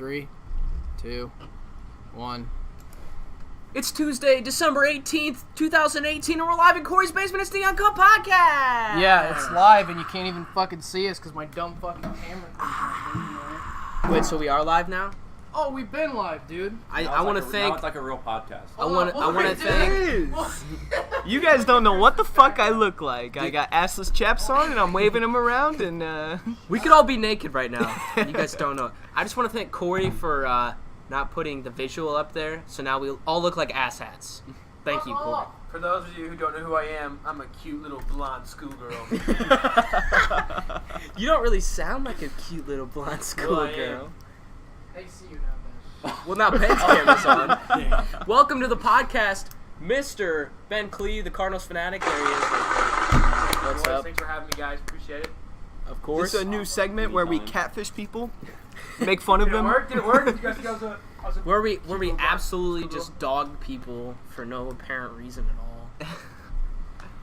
3, 2, 1. It's Tuesday, December 18th, 2018, and we're live in Corey's basement. It's the Uncut Podcast! Yeah, it's live, and you can't even fucking see us because my dumb fucking camera. Wait, so we are live now? Oh, we've been live, dude. I want to thank... Now it's like a real podcast. I want to thank... You guys don't know what the fuck I look like. I got assless chaps on, and I'm waving them around, and We could all be naked right now. You guys don't know. I just want to thank Corey for not putting the visual up there, so now we all look like asshats. Thank you, Corey. For those of you who don't know who I am, I'm a cute little blonde schoolgirl. You don't really sound like a cute little blonde schoolgirl. They see you now, Ben. Well, now Ben's camera's on. Yeah. Welcome to the podcast, Mr. Ben Klee, the Cardinals fanatic. There he is. What's up? Thanks for having me, guys. Appreciate it. Of course. this is a new segment where we catfish people, make fun of them. Did it work? Did you guys think I was a Where we absolutely just dog people for no apparent reason at all.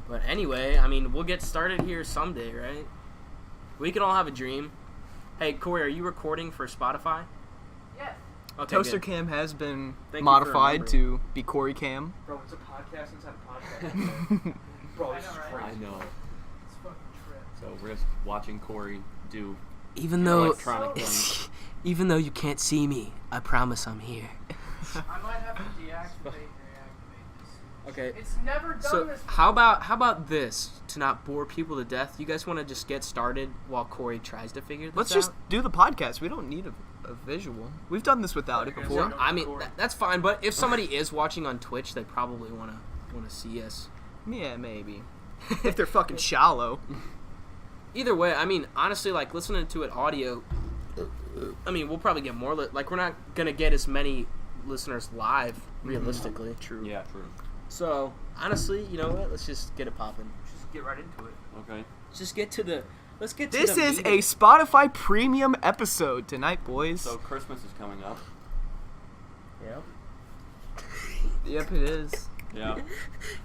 But anyway, I mean, we'll get started here someday, right? We can all have a dream. Hey, Corey, are you recording for Spotify? Yes. Okay, Toaster good. Cam has been Thank you modified for to be Corey Cam. Bro, it's a podcast inside a podcast. Bro, this is crazy. I know. It's fucking trip. So we're just watching Corey do Even though electronic things. Even though you can't see me, I promise I'm here. I might have to deactivate and reactivate this. Okay. It's never done So this. how about this to not bore people to death? You guys want to just get started while Corey tries to figure this Let's out? just do the podcast. We don't need a visual. We've done this without it before. I mean, that's fine. But if somebody is watching on Twitch, they probably want to see us. Yeah, maybe. If they're fucking shallow. Either way, I mean, honestly, like listening to it audio. I mean, we'll probably get more. Like, we're not gonna get as many listeners live, realistically. True. Yeah, true. So honestly, you know what? Let's just get it popping. Just get right into it. Okay. Let's get to the. Let's get to This the is meat. a Spotify premium episode tonight, boys. So Christmas is coming up. Yep. Yep, it is. Yeah.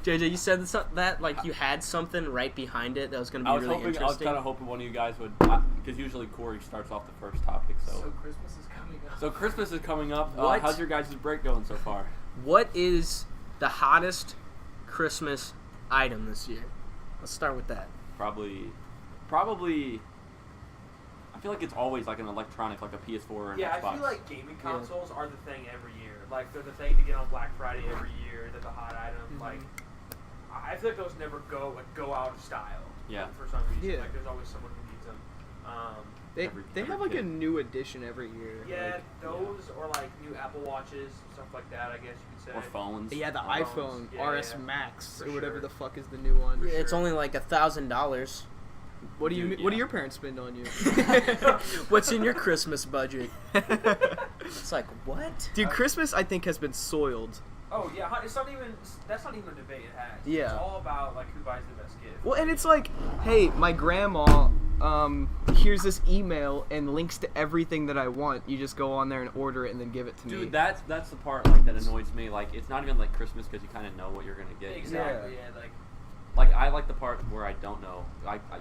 JJ, you said that like you had something right behind it that was gonna be really I was interesting. kind of hoping one of you guys would, because usually Corey starts off the first topic. So So Christmas is coming up. so Christmas is coming up. What? How's your guys' break going so far? What is the hottest Christmas item this year? Let's start with that. Probably. I feel like it's always like an electronic, like a PS4 or an Yeah, Xbox. I feel like gaming consoles are the thing every year. Like, they're the thing to get on Black Friday every year. They're the hot item. Mm-hmm. Like, I feel like those never go out of style. Yeah. For some reason. Yeah. Like, there's always someone who needs them. They Every have like a kid. new edition every year. Yeah, like, those or like new Apple Watches, stuff like that. I guess you could say. Or phones. Yeah, the Phones. iPhone Yeah, RS yeah. Max For or whatever sure. the fuck is the new one. For It's sure. only like $1,000. What do you? Dude, What do yeah. your parents spend on you? What's in your Christmas budget? It's like what? Dude, Christmas I think has been soiled. Oh yeah, it's not even. That's not even a debate it has. Yeah. It's all about like who buys the best gift. Well, and it's like, hey, my grandma, here's this email and links to everything that I want. You just go on there and order it and then give it to me. Dude, that's the part like that annoys me. Like, it's not even like Christmas because you kind of know what you're gonna get. Exactly. Yeah. Like, I like the part where I don't know.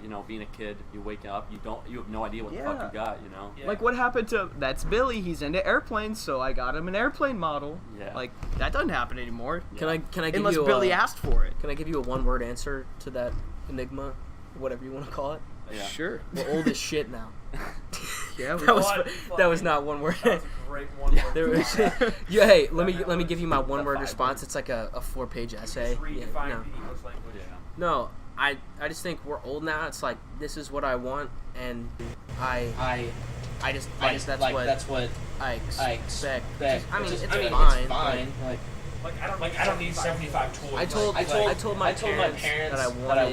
You know, being a kid, you wake up, you have no idea what the fuck Yeah. you got. You know. Yeah. Like, what happened to, that's Billy, he's into airplanes, so I got him an airplane model. Yeah. Like, that doesn't happen anymore. Can I give Unless you Billy a, asked for it. Can I give you a one-word answer to that enigma, whatever you want to call it? Yeah. Sure. We're old as shit now. Yeah, That was What that was not one word. That's a great one. There was, yeah, hey, let me give you my one-word response. It's like a 4-page essay. Just Yeah, redefine no. the English language. Yeah. No, I just think we're old now. It's like this is what I want, and I just that's what I expect. I mean, it's fine. Like I don't need 75 toys. I told my parents that I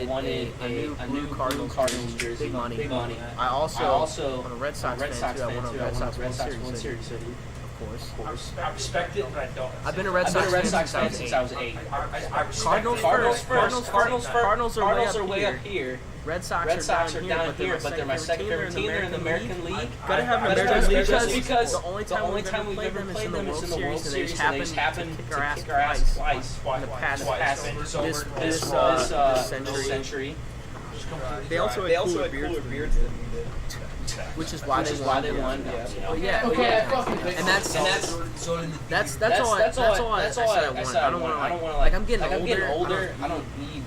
wanted a new Cardinals jersey. Big money. I also I'm a Red Sox fan too. I want a Red Sox World Series hoodie. Of course. I respect it, but I don't. I've been a Red Sox fan since I was 8. I respect Cardinals it. first. Cardinals are way up here. Red Sox are down here, but they're my second favorite team. They're in the American League. Gotta have an Gotta American have League because the only time we've ever played them is in the World Series, and they just happened to kick our ass twice in the past Twice. this century. They also had cooler beards than we did. which is why they won. Yeah. Okay, I fucking And that's all I said I want. I don't want to like I'm getting older. I don't need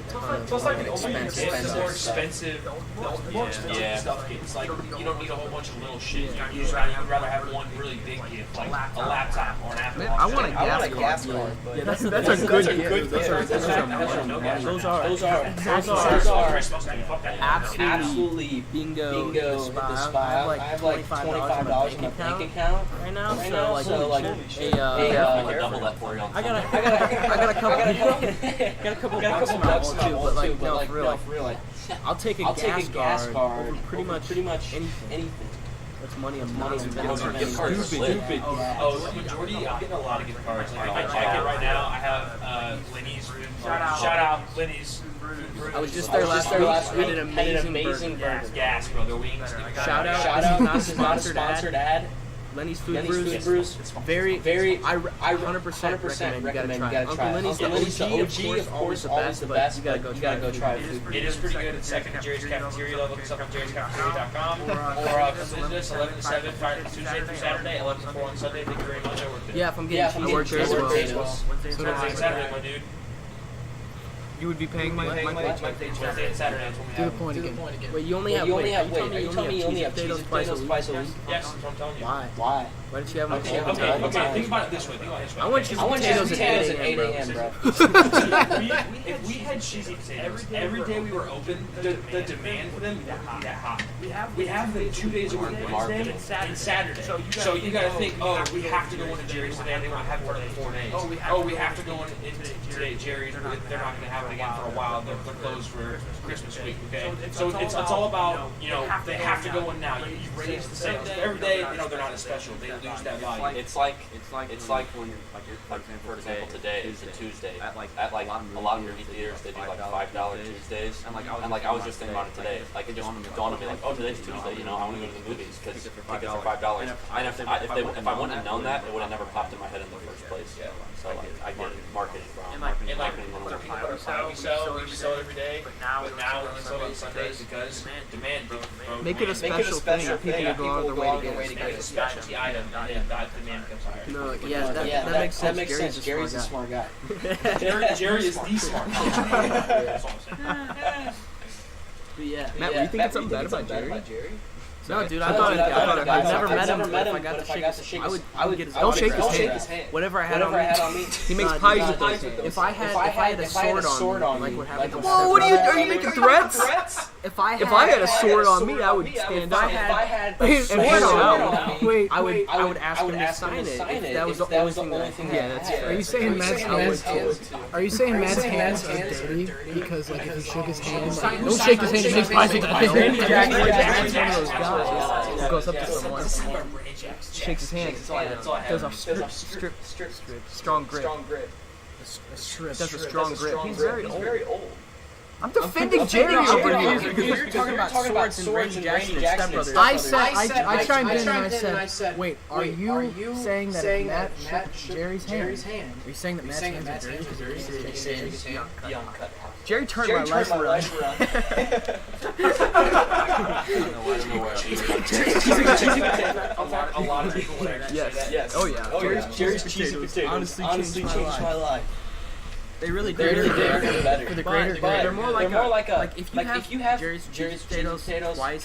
Plus, like the older expensive more expensive, the more expensive stuff gets. Like you don't need a whole bunch of little shit. You'd rather have one really big gift, like a laptop or an Apple Watch. I want a gas card. Yeah, that's a good gift. Those are absolutely bingo hit the spot. I have like $25 in my bank account right now. So like I'll double that for you. I got a couple bucks in my wallet too, but like no, for real, like I'll take a gas card over pretty much anything. That's money I'm not spending. Gift cards are stupid. Oh, the majority, I'm getting a lot of gift cards. Like, if I check it right now, I have Lenny's. Shout out Lenny's. I was just there last week. Had an amazing burger. Gas, bro. Their wings. Shout out. This is not a sponsored ad. Lenny's Food Brews. Very. I 100% recommend. You gotta try. Uncle Lenny's, the OG, of course, always the best. You gotta go try it. It is pretty good. It's second to Jerry's Cafeteria. Look us up on jerry'scafeteria.com or visit us 11 to 7 Friday, Tuesday through Saturday, 11 to 4 on Sunday. Thank you very much. I work there. Yeah, if I'm getting cheese, I work there as well. Wednesday and Saturday, my dude. You would be paying my Wednesday and Saturday. That's when we have. to the point again. Wait, you only have. Are you telling me you only have cheese and potatoes twice a week? Yes, that's what I'm telling you. Why? Why don't you have Okay, think about it this way. I want cheese and potatoes at 8 a.m., bro. If we had cheesy potatoes every day we were open, the demand for them wouldn't be that high. We have them 2 days a week, Wednesday and Saturday. So you gotta think, oh, we have to go into Jerry's today. They won't have it for 4 days. Oh, we have to go into today Jerry's. They're not gonna have it again for a while. They're closed for Christmas week. Okay, so it's all about they have to go in now. You raise the sales every day. They're not as special. They lose that value. It's like when for example today is a Tuesday. At a lot of movie theaters they do like $5 Tuesdays. And I was just thinking about it today. Like it just dawned on me like, oh, today's Tuesday. I want to go to the movies because tickets are $5. And if I wouldn't have known that, it would have never popped in my head in the first place. So like I get it marketed wrong. And like the peanut butter pie we sell it every day. But now we sell it on Sundays because demand. Make it a special thing that people go out of their way to get It's a specialty item, and then that demand comes higher. No, that makes sense. Gary's a smart guy. Jerry is the smart guy. That's all I'm saying. But yeah. Matt, were you thinking something bad about Jerry? No, dude, I thought I've never met him. But if I got to shake his, I would get his. Don't shake his hand. Whatever I had on me. He makes pies with those hands. If I had a sword on me, like what happened? Whoa! What are you making threats? If I had a sword on me, I would stand up. If I had a sword on me, Wait, I would ask him to sign it. If that was the only thing that I had. Yeah, that's fair. Are you saying Matt's hands are dirty because like if you shake his hand, don't shake his hand, he makes pies with that hand. Randy Jackson is one of those guys who goes up to someone, shakes his hand, does a strong grip. Does a strong grip. He's very old. I'm defending Jerry over here. You're talking about swords and Randy Jackson and Step Brothers. I chimed in and I said, wait, are you saying that if Matt shook Jerry's hand? Are you saying that Matt's hands are dirty because Jerry's hands are Uncut. Jerry turned my life around. A lot of people would actually say that. Yes. Oh yeah. Jerry's cheesy potatoes honestly changed my life. They really They're did. for the better. For the But greater good. They're more like a if you have Jerry's potatoes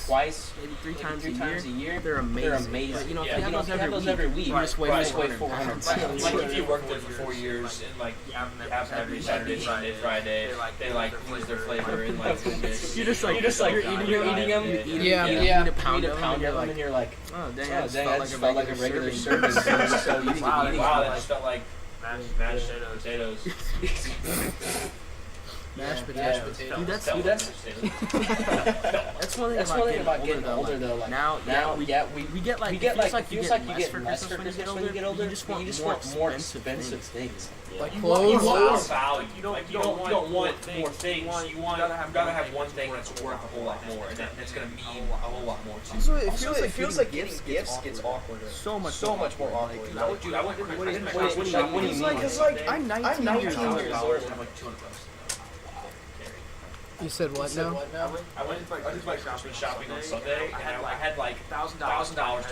twice, maybe three times a year, they're amazing. But, you know, if you have those every week, you just wait 400 pounds. Like if you worked there for 4 years and like you have them every Saturday, Sunday, Friday, they like lose their flavor and like you're eating them. Yeah. You eat a pound of them, and you're like, oh dang, that just felt like a regular serving. So you can eat wow, that just felt like mashed potatoes. Mashed potatoes. Dude, that's one thing about getting older though. Like now we get like it feels like you get less for Christmas when you get older. You just want more expensive things. Like You clothes. want value. You don't want more things. You gotta have one thing that's worth a whole lot more, and that's gonna mean a whole lot more to you. So it feels like getting gifts gets awkward. So much more awkward. Dude, I went to What do you mean? Because like I'm 19 years old. $200. You said what now? I went to like grocery shopping on Sunday, and I had like $1,000 to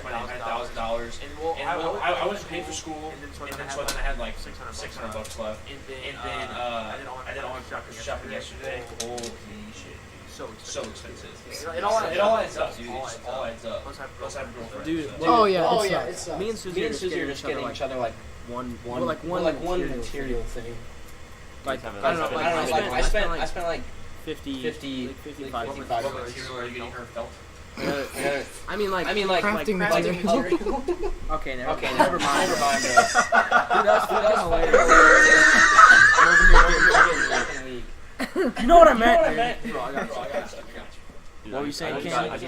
my name. I had $1,000, and I went to pay for school, and then so then I had like $600 left, and then I did all my grocery shopping yesterday. Holy shit. So expensive. It all adds up, dude. It just all adds up. Let's have a girlfriend. Dude, Oh yeah, it's me and Susie are just getting each other like one material thing. Like I don't know. Like I spent like 55. What material are you getting her felt? I mean like crafting material. Okay, never mind. Dude, that's hilarious. You know what I meant, dude. Bro, I got you. What were you saying, Ken? I just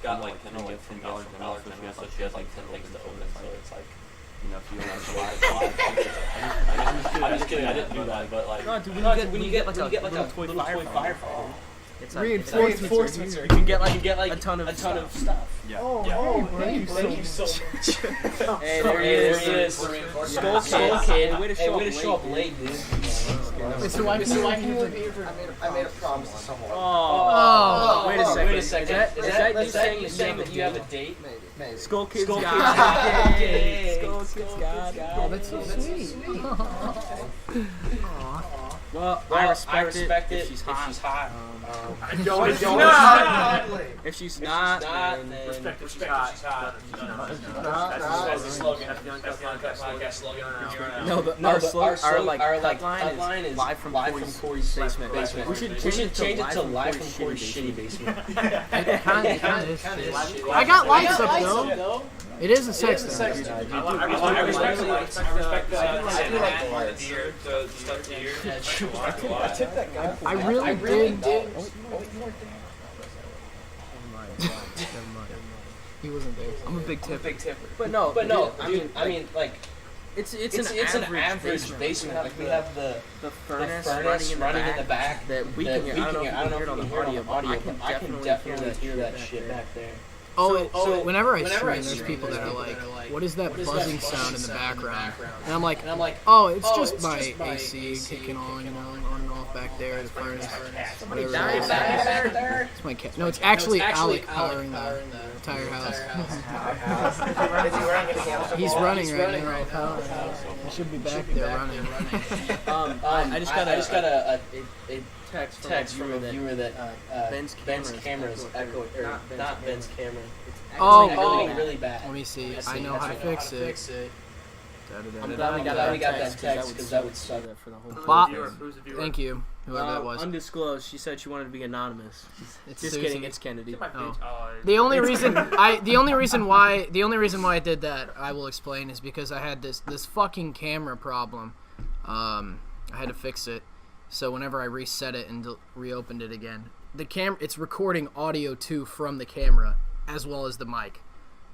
got like $10 from Dollar General, so she has like 10 things to open, so it's like, you know, if you want to I'm just kidding, I didn't do that, but like... No, dude, when you get like a little toy firefighter, it's like Reinforcements. You can get like a ton of stuff. Yeah. Oh, Thank you so much. Hey, there he is. Skull Kid. Way to show up late, dude. So why can you I made a promise to someone. Oh, wait a second. Is that you saying that you have a date? Maybe. Skull Kid's got it. Skull Kid's got it. Oh, that's so sweet. Well, I respect it if she's hot. If she's not, then Respect if she's hot. That's the slogan. That's the Uncut Podcast slogan. No, our line is live from Corey's basement. We should change it to live from Corey's shitty basement. It kind of is. I got lights up though. It is a sex thing. I respect the deer, the stuffed deer. I tipped that guy. I really did. He wasn't there. I'm a big tipper. But no, dude, I mean, like, it's an average basement. Like, we have the furnace running in the back that we can hear. I don't know if you can hear it on the audio, but I can definitely hear that shit back there. So whenever I stream, there's people that are like, what is that buzzing sound in the background? And I'm like, oh, it's just my AC kicking on and off back there, the furnace, whatever it is. It's my cat. No, it's actually Alec powering the entire house. He's running right now. He should be back there running. I just got a text from a viewer that Ben's camera is echoing, or not Ben's camera. Oh, really bad. Let me see. I know how to fix it. I'm glad we got that text because that would suck for the whole Bob, thank you, whoever that was. Undisclosed. She said she wanted to be anonymous. It's Just Susie. kidding. It's Kennedy. Oh. The only reason why I did that, I will explain, is because I had this fucking camera problem. I had to fix it. So whenever I reset it and reopened it again, it's recording audio too from the camera as well as the mic.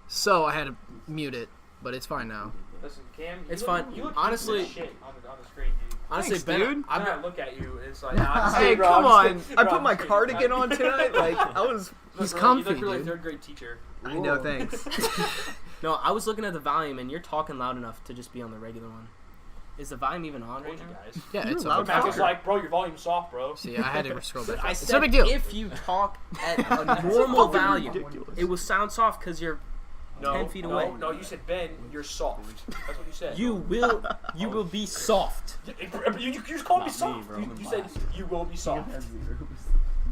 So I had to mute it, but it's fine now. Listen, Cam, it's fine. You look honestly, shit on the screen, dude. Honestly, Thanks, Ben, dude. I'm gonna look at you. It's like, nah, Hey, bro, come I'm on! just I kidding, put my bro, cardigan on tonight. Like I was. He's You comfy, look like dude. third grade teacher. I know. Thanks. No, I was looking at the volume, and you're talking loud enough to just be on the regular one. Is the volume even on right now? Guys. Yeah, it's loud on. Matt was like, bro, your volume's soft, bro. See, I had to scroll back. I It's said no big deal. if you talk at a normal volume, it will sound soft because you're 10 feet away. No, you said, Ben, you're soft. That's what you said. You will be soft, You just called me soft. You said you will be soft.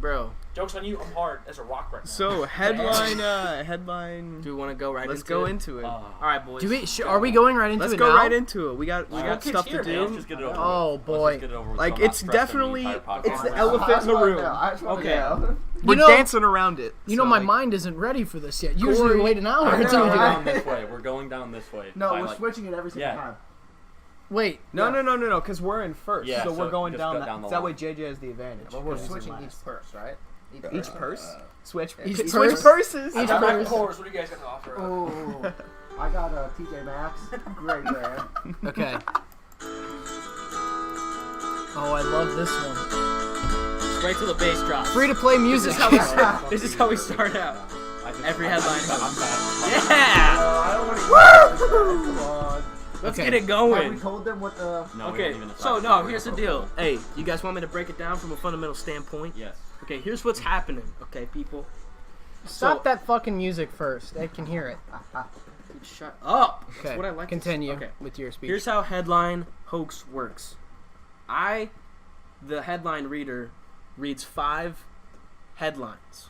bro. Joke's on you. I'm hard as a rock right now. So headline. Do we want to go right? Let's go into it. All right, boys. Are we going right into Let's it go now? right into it. We got stuff to do. Let's just get it over Oh with. boy. Let's just get it over with. Like, So I'm not it's stressing definitely- the entire it's the podcast. elephant in the room. Okay. We're dancing around it. You know, so, my like, mind isn't ready for this yet. Usually Corey- we wait an hour We're until we going do down it. this way. We're going down this way. No, By, we're like, switching it every single yeah. time. Wait. No, because we're in first. Yeah, so we're so going just down go that. down the that line. way JJ has the advantage. But we're switching each purse, right? Each purse? Switch Each switch purse? purses. Each I got purse. Coors. What do you guys got to offer? Oh, I got a TJ Maxx. Great brand. Okay. Oh, I love this one. Straight to the bass drop. Free to play music. This is how we start out. Every headline. I Yeah. don't want to. Come on. Let's Okay. get it Have going. we told them what the? No, we Okay, don't even so decide. no, here's the deal. Hey, you guys want me to break it down from a fundamental standpoint? Yes. Okay, here's what's happening. Okay, people. Stop that fucking music first. I can hear it. Shut up. Okay. That's what I like. Continue Okay. with your speech. Here's how headline hoax works. The headline reader, reads 5 headlines.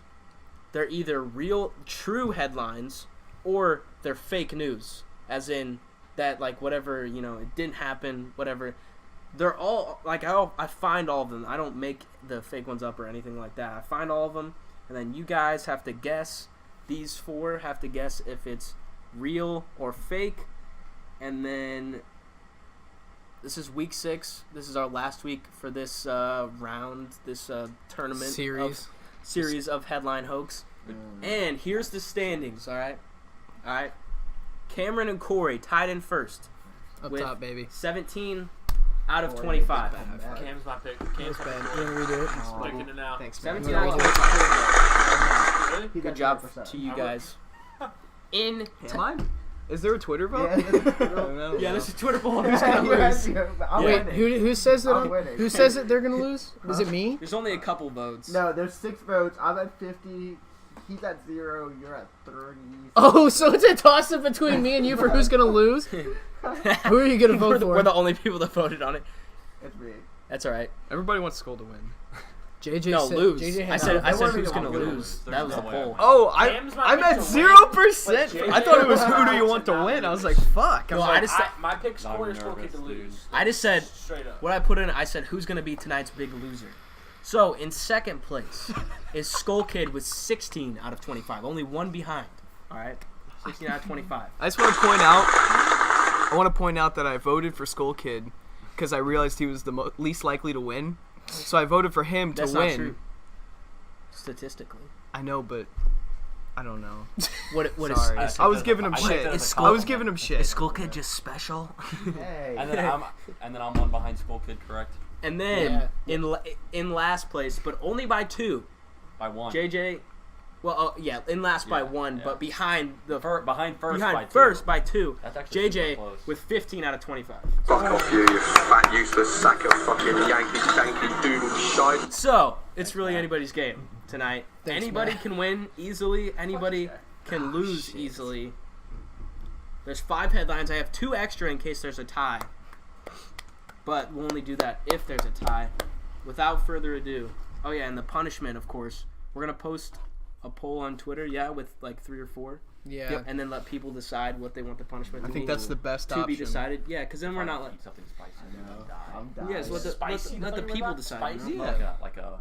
They're either real, true headlines, or they're fake news. As in that, like, whatever, it didn't happen, whatever. They're all, like, I find all of them. I don't make the fake ones up or anything like that. I find all of them, and then you guys have to guess. These 4 have to guess if it's real or fake. And then this is week 6. This is our last week for this round, this tournament series of headline hoax. And here's the standings. All right. Cameron and Corey tied in first Up with top, baby. 17 out of 25. Cam's my pick. That's bad. You want to redo it? Picking it out. Thanks, man. 17 out of 25. Really? Good job to you guys. In Am I? Is there a Twitter vote? yeah, there's a Twitter poll. Who's gonna lose? Wait, who says that? I'm winning. Who says that they're gonna lose? Is it me? There's only a couple votes. No, there's 6 votes. I'm at 50. He's at 0. You're at 30. Oh, so it's a toss-up between me and you for who's gonna lose? Who are you gonna vote for? We're the only people that voted on it. It's me. That's all right. Everybody wants Skull to win. JJ No, said, lose. JJ I said wanted who's to gonna win. lose. There's That was no the way. poll. Oh, Cam's my I'm pick at to 0%. win. I thought it was who do you want to win. I was like, fuck. No, I just My pick's I'm Corey or Skull nervous, Kid to dude. lose. I just said Straight up. what I put in. I said who's gonna be tonight's big loser. So in second place is Skull Kid with 16 out of 25, only one behind. All right, 16 out of 25. I just want to point out that I voted for Skull Kid because I realized he was the least likely to win. So I voted for him to That's win. not true. Statistically, I know, but I don't know. what is Sorry. I was giving him I shit. think there's a Skull- I was giving him shit. is Skull Kid just special? Hey. And then I'm one behind School Kid, correct? And then in last place, but only by 2, By 1. JJ. Well, in last by 1, yeah. but behind Behind first by 2. first by 2. That's actually super JJ close. with 15 out of 25. Fuck off you fat useless sack of fucking Yankee danky doodle shite. So it's really anybody's game tonight. Thanks, Anybody Matt. can win easily. Anybody can lose easily. There's 5 headlines. I have 2 extra in case there's a tie. But we'll only do that if there's a tie. Without further ado. Oh yeah, and the punishment, of course. We're gonna post a poll on Twitter, with like 3 or 4. Yeah. And then let people decide what they want the punishment I to be. think that's the best to option. be decided. Yeah, because then we're not like. Eat something spicy. I'm dying. Yeah, so let the people decide. you know? Yeah. Like a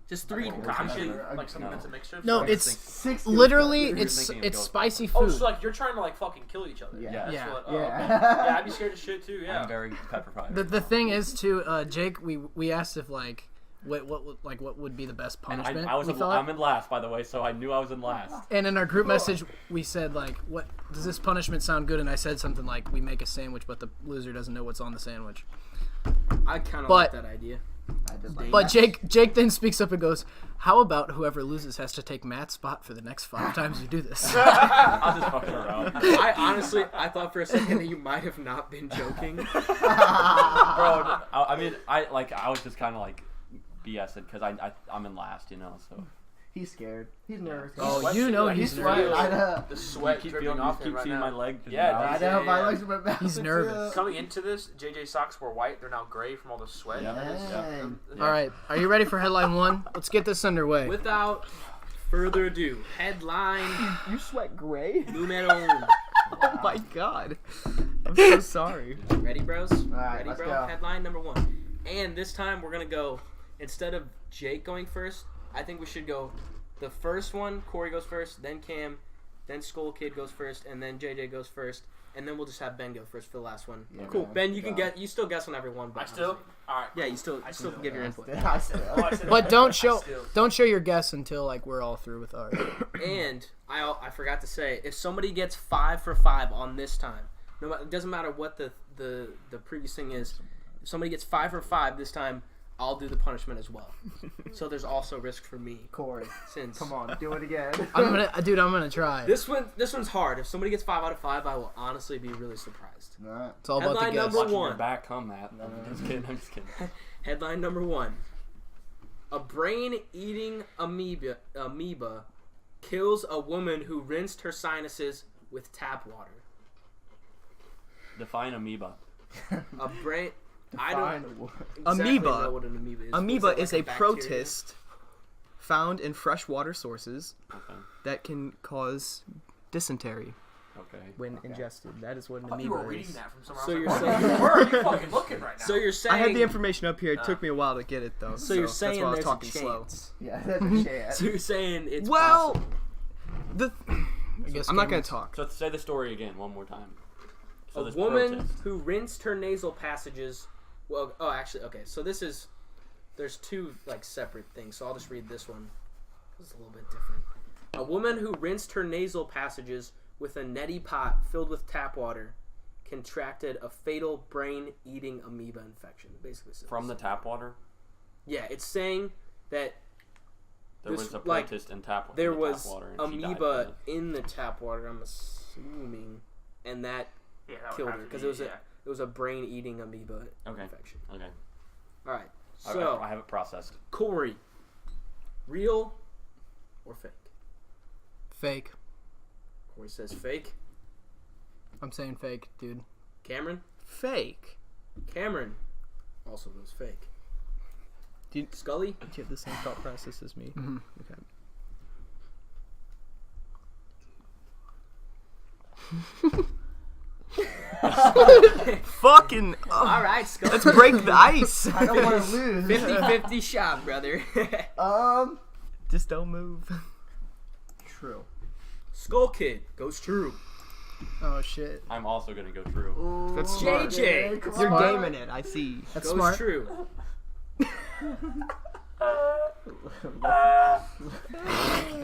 Just 3 Concoction, options. like something that's a mixture. No, Like- it's 6 literally You're it's thinking of it's ghost spicy Oh, food. so like you're trying to like fucking kill each other. Yeah. That's Yeah. what. Yeah. Okay. Yeah, I'd be scared of shit too. Yeah. I'm very petrified. The thing is too, Jake. We asked if like what would be the best And punishment. I was we in, thought. I'm in last, by the way, so I knew I was in last. And in our group message, we said like, "What does this punishment sound good?" And I said something like, "We make a sandwich, but the loser doesn't know what's on the sandwich." I kind of But- like that idea. I just like But Jake then speaks up and goes, "How about whoever loses has to take Matt's spot for the next 5 times you do this?" I'm just fucking around. I thought for a second that you might have not been joking. Bro, I was just kind of like BSing because I'm in last, so. he's scared. He's nervous. Oh, you know he's He's sweating. nervous. I know. The sweat Keep dripping feeling, off him keep right seeing now. my leg. just Yeah, bounce. I know. My legs are my He's nervous. Coming into this, JJ socks were white. They're now gray from all the sweat. Yeah. Dang. All right, are you ready for headline 1? Let's get this underway. Without further ado, headline You sweat gray? numero 1. Oh my god. I'm so sorry. Ready, bros? right, Ready, let's bro? go. Headline number 1. And this time we're gonna go, instead of Jake going first, I think we should go the first one. Corey goes first, then Cam, then Skull Kid goes first, and then JJ goes first, and then we'll just have Ben go first for the last one. Yeah, Cool. man. Ben, you can get. You still guess on every one, but I still. All right. Yeah, you still give your input. I still. Oh, I said But it. don't Still. show your guess until like we're all through with ours. And I forgot to say, if somebody gets 5 for 5 on this time, no, it doesn't matter what the previous thing is. If somebody gets 5 for 5 this time, I'll do the punishment as well. So there's also risk for me. Corey, Since come on, do it again. I'm gonna try. This one's hard. If somebody gets 5 out of 5, I will honestly be really surprised. Nah. It's all about the Headline guess. number Watching one. your back, huh, Matt? I'm just kidding. Headline number 1. A brain-eating amoeba kills a woman who rinsed her sinuses with tap water. Define amoeba. A brain... I don't exactly Amoeba. know what an amoeba is. Amoeba it is like a bacteria? protist found in freshwater sources Okay. that can cause dysentery Okay. when ingested. That is what an I thought you were amoeba reading is. that from somewhere So else. you're Like, saying- where are you fucking looking right now? So you're saying... I had the information up here. It took me a while to get it though. So you're that's saying why I was there's talking a slow. chance. Yeah, that's a chance. So you're saying it's Well, possible. I guess I'm not gonna gamers- talk. So say the story again one more time. So A this woman protest. who rinsed her nasal passages. Well, actually, okay. So there's 2 like separate things. So I'll just read this one. This is a little bit different. A woman who rinsed her nasal passages with a neti pot filled with tap water contracted a fatal brain-eating amoeba infection. Basically, says. From the tap water, Yeah, it's saying that there This, was a like, protest in tap. there in the was tap water, and she died amoeba from it. in the tap water. I'm assuming, and that Yeah, that would killed have her to because be, it was a brain-eating amoeba Okay. infection. Okay. All right. I- So I have it processed. Corey, real or fake? Fake. Corey says fake. I'm saying fake, dude. Cameron Fake. also goes fake. Do you, Scully, do you have the same thought process as me? Mhm. Okay. Fucking. all right, Scully. Let's break the ice. I don't want to lose. 50-50 shot, brother. Just don't move. True. Skull Kid goes true. Oh shit. I'm also gonna go true. Ooh, That's smart. JJ. come You're on. gaming it. I see. That's Goes smart. true.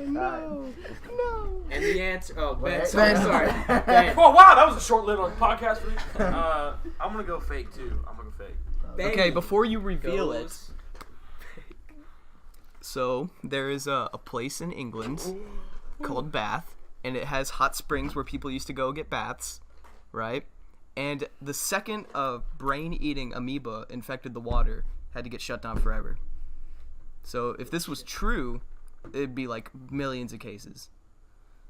No. And the answer. Oh, Ben. Wait. Sorry. Ben. Oh wow, that was a short-lived podcast for me. I'm gonna go fake too. I'm gonna go fake. Benny Okay, before you reveal it, goes- so there is a place in England called Bath, and it has hot springs where people used to go get baths, right? And the second a brain-eating amoeba infected the water, had to get shut down forever. So if this was true, it'd be like millions of cases,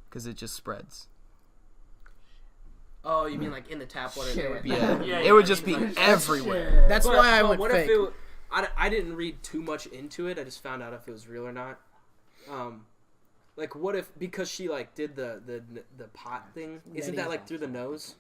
because it just spreads. Oh, you mean like in the tap water? Shit. There would be Yeah, yeah, it would just be everywhere. Shit. That's But- why I but went what fake. if it? I didn't read too much into it. I just found out if it was real or not. Like what if because she like did the pot thing? Isn't that like through the nose?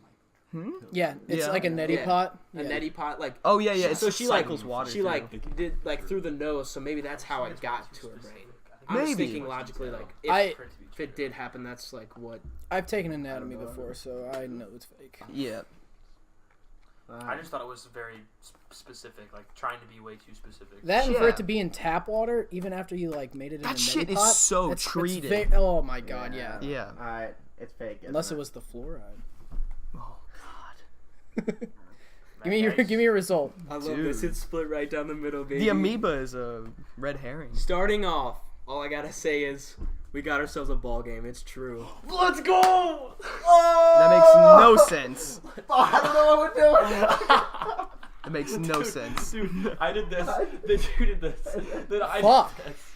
Yeah, it's Yeah. like a neti Yeah. pot. A Yeah. neti pot, like Oh yeah, yeah. so It she like cycles water. she through. like did like through the nose. So maybe that's how it got to her brain. I was Maybe. thinking logically, like I- if it did happen, that's like what. I've taken anatomy before, so I know it's fake. Yeah. I just thought it was very specific, like trying to be way too specific. That and for Yeah. it to be in tap water, even after you like made it in That a shit neti is pot, so it's treated. oh my god, yeah. Yeah. Alright, it's fake. isn't Unless it was the fluoride. Oh god. Give me a result. I love Dude. this. It's split right down the middle, baby. The amoeba is a red herring. Starting off, all I gotta say is we got ourselves a ball game. It's true. Let's go! That makes no sense. I don't know what we're doing. It makes no sense. Dude, I did this. The dude did this. Then I Fuck. did this.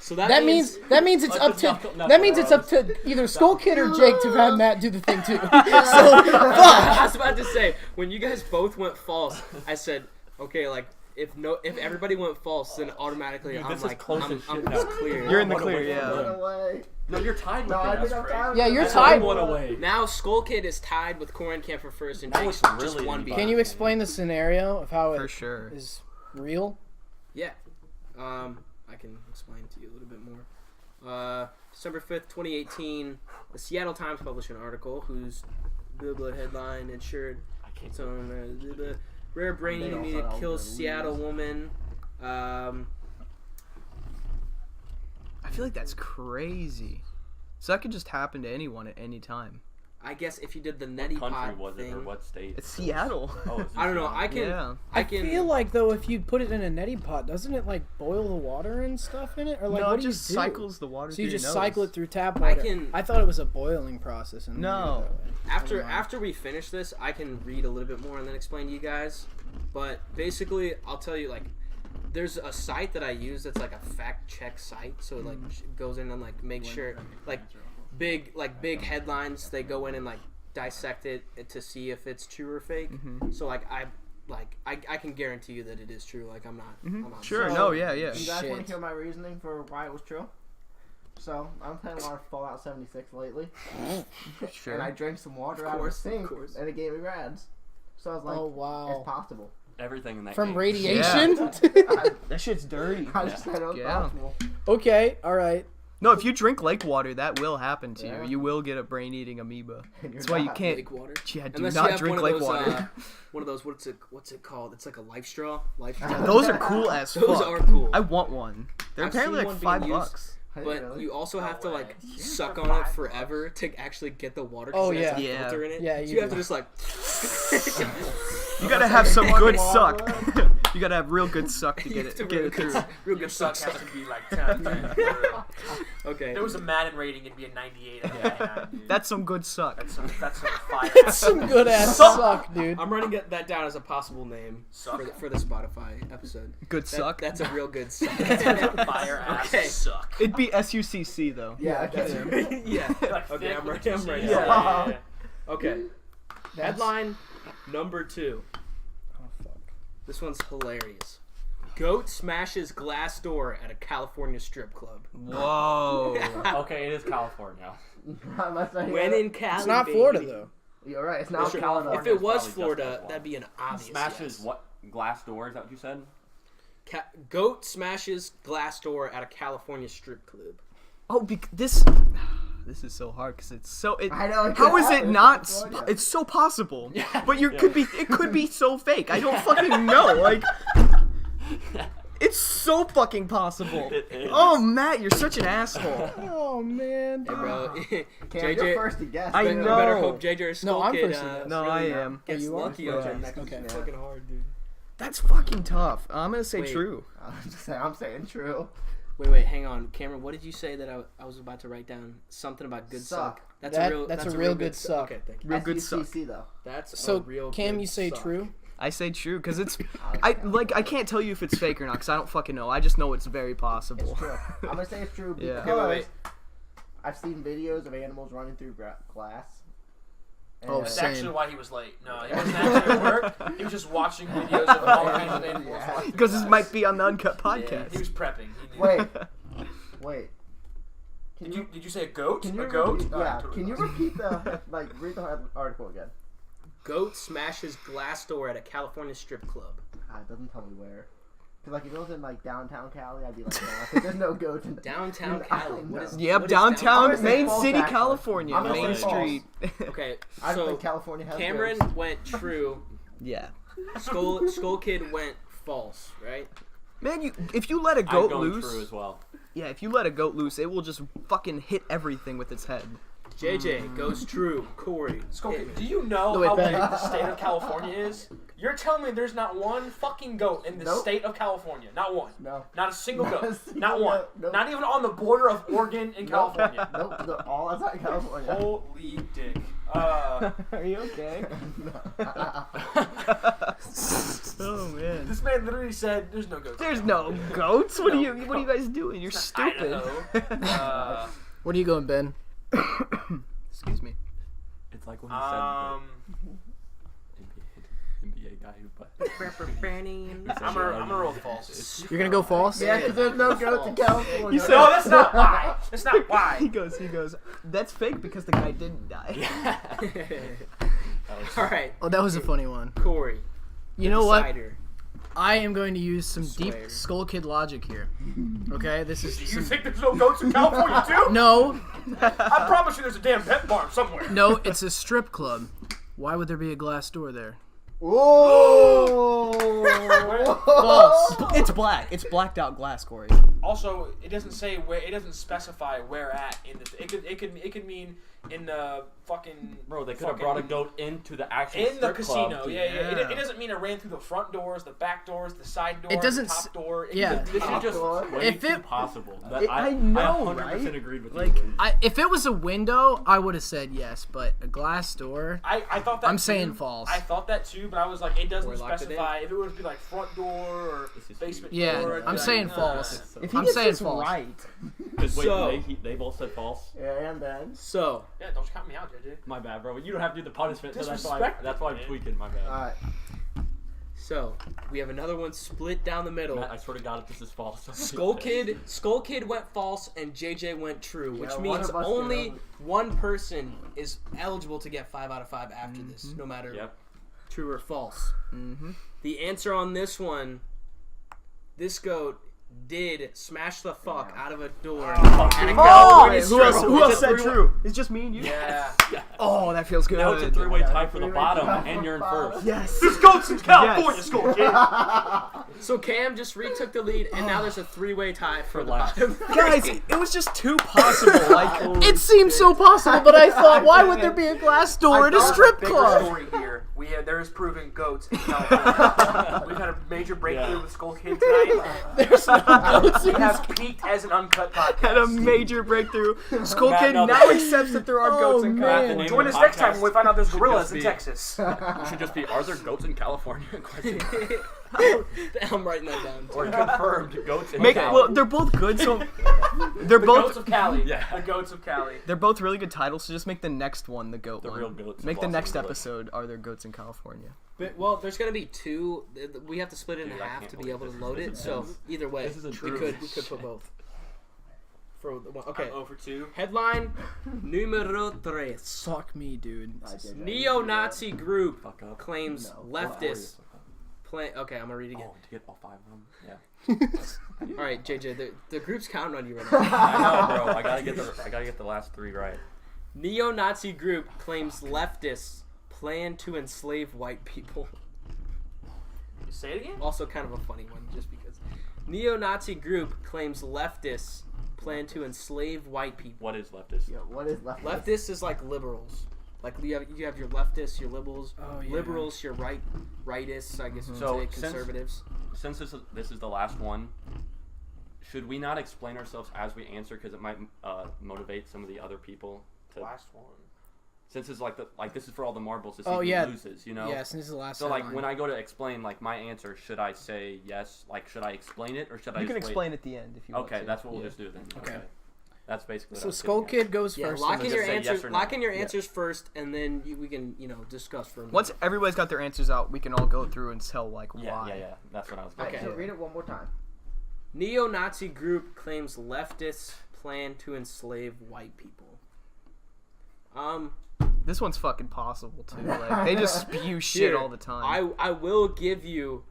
So That means it's up to either Skull Kid or Jake to have Matt do the thing too. So I was about to say when you guys both went false, I said, okay, like if everybody went false, then automatically Dude, I'm this is like close I'm as shit just now. clear. You're in the One clear, away from yeah. Run away. No, you're tied with No, me. I That's think I'm crazy. tired. yeah, you're That's tied. one away. Now Skull Kid is tied with Corin Camper first, and Now Jake's it's just really one anybody. behind. Can you explain the scenario of how For it sure. is real? Yeah. I can explain to you a little bit more. December 5th, 2018, the Seattle Times published an article whose Billboard headline ensured I can't. so the rare brain They anemia also kills don't Seattle woman. I feel like that's crazy. So that could just happen to anyone at any time. I guess if you did the neti What pot country was it, or thing, what state? It's Seattle. Oh, it's I don't know. Seattle. I can. Yeah. I can. feel like though, if you put it in a neti pot, doesn't it like boil the water and stuff in it, or like No, what it do you just do? cycles the water. So you through just your cycle nose. it through tap water. can- I thought it was a boiling process. And No. After we finish this, I can read a little bit more and then explain to you guys. But basically, I'll tell you like, there's a site that I use that's like a fact check site. So it like goes in and like makes sure like big headlines. They go in and like dissect it to see if it's true or fake. So like I can guarantee you that it is true. Like I'm not. I'm not Sure. So, No. Yeah. You guys want Shit. to hear my reasoning for why it was true? So, I'm playing a lot of Fallout 76 lately. Sure. And I drank some water out of the sink, and it gave me rads. So I was like, Oh wow. it's possible. Everything in that From game. radiation. That shit's dirty. I just said it was possible. Okay. All right. No, if you drink lake water, that will happen to Yeah. you. You will get a brain-eating amoeba. And That's you're why you not. can't. Lake water. Yeah, do Unless you not have drink one lake of those, water. one of those what's it called? It's like a life straw. Life straw. Those are cool as fuck. Those are cool. I want one. They're I've apparently seen like one being $5. used. Hey, But really? you also have to like suck for on it $5. forever to actually get the water. Oh, It has a yeah. filter in it. Yeah, So you you have do. to just like. You gotta have some Fucking good water. suck. You gotta have real good suck to You get have it to get really it through. Real Your good suck suck. has to be like 10 out of 10. For real. Okay. If there was a Madden rating, it'd be a 98 out of 99, dude. That's some good suck. That's some fire. That's some good ass suck, dude. I'm running that down as a possible name Suck. for the Spotify episode. Good suck. That's a real good suck. Fire ass Okay. suck. It'd be SUCC though. Yeah, okay. Yeah. Like Okay, thick I'm with ready. I'm cheese. ready. Yeah. Okay. Headline number 2. Oh fuck. This one's hilarious. Goat smashes glass door at a California strip club. Whoa. Okay, it is California. I'm not saying When that. in Cali, It's not baby. Florida though. You're right, it's not If California. it was probably Florida, just as well. that'd be an obvious Smashes yes. what? Glass door? Is that what you said? Goat smashes glass door at a California strip club. Oh, this is so hard because it's so. I know, it How could is it happen. not? It's California. It's so possible. But it could be so fake. I don't fucking know. Like, it's so fucking possible. It is. Oh, Matt, you're such an asshole. Oh man. Hey, bro. Cam, you're JJ, first to guess. I you know. better hope JJ or No, Skull I'm Kid, first to guess. No, really I am. gets you are? lucky on Okay. your next one. Okay. It's fucking hard, dude. That's fucking tough. I'm gonna say Wait. true. I'm saying true. Wait, hang on. Cameron, what did you say that I was about to write down? Something about good suck. Suck. That's That- a real that's a real good suck. Okay, thank you. Real good suck. SUCC though. That's a So real Cam, good you say suck. true? I say true because it's. I can't tell you if it's fake or not because I don't fucking know. I just know it's very possible. It's true. I'm gonna say it's true Yeah. because Wait. I've seen videos of animals running through glass. Oh, And- That's same. actually why he was late. No, he wasn't actually at work. He was just watching videos of all kinds of animals. Yeah. walking Because this glass. might be on the Uncut Yeah, Podcast. he was prepping. He knew. Wait. Can Did you say a goat? Can you A goat? repeat, Oh, I yeah. totally Can you was. repeat the read the article again? Goat smashes glass door at a California strip club. It doesn't tell me where. Cause like if it was in like downtown Cali, I'd be like, no, there's no goats in Downtown I Cali. know. What is Yep, what is downtown, I'm gonna say Main false, City, actually. California, I'm gonna Main say false. Street. Okay, I don't so think California has Cameron goats. went true. Yeah. Skull Kid went false, right? Man, if you let a I'm goat going loose, true as well. yeah, if you let a goat loose, it will just fucking hit everything with its head. JJ goes true. Corey. Okay, do you know No, wait, how Ben. big the state of California is? You're telling me there's not one fucking goat in the Nope. state of California? Not one. No. Not a single Not a goat. single Not one. goat. Nope. Not even on the border of Oregon and California. Nope, they're all outside California. Holy dick. Are you okay? Oh man. This man literally said there's no goats. There's no goats. What are you guys doing? You're It's not stupid. Idaho. What are you going, Ben? Excuse me. It's like when he said the NBA guy who I'm gonna roll false. You're gonna go false? Yeah, because there's no goats in California. You said- No, that's not why. That's not He why. goes, that's fake because the guy didn't die. All right, Oh, that was a funny one. Corey. You know what? Decider. I am going to use some deep Swear. Skull Kid logic here. Okay, this is Do you some, think there's no goats in California too? no, I promise you there's a damn pet farm somewhere. no. It's a strip club. Why would there be a glass door there? Whoa! False. It's black. It's blacked out glass, Corey. Also, it doesn't say where. It doesn't specify where at in the. It could mean in the fucking. Bro, they could have brought a goat into the actual in the strip casino. club. Yeah. It doesn't mean it ran through the front doors, the back doors, the side door, It doesn't the top door. yeah. This is just way If too it- possible. I know, I 100% right? agreed with Like, you. if it was a window, I would have said yes, but a glass door. I thought that. I'm too. saying false. I thought that too, but I was like, it doesn't Or locked it in. specify if it would be like front door or This is basement Yeah, door. I'd I'm be saying like, false. If he I'm gets saying this false. right. Because wait, So- they both said false. Yeah, and then. So, Yeah, don't count me out, JJ. My bad, bro. You don't have to do the punishment, so that's why Disrespect, I'm man. tweaking. My bad. Alright. we have another one split down the middle. Matt, I swear to God, if this is false. Skull Kid went false and JJ went true, which Yeah, one means of us only can- one person is eligible to get 5 out of 5 after this, no matter Yep. true or false. Mm-hmm. The answer on this one, this goat did smash the fuck out of a door. at a Oh, California who strip else? club. Who else It's a said three-way- true? It's just me and you. Yeah. Oh, that feels good. Now it's a three-way tie for the Three-way bottom, tie and for you're in bottom. first. Yes. This goat's in California, Yes. Skull Kid. So Cam just retook the lead, and now there's a 3-way tie for the last. bottom. Guys, it was just too possible. Like, It seems so possible, but I thought, why would there be a glass door at a strip Bigger club? story here. There is proven goats in California. We've had a major breakthrough with Skull Kid tonight. There's no goats We in have peaked as an Uncut Podcast. had a major breakthrough. Skull Matt, Kid no, now accepts that there are Oh, goats in man. California. Join us next time when we find out there's gorillas in Texas. It should just be, are there goats in California? Question mark. I'm writing that down. Or confirmed goats in Make Cali. well, they're both good, so they're The Goats both of Cali. Yeah. The Goats of Cali. they're both really good titles. So just make the next one the goat The one. real goats Make of the Los next Angeles. episode Are There Goats in California? But, well, there's gonna be 2. We have to split it in Dude, I half can't to be believe able to this load is it. So intense. either way, This isn't we true. could put both. For the one, okay. I'm 0 for 2. Headline numero 3. Fuck me, dude. Neo-Nazi group Fuck up. claims No. leftists play. Okay, I'm gonna read it again. Oh, to get all 5 of them? Yeah. All right, JJ, the group's counting on you right now. I know, bro. I gotta get the last 3 right. Neo-Nazi group claims leftists plan to enslave white people. Say it again? Also, kind of a funny one, just because. Neo-Nazi group claims leftists plan to enslave white people. What is leftist? Yo, what is left? Leftists is like liberals. Like you have your leftists, your liberals, Oh, yeah. liberals, your rightists. I guess you would So, say since- conservatives. Since this is the last one, should we not explain ourselves as we answer because it might motivate some of the other people to? Last one. Since it's this is for all the marbles to see Oh, who yeah. loses, you know. Yes, this is the last. So like headline. when I go to explain like my answer, should I say yes? Like should I explain it or should I? you can just wait? explain at the end if you want Okay, to. that's what we'll Yeah. just do then. Okay. That's basically. What I So was Skull getting at. Kid goes Yeah, first. lock and in then your say answers. yes or no. Lock in your answers first, and then we can discuss for a minute. Once everybody's got their answers out, we can all go through and tell like Yeah, why. yeah. That's what I was. Okay, Getting Okay. so read it one more time. Neo-Nazi group claims leftists plan to enslave white people. This one's fucking possible too. Like they just spew shit Here, all the time. I will give you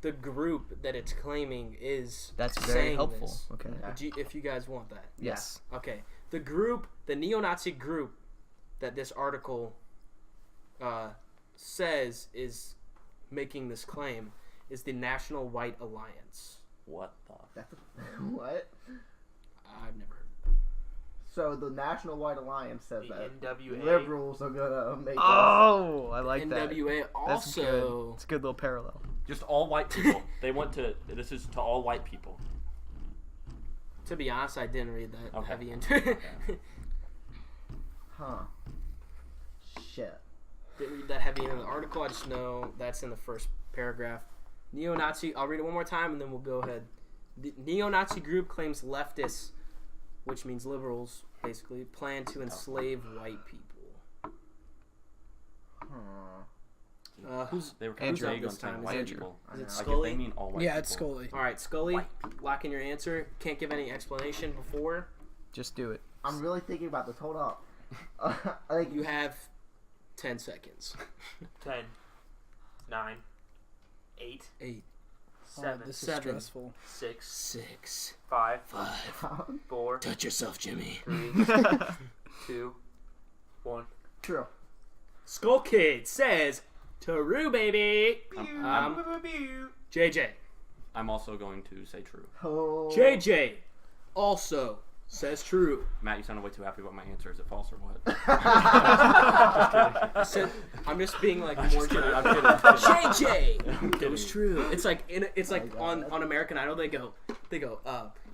the group that it's claiming is That's very saying helpful. this. Okay. If you guys want that. Yes. Okay. The group, the neo-Nazi group that this article says is making this claim is the National White Alliance. What the? That's what? I've never heard. So the National White Alliance says The that NWA. liberals are gonna make us. Oh, I like that. NWA That's good. also. It's a good little parallel. Just all white people. They went to. This is to all white people. To be honest, I didn't read that Okay. heavy into it. Huh. Shit. Didn't read that heavy into the article. I just know that's in the first paragraph. Neo-Nazi. I'll read it one more time and then we'll go ahead. The neo-Nazi group claims leftists, which means liberals, basically, plan to enslave white people. Huh. Who's They were kind Andrew of vague this on saying time? white Andrew. people. Is it Like if Scully? they mean all white Yeah, people. it's Scully. All right, Scully, lock in your answer. Can't give any explanation before. Just do it. I'm really thinking about this. Hold up. Like You have 10 seconds. 10, 9, 8, 8, 7, this is 7. stressful. 6, 6, 5, 5. 4, Touch yourself, Jimmy. 3, 2, 1. true. Skull Kid says, Taru, baby. JJ. I'm also going to say true. Oh. JJ also says true. Matt, you sounded way too happy about my answer. Is it false or what? I'm just being like more kidding. I'm JJ. kidding. It was true. It's like on American Idol they go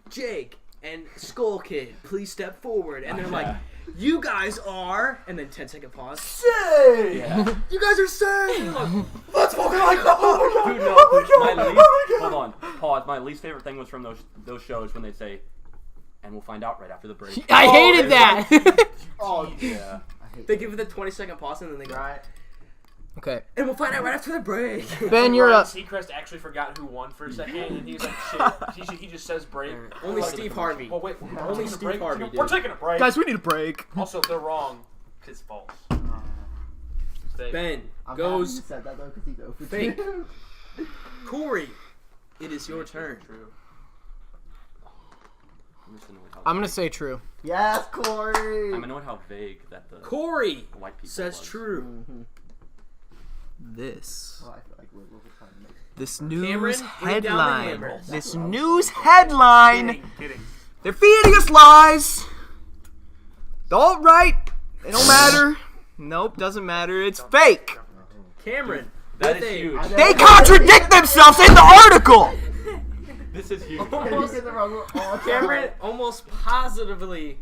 Jake and Skull Kid, please step forward, and they're like, you guys are, and then 10-second pause. Say, you guys are saying. Let's fucking like Dude, no. Hold on. Pause. My least favorite thing was from those shows when they say, and we'll find out right after the break. I hated that. Oh Yeah. They give it the 20-second pause and then they go. Right. Okay. And we'll find out right after the break. Ben, you're Ryan up. Seacrest actually forgot who won for a second, and he was like, "Shit." He just says break. Only Steve Harvey. Well, wait, Only Steve Harvey, dude. We're taking a break. Guys, we need a break. Also, they're wrong. It's false. Ben I'm goes happy you said that though, because he's open. fake. Corey, it is your turn. True. I'm gonna say true. Yes, Corey. I'm annoyed how vague that the Corey white people says was. true. Mm-hmm. This Well, I feel like we're trying to make news Cameron, bring down the headline. hammer. This news headline. Kidding. They're feeding us lies. The alt-right. They don't matter. Nope, doesn't matter. It's fake. Cameron, That with is a- huge. They contradict themselves in the article. This is huge. Cameron almost positively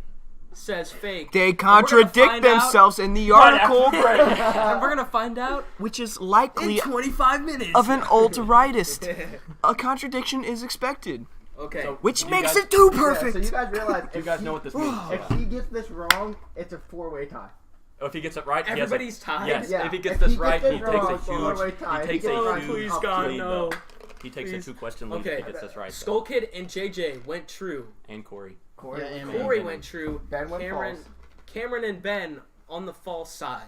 says fake. They And we're gonna contradict find out- themselves in the article, And we're gonna find out which is in likely 25 minutes. of an alt-rightist. A contradiction is expected, Okay. which you makes guys- it too So perfect. you guys realize Do you guys know what this means? if he gets this wrong, it's a 4-way tie. Oh, if he gets it right, Everybody's tied. Yes, Yeah, if he gets if this he gets right, this he takes wrong, a it's a four-way huge. tie. He takes If he a gets it right, huge please, up God, to lead, no. though. He takes a 2-question lead Okay. if he gets this right. Skull Kid and JJ went true. And Corey. Corey. Yeah, and Corey went true. Ben went Cameron and Ben on the false side.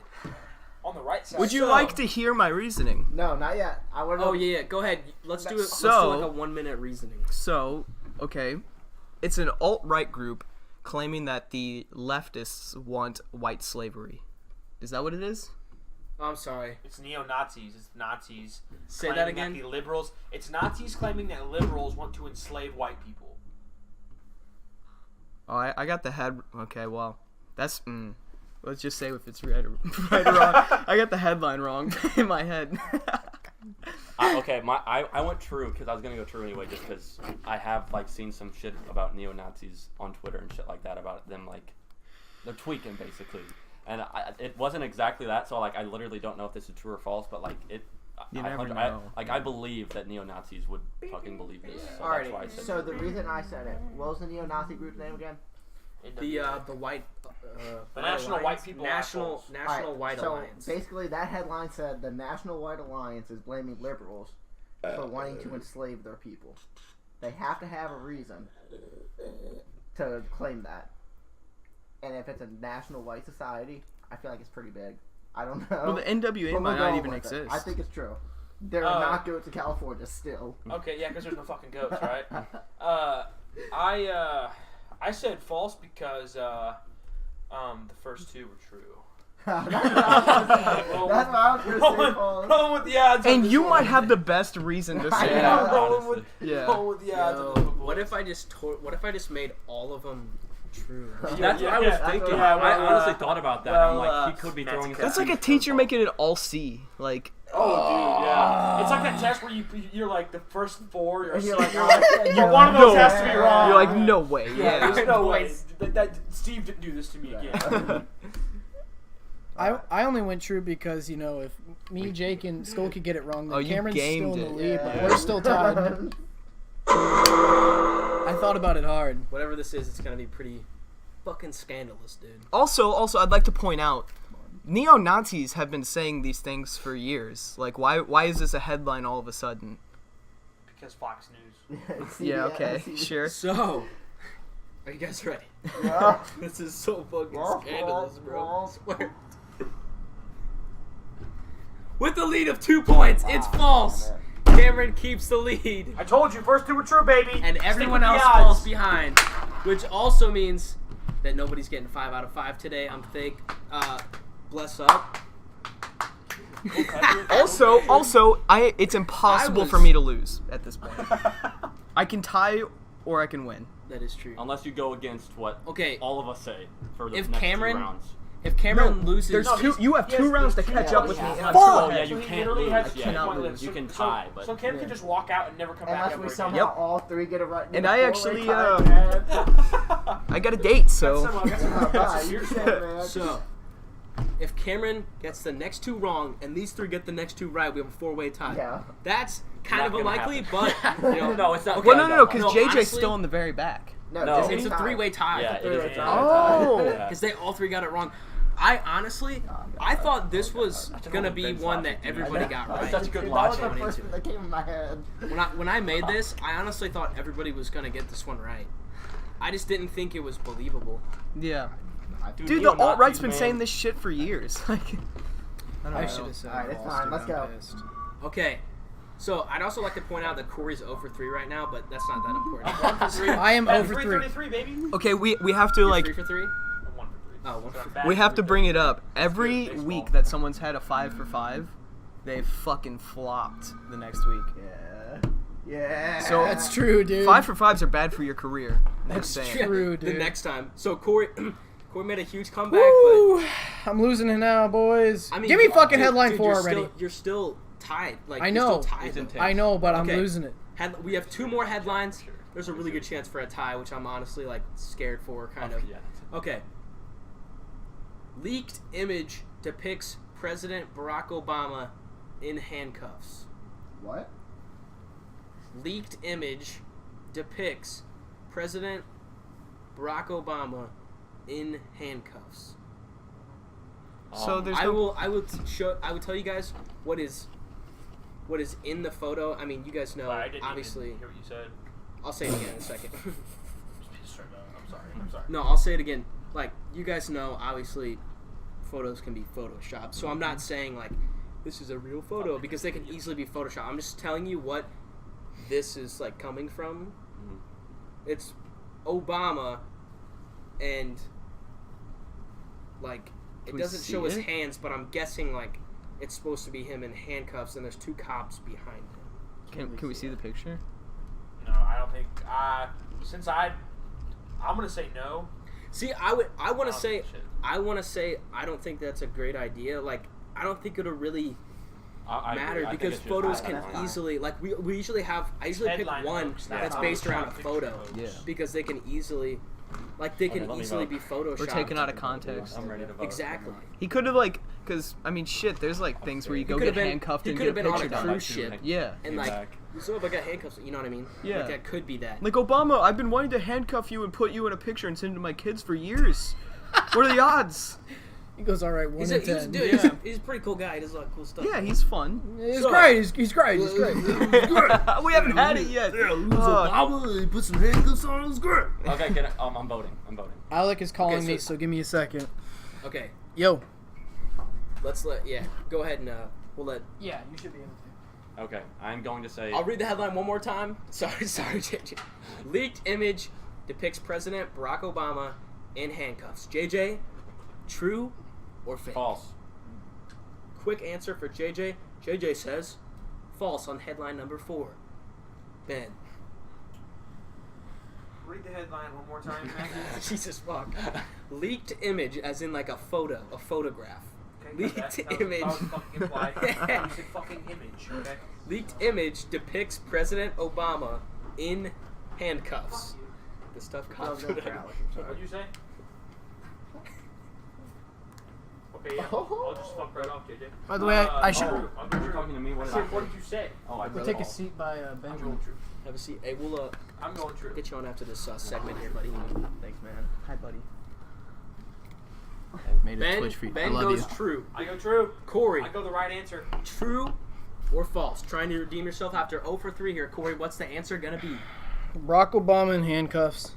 On the right side. Would you So- like to hear my reasoning? No, not yet. I want to. Oh yeah, go ahead. Let's do it. Let's do So- like a 1-minute reasoning. So, okay, it's an alt-right group claiming that the leftists want white slavery. Is that what it is? I'm sorry. It's neo-Nazis. It's Nazis. Say that claiming again. the liberals. It's Nazis claiming that liberals want to enslave white people. Oh, I got the head. Okay, well, that's. Let's just say if it's right or wrong. I got the headline wrong in my head. I went true because I was gonna go true anyway, just because I have like seen some shit about neo-Nazis on Twitter and shit like that about them like they're tweaking basically, and it wasn't exactly that. So like I literally don't know if this is true or false, but like it. You never know. I believe that neo-Nazis would fucking believe this. So that's why I Alrighty. said So true. the reason I said it, what was the neo-Nazi group's name again? The white. The National Alliance. White People National Alright, White so Alliance. basically, that headline said the National White Alliance is blaming liberals for wanting to enslave their people. They have to have a reason to claim that. And if it's a national white society, I feel like it's pretty big. I don't know. Well, the NWA But might we're not going even with it. exist. I think it's true. There are not goats in California still. Okay, yeah, because there's no fucking goats, right? I said false because the first two were true. That's what I was going to say, Paul. Rolling with the odds. on And this you one. might have the best reason to I say know. that. Rolling with, Yeah. rolling with the odds. on this one, What boys. if I just made all of them true? That's what I was thinking. yeah, I well, honestly thought about that. I'm like, he could be that's throwing. That's like a teacher making it all C. Like, Oh, dude, yeah. It's like that test where you're like the first four. You're, And you're C, like, you're oh, like, I said no. one of those No. has to be wrong. you're like, no way. Yeah, Yeah. there's no way. That Steve didn't do this to me again. Uh, Uh, I only went true because, if me, Jake, and Skull could get it wrong, then Oh, you Cameron's gamed still in the it. lead, but we're still tied. I thought about it hard. Whatever this is, it's gonna be pretty fucking scandalous, dude. Also, I'd like to point out, neo-Nazis have been saying these things for years. Like, why is this a headline all of a sudden? Because Fox News. Yeah, okay, sure. So, are you guys ready? Yeah. This is so fucking scandalous, bro. I swear. With the lead of 2 points, it's false. Cameron keeps the lead, I told you, first two were true, baby. and Stick everyone with the else odds. falls behind, which also means that nobody's getting 5 out of 5 today. I'm fake. Bless up. Also, it's impossible I was- for me to lose at this point. I can tie or I can win. That is true. Unless you go against what all of us say for the If next Cameron- 2 rounds. If Cameron loses, There's you have 2 rounds to catch up with me. And I'm Oh, still yeah, ahead. you So he can't literally has lose. two Yeah, cannot point lose. limit. You can So- tie, but So Cam can just walk out and never come back Unless ever we again. somehow Yep. all 3 get a right. And I actually, I I got a date, so. so if Cameron gets the next 2 wrong and these 3 get the next 2 right, we have a 4-way tie. Yeah. That's kind Not of gonna unlikely, happen. but you know, No, it's not. Okay. Well, no, because No, JJ's honestly- still in the very back. No, No. just it's a tie. 3-way tie. Yeah, it is. Oh. Yeah. Because they all 3 got it wrong. I honestly, I thought this was gonna be one that everybody got right. Such good That was logic. the first thing that came in my head. When I made this, I honestly thought everybody was gonna get this one right. I just didn't think it was believable. Yeah. Dude, Dude, the alt-right's been saying this shit for years. Like, I should have said. Alright, it's false, fine, dude, let's I'm go. pissed. Okay, so I'd also like to point out that Corey's 0 for 3 right now, but that's not that important. I am over 3. 333, baby. okay, we have to, You're like, 3 for 3. I'm 1 for 3. Oh, 1 for 3. we have to bring it up. Every week that someone's had a 5 for 5, they've fucking flopped the next week. Yeah. So That's true, dude. 5 for 5s are bad for your career. I'm That's just saying. true, The dude. next time. So Corey made a huge comeback, Woo! I'm losing it now, boys. but I mean, Give me fucking dude, headline dude, 4 you're already. You're still tied. Like I you're know. Still tied. I know, but I'm Okay. losing it. We have 2 more headlines. There's a really good chance for a tie, which I'm honestly like scared for, kind of. Yeah. Okay. Leaked image depicts President Barack Obama in handcuffs. What? Leaked image depicts President Barack Obama in handcuffs. So there's I no... will tell you guys what is in the photo. I mean, you guys know. I didn't Obviously, even hear what you said. I'll say it again in a second. I'm sorry. No, I'll say it again. Like, you guys know, obviously, photos can be photoshopped. So I'm not saying, like, this is a real photo, because they can easily be photoshopped. I'm just telling you what this is, like, coming from. It's Obama, and, like, it Can we doesn't see show his it? hands, but I'm guessing, like, it's supposed to be him in handcuffs, and there's 2 cops behind him. Can we see the picture? No, I don't think. Since I'm gonna say no. See, I want to say, shit. I don't think that's a great idea. Like, I don't think it'll really I matter agree. I think because it's just photos can highlights. easily, like, we usually have, I usually pick Headline one hoax, that's not based around a Photoshop photo picture hoax. Yeah. because they can easily, like, they Okay, can let me easily vote. be photoshopped. We're taken out of context. I'm ready to vote. Exactly. He could have, like, because, I mean, shit, there's, like, things where you go could get have been- handcuffed he and could get have a been on picture a done. cruise ship. Yeah. And, like, so if I got handcuffs, you know what I mean? Yeah. Like, that could be that. Like, Obama, I've been wanting to handcuff you and put you in a picture and send it to my kids for years. What are the odds? He goes, all right, 1 He's in a 10. dude, Yeah. he's a pretty cool guy. He does a lot of cool stuff. Yeah, he's fun. He's So- great. He's great. He's great. We haven't had it yet. Obama, he put some handcuffs on, it was great. Okay, I'm voting. I'm voting. Alec is calling Okay, me, so- so give me a second. Okay, Yo. go ahead and we'll let. Yeah, you should be able to. Okay, I'm going to say. I'll read the headline one more time. Sorry, JJ. Leaked image depicts President Barack Obama in handcuffs. JJ, true or fake? False. Quick answer for JJ. JJ says false on headline number 4. Ben. Read the headline one more time, Maggie. Jesus fuck. Leaked image, as in like a photo, a photograph. Okay, Leaked that was image. fucking implied. You said fucking image, okay? Leaked image depicts President Obama in handcuffs. The stuff cops would have. What'd you say? Okay, yeah. I'll just fuck right off, JJ. By the way, I should. True. Are you talking to me? What I did said, I what say? did you say? Oh, I We'll wrote take all. a seat by I'm Benjamin. going true. Have a seat. Hey, we'll I'm going true. get you on after this segment here, buddy. Thanks, man. Hi, buddy. Made a Ben, Twitch feed. Ben I love goes you. true. I go true. Corey, I go the right answer. true or false? Trying to redeem yourself after 0 for 3 here. Corey, what's the answer gonna be? Barack Obama in handcuffs.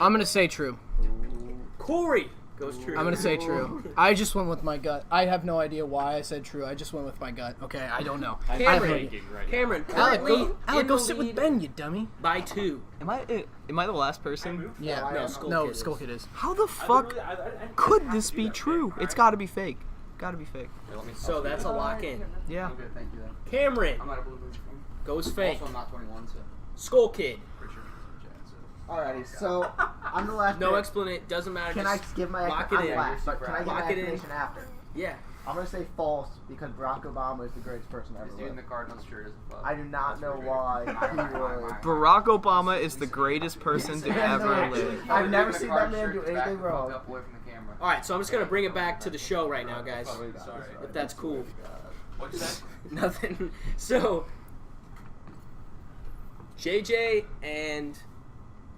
I'm gonna say true. Corey goes true. I'm gonna say true. I just went with my gut. I have no idea why I said true. I just went with my gut. Okay, I don't know. I'm Cameron. thinking right now. Cameron, Alec, currently in go the sit with lead Ben, you dummy. by 2. Am I the last person? Yeah. No, Skull No, Kid is. Skull Kid is. How the fuck could this be true? It's got to be fake. Got to be fake. Here, let me So that's a lock in. Yeah. Okay, thank you then. Cameron, I'm not a blue Goes fake. Also, I'm not 21, so. Skull Kid. Pretty sure it's in chat, so. Alrighty, so I'm the last. No pick. explanation. Doesn't matter. Can I just give my lock it I'm in. last, but can I give my Lock it in. explanation after? Yeah. I'm gonna say false because Barack Obama is the greatest person ever This dude in lived. the Cardinals shirt is above. I do not know why he would. Barack Obama is the greatest person to ever live. I've never seen that man do anything wrong. Up away from the camera. All right, so I'm just gonna bring it back to the show right now, guys. Sorry. If that's cool. What'd you say? Nothing. So, JJ and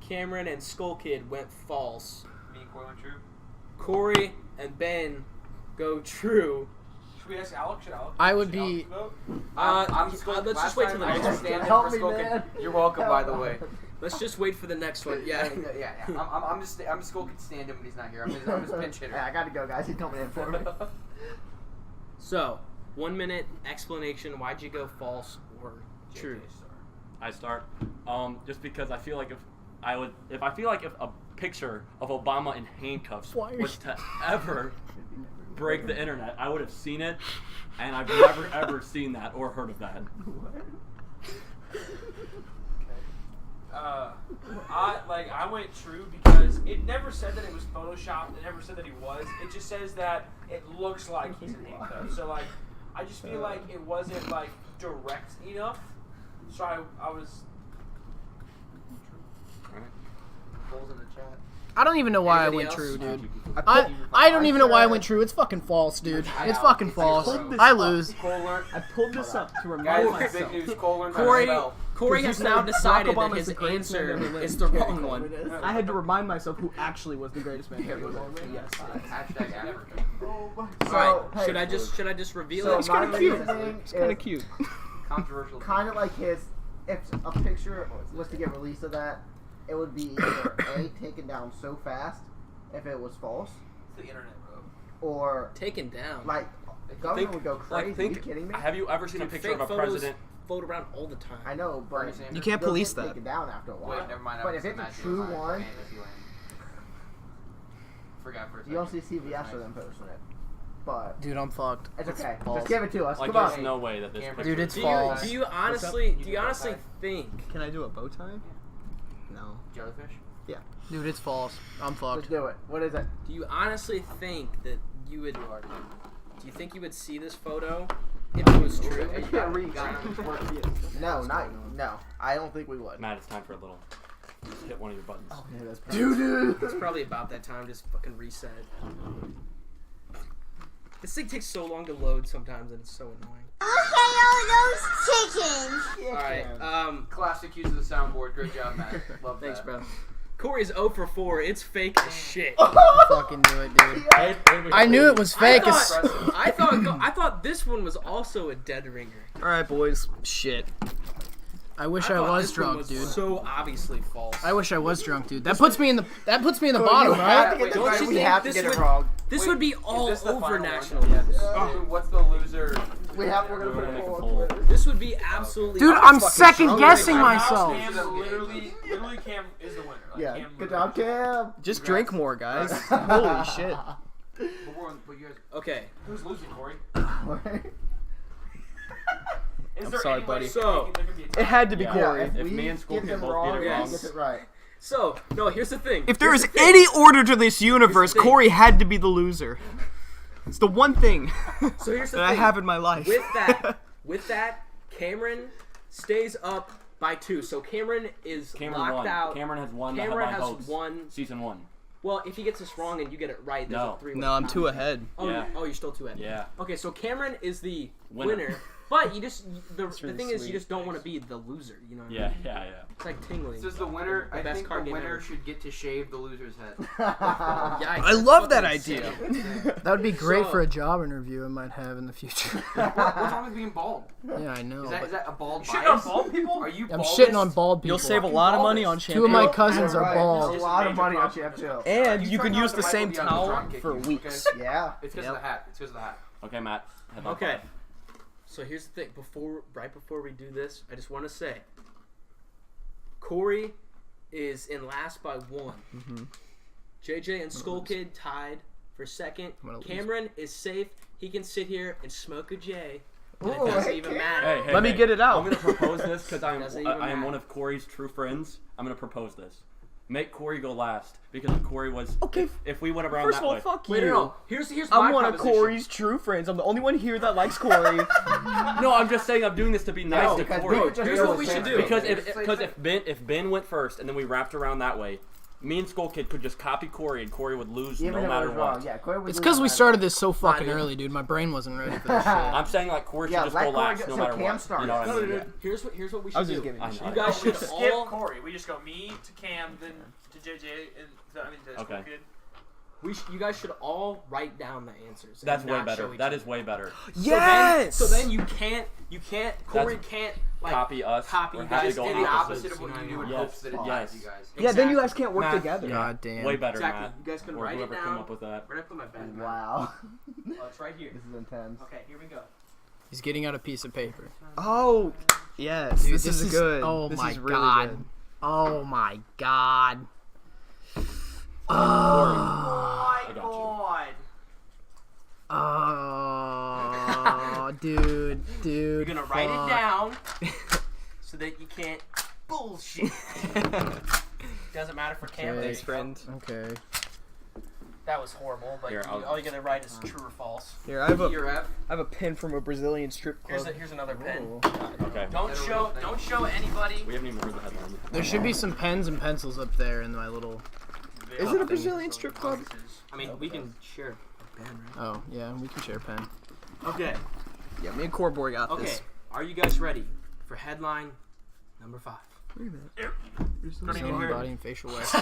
Cameron and Skull Kid went false. Me and Corey went true. Corey and Ben go true. Should we ask Alex? Should Alex? I would should Alex be- vote? Let's just wait till the next one. Help me, man. You're welcome, by the way. Let's just wait for the next one. Yeah. I'm just Skull Kid stand him when he's not here. I'm his pinch hitter. Yeah, I gotta go, guys. He's coming in for me. So, 1 minute explanation. Why'd you go false or true? I start. Just because I feel like if a picture of Obama in handcuffs was to ever break the internet, I would have seen it, and I've never ever seen that or heard of that. I went true because it never said that it was photoshopped. It never said that he was. It just says that it looks like he's in handcuffs. So I just feel like it wasn't direct enough. So I was. Holes in the chat. I don't even know why Anybody I went else? true, dude. I don't even know why I went true. It's fucking false, dude. It's fucking false. I lose. I pulled this up to remind Guys, big myself. news. Cole learned how to spell. Corey has now decided that Obama's his the greatest man answer ever lived. is the wrong one. I had to remind myself who actually was the greatest man ever lived. Yes. Hashtag African. All right, should I just reveal So it? It's kinda my cute. reasoning It's kind is of cute. Controversial. kind of like his. If a picture was to get released of that, it would be either A, taken down so fast if it was false, It's the internet, bro. or Taken down. like government would go crazy. Are you kidding me? Have you ever seen a Dude, picture fake of a photos president? float around all the time. I know, but You can't they'll police get that. taken down after a while. Wait, never mind. But if it's a true one, Forgot for a second. you don't see CVS or them posting it. But Dude, I'm fucked. it's okay. false. Just give it to us. Like, Come there's on. no way that this Dude, picture it's is- false. Do you honestly think? Can I do a bow tie? No. Jellyfish? Dude, it's false. I'm Let's fucked. do it. What is it? Do you honestly think that you would? Do you think you would see this photo if it was true? I can't read. No. I don't think we would. Matt, it's time for a little. Just hit one of your buttons. Yeah, that's dude. It's probably about that time. Just fucking reset. This thing takes so long to load sometimes, and it's so annoying. those chickens. All right. Classic use of the soundboard. Great job, Matt. Love Thanks, that. bro. Corey's 0 for 4. It's fake as shit. I fucking knew it, dude. I knew it was fake. I thought this one was also a dead ringer. All right, boys. Shit. I wish I thought was this one drunk, was dude. So obviously false. I wish I was drunk, dude. That puts me in the You bottom, have right? to get this Don't right. you We think have to this get it would- wrong. This Wait, would be is all this the over final national one? news. What's the loser? We're gonna put Make it a on poll. Twitter. This would be absolutely. Dude, I'm second guessing Cam myself. literally Cam is the winner. Like, Yeah. Cam Good literally- job, Cam. Just drink more, guys. Holy shit. But you guys, Okay. Who's losing, Corey? Is I'm there sorry, any buddy. way So- there could be a tie? It had to be Yeah. Corey. If If we me and Skull get Kid them both wrong, get it he wrong. gets it right. So no, here's the thing. If there Here's is the thing. any order to this universe, thing. Corey had to be the loser. It's the one thing So here's the that I thing. have in my life. With that, Cameron stays up by 2. So Cameron is Cameron locked won. out. Cameron has won the Cameron headline has hoax. won. Season 1. Well, if he gets this wrong and you get it right, there's No. a 3-way. No, I'm 2 ahead. Oh, Yeah. you're still 2 ahead. Yeah. Okay, so Cameron is the Winner. winner. But you just the really thing is sweet. you just don't want to be the loser. You know what I Yeah, mean? yeah. It's like tingling. Says the winner. The I best think card the game winner ever. should get to shave the loser's head. Yikes, I love that that's idea. insane. That would be great So- for a job interview I might have in the future. What's wrong with being bald? Yeah, I know. Is that a bald Shitting bias? on bald people? Are you I'm baldest? shitting on bald people. You'll save a lot of money on shampoo. 2 of my cousins are Right. bald. A lot of money on Champ Chill. And you try can not use to the let same me on the towel drum kick for you, weeks. okay? Yeah. It's because of the hat. It's because of the hat. Okay, Matt. headline Okay. five. So here's the thing. Right before we do this, I just want to say, Corey is in last by 1. Mm-hmm. JJ and Skull Kid tied for second. I'm gonna lose. Cameron is safe. He can sit here and smoke a J And it doesn't even matter. Let me get it out. I'm gonna propose this because I Doesn't even am one matter. of Corey's true friends. I'm gonna propose this. Make Corey go last because if Corey was Okay. If we went around First that of all, way. fuck Wait, you. no. Here's my I'm one of proposition. Corey's true friends. I'm the only one here that likes Corey. No, I'm just saying I'm doing this to be nice to because Corey. Here's what we should do. Because if Ben went first and then we wrapped around that way, me and Skull Kid could just copy Corey and Corey would lose Even no if it matter was what. wrong, yeah, Corey would It's lose because no we matter started this so fucking dude. early, dude. My brain wasn't ready for this shit. I'm saying like Corey should Yeah, just let go Corey last go- no so matter Cam what. starts. You know what I No, mean? dude. Here's what we should I was do. just giving I you know. shit. You guys We should skip all. Corey. We just go me to Cam, then to JJ, and to Okay. Kid. You guys should all write down the answers. and That's way not better. show each That other. is way better. Yes. So then you can't. Corey That's- can't like Copy us. Copy or you have to guys. go did the opposites. opposite of what you do in Yes. hopes that it Yes. dies, you guys. Yeah, then you Exactly. guys can't work Matt, together. yeah. God damn. Way better, Exactly. Matt. You guys can or write it whoever down. come up with that. Where did I put my pen? Wow. Oh, it's right here. This is intense. Okay, here we go. He's getting out a piece of paper. Oh, yes. Dude, this is good. Oh this my is really god. good. Oh my god. Oh I got you. Oh, dude. You're gonna write it down so that you can't bullshit. Doesn't matter for Cam. Thanks, friend. Okay. That was horrible. But Here, all you gotta write is true or false. Here, I have Your F. a pin from a Brazilian strip club. Here's another pen. Ooh. Okay. Don't show anybody. We haven't even heard the headline. There should be some pens and pencils up there in my little. Is it a Brazilian strip club? I mean, we can share a pen, right? Oh yeah, we can share a pen. Okay. Yeah, me and Corboy got Okay. this. Are you guys ready for headline number 5? Wait a minute. Zoning, body, and facial wax. To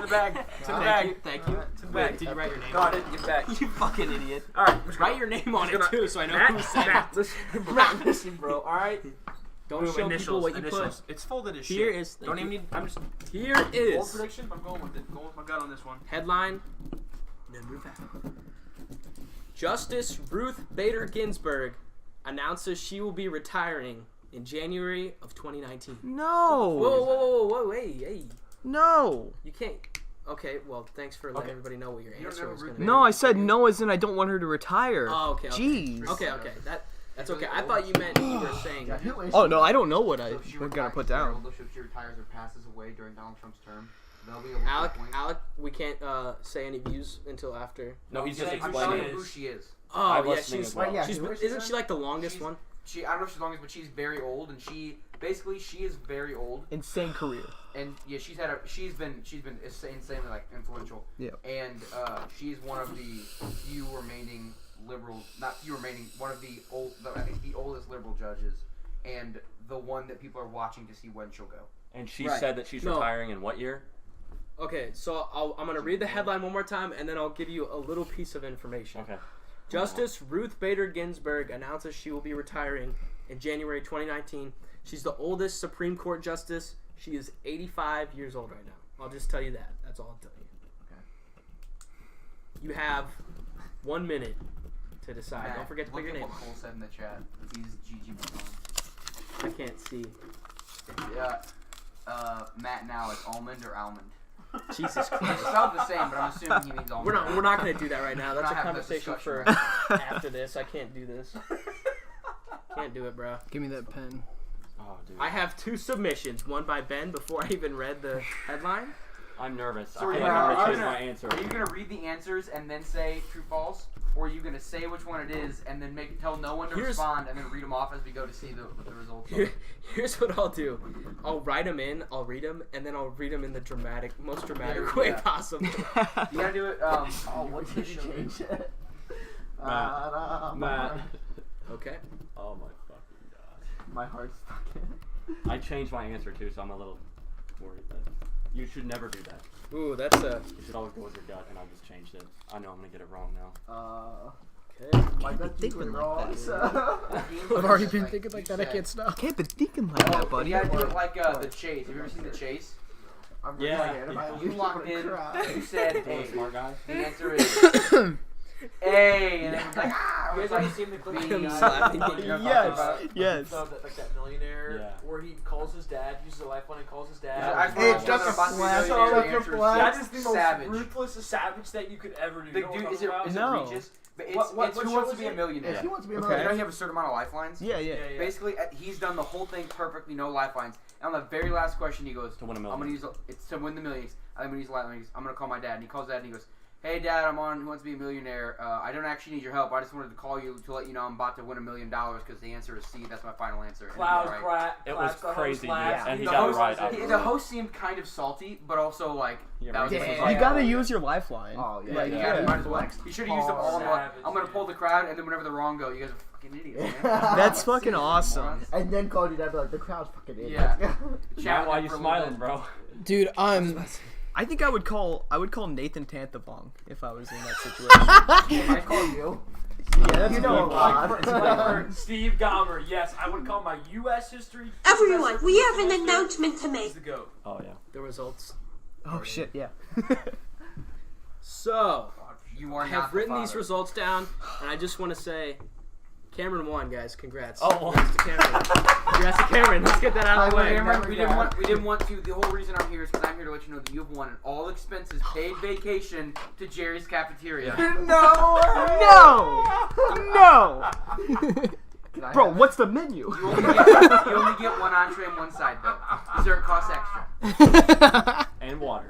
the bag. To the bag. Thank you. To the Wait, bag. did you write your name? No, I didn't get back. You fucking idiot. All right, let's go. Write your name on it gonna- too, so I know who said it. Matt, listen, bro. All right. Don't show people what you initials. It's folded as shit. Here is. Don't even need. I'm just. Here Bold is prediction. I'm going with it. Going with my gut on this one. headline number 5. Justice Ruth Bader Ginsburg announces she will be retiring in January of 2019. No. Whoa, wait, hey. No. You can't. Okay, well, thanks for letting everybody know what your don't answer know was Ruth going to be. No, I said no as in I don't want her to retire. Oh, okay. Jeez. Okay. That's okay. I thought you meant you were saying. Yeah, who is Oh she? no, I don't know what I So if she we're retires, gonna put if down. she retires or passes away during Donald Trump's term, they'll be able to Alec, we can't say any views until after. No, he's just saying I'm explaining showing it. who she is. Oh, I'm yeah, listening she's. as well. Wait, yeah, she's who is she isn't then? she like the longest She's- one? I don't know if she's longest, but she's very old, and she is very old, Insane career. and yeah, she's been insanely like influential. Yeah. And she's one of the few remaining liberal, not few remaining, one of the I think the oldest liberal judges, and the one that people are watching to see when she'll go. And she Right. said that she's No. retiring in what year? Okay, so I'm gonna read the headline one more time, and then I'll give you a little piece of information. Okay. Justice Ruth Bader Ginsburg announces she will be retiring in January 2019. She's the oldest Supreme Court justice. She is 85 years old right now. I'll just tell you that. That's all I'll tell you. Okay. You have 1 minute to decide. Matt, Don't forget to put look your at name what on. Cole said in the chat. He's GG Malone. I can't see. Matt now is almond or almond. Jesus It's Christ. spelled the same, but I'm assuming he means almond. We're not gonna do that right now. That's a We're not having this conversation for discussion. after this. I can't do this. Can't do it, bro. Give me that pen. Oh, dude. I have 2 submissions. One by Ben before I even read the headline. I'm nervous. So I are feel you like I'm gonna- gonna are change you my gonna- answer. Are you gonna read the answers and then say true false, or are you gonna say which one it is and then tell no one to Here's- respond and then read them off as we go to see the results? Of Here, it? here's what I'll do. I'll write them in, I'll read them, and then I'll read them in the most dramatic way Yeah. possible. You gotta do it. Oh, what did you Change it. Matt. Okay. Oh my fucking god. My heart's fucking. I changed my answer too, so I'm a little worried that you should never do that. Ooh, that's a. You should always go with your gut, and I just changed it. I know I'm gonna get it wrong now. Okay. My gut thinking like wrong. that. So. I've already been thinking like that. I can't stop. Can't be thinking like that, buddy. You gotta do it like the Chase. Have you ever seen the Chase? I'm Yeah. scared. You walked in. You said Being A. a smart guy. The answer is A, and then it's like ah. You It's guys ever like seen the clip? I'm of slapping the guy- you. you know what I'm Yes. talking about? Yes. So that millionaire Yeah. where he calls his dad, uses a lifeline and calls his dad. It's just a flash. So, Just a flash. that is the most Savage. ruthless savage that you could ever do. The You know what dude, I'm is it talking about? is No. it Regis? It's Who Wants to Be a Millionaire. If He Wants to Be a You Millionaire. know you have a certain amount of lifelines? Yeah. Basically, he's done the whole thing perfectly, no lifelines. And on the very last question, he goes, To win a million. I'm going to use it's to win the millions. I'm going to use lifelines. I'm going to call my dad. And he calls dad and he goes, hey, Dad, I'm on Who Wants to Be a Millionaire. I don't actually need your help. I just wanted to call you to let you know I'm about to win $1 million because the answer is C. That's my final answer. And Clouds, right. crap. It was crazy, dude. Yeah. And he The got host, it right. afterwards. the host seemed kind of salty, but also like that was right. just Yeah. You gotta use your lifeline. Oh, yeah. Like, yeah. you might as well. You should have used them all. Savage, I'm gonna dude. pull the crowd, and then whenever the wrong go, you guys are fucking idiots, man. That's fucking awesome. And then called you that, be like, the crowd's fucking idiots. Yeah. Matt, why are you for a little smiling, bit. bro? Dude, I think I would call Nathan Tantavong if I was in that situation. I call you. Yeah, that's You know a lot. Like for Steve Gomer, yes, I would call my U.S. history. Everyone, we have an announcement to make. The GOAT. Oh, yeah. The results. Oh shit, yeah. So, You I are not have the written these father. results down, and I just want to say, Cameron won, guys. Congrats. Oh. Congrats to Cameron. Congrats to Cameron. Let's get that out of the way. Cameron, we didn't want to. The whole reason I'm here is because I'm here to let you know that you've won an all expenses paid vacation to Jerry's Cafeteria. No! Can I Bro, have- what's the menu? You only get one entree and one side though. Dessert costs extra. And water.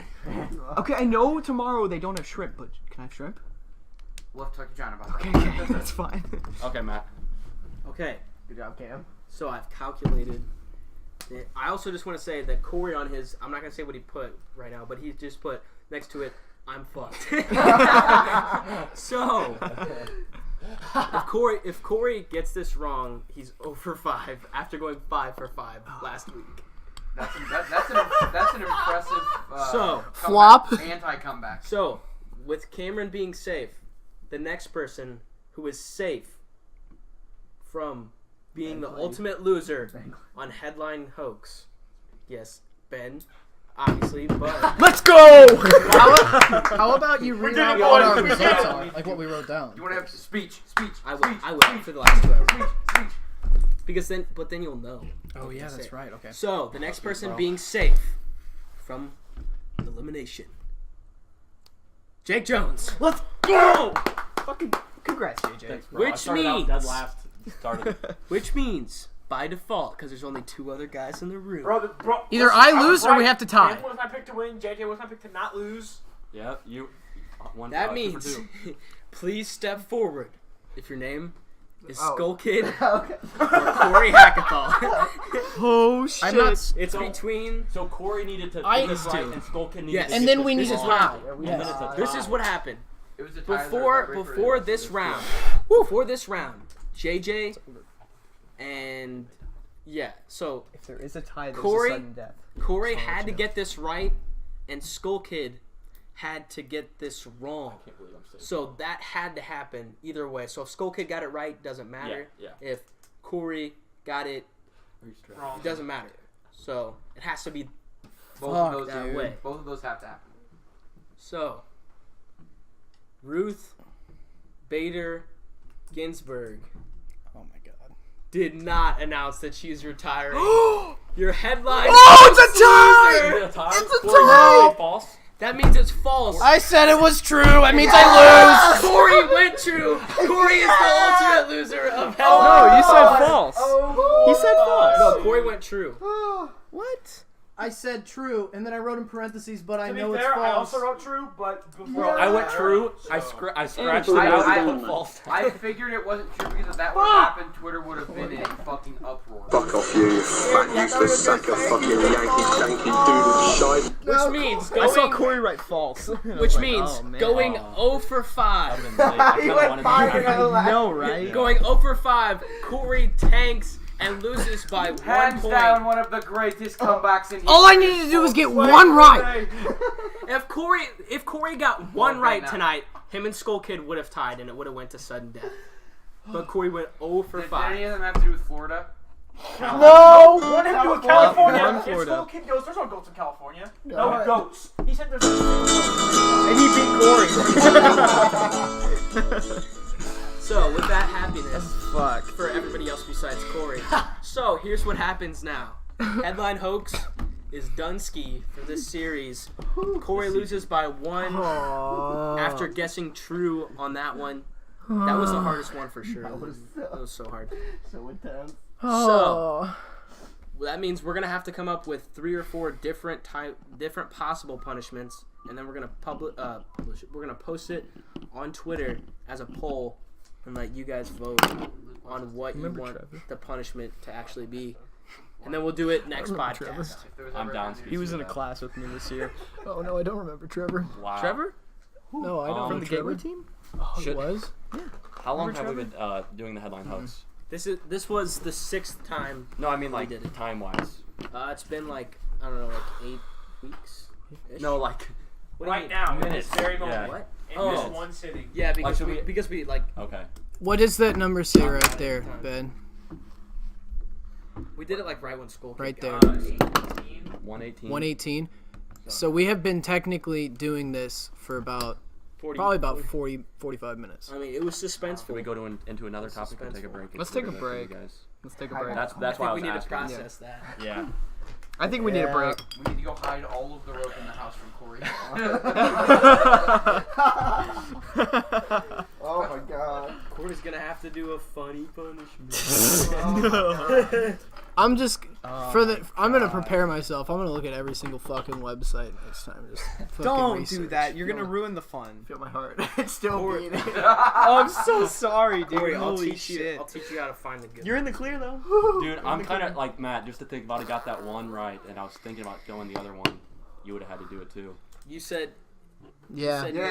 Okay, I know tomorrow they don't have shrimp, but can I have shrimp? We'll have to talk to John about that. Okay, that's fine. Okay, Matt. Okay, Good job, Cam. so I've calculated. I also just want to say that Corey on his, I'm not going to say what he put right now, but he just put next to it, I'm fucked. So, if Corey gets this wrong, he's 0 for 5 after going 5 for 5 last week. That's an impressive So, Flop. anti-comeback. So, with Cameron being safe, the next person who is safe from being the ultimate loser on Headline Hoax. Yes, Ben, obviously, but Let's go! how about you read out what our results are, like what we wrote down? You want to have speech? I will for the last 12. Because then you'll know. Oh yeah, That's that's it. right. Okay. So, the next person being safe from elimination. Jake Jones. Let's go! Fucking congrats, JJ. Thanks, bro. I Which started out means- dead last. Started. Which means, by default, because there's only 2 other guys in the room. Bro, Either listen, I was lose or we right. have to tie. Ben was my pick to win. JJ was my pick to not lose. Yeah, you. One. That 2 for means, 2. please step forward if your name is Oh. Skull Kid Okay. or Corey Hackathon. Oh shit. I'm not. It's So- between. So Corey needed to I- get this right, and Skulkin needed Yes. to And get then we this need to wrong. tie. Yeah, we And then got- it's a This tie. is what happened. It was a tie. Before this round, JJ, and yeah, so If there is a tie, there's Corey- a sudden death. Corey That's all had to you get this right, and Skull Kid had to get this wrong. I can't believe I'm saying So that had to happen either way. So if Skull Kid got it right, doesn't matter. Yeah. If Corey got it, Wrong. it doesn't matter. So it has to be Both Fuck, of those that way. Both of those have to happen. so. Ruth Bader Ginsburg Oh my god. did not announce that she's retiring. Your headline. Oh, it's a Is tie! it a tie? It's a Corey, tie! you say false? That means it's false. I said it was true. That means I lose. Corey went true. Corey is the ultimate loser of No, headline. you said false. He said false. No, Corey went true. What? I said true, and then I wrote in parentheses, but I To be know it's fair, false. I also wrote true, but before I went true. I scratched it out and put false. I figured it wasn't true because if that would have happened, Twitter would have been in fucking uproar. Fuck off, you fat useless sack of fucking Yankee stanky doodle shite. Which means I saw going. Corey write false. And I was Which like, means oh, man. going 0 for 5. He went 5 and I last. know, right? Going 0 for 5. Corey tanks and loses by 1 Hands point. down, one of the greatest comebacks in history. All I needed to do was get one right. If Corey got one Well, right now. tonight, him and Skull Kid would have tied and it would have went to sudden death. But Corey went 0 for Did 5. any of them have to do with Florida? No. What did he do with California? One If Florida. Skull Kid goes, there's no goats in California. No. No goats. He said there's no And he beat Corey. So, with that happiness Fuck. for everybody else besides Corey. So, here's what happens now. Headline Hoax is Dunsky for this series. Corey loses by 1 after guessing true on that one. That was the hardest one for sure. That was That was so hard. so intense. Oh. Well, that means we're gonna have to come up with 3 or 4 different possible punishments, and then we're gonna publish it. We're gonna post it on Twitter as a poll, and let you guys vote on what you want the punishment to actually be, and then we'll do it next podcast. I'm down. He was in a class with me this year. Oh no, I don't remember Trevor. Wow. Trevor? No, I don't From know the Trevor. Gateway team? Oh, he Should- was. How long have we been doing the headline hoax? This was the 6th time. No, I mean like did it. time-wise. It's been like I don't know, like 8 weeks. No, like What do you Right mean? now, in Minutes. this very moment. Yeah. What? In Oh. this one sitting. Yeah, because should we like okay. What does that number say right there, Ben? we did it like right when school. Right kicked there. off. 118. 118. So we have been technically doing this for probably about 45 minutes. I mean, it was suspenseful. Can we go into another topic and take a break? Let's take a Consider that for you break. guys? Let's take a break. That's I why I think was we need to asking. process that. Yeah. I think we need a break. We need to go hide all of the rope in the house from Corey. Oh my god. Corey's gonna have to do a funny punishment. I'm just I'm gonna prepare myself. I'm gonna look at every single fucking website next time. Just fucking Don't do research. that. You're gonna ruin the fun. Feel my heart. It's still beating. Oh, I'm so sorry, dude. Corey, I'll Holy teach shit. you. I'll teach you how to find the good. You're in the clear though. Dude, I'm kind of like Matt. Just to think about it, got that one right, and I was thinking about going the other one. You would have had to do it too. You said. Yeah. said Yeah.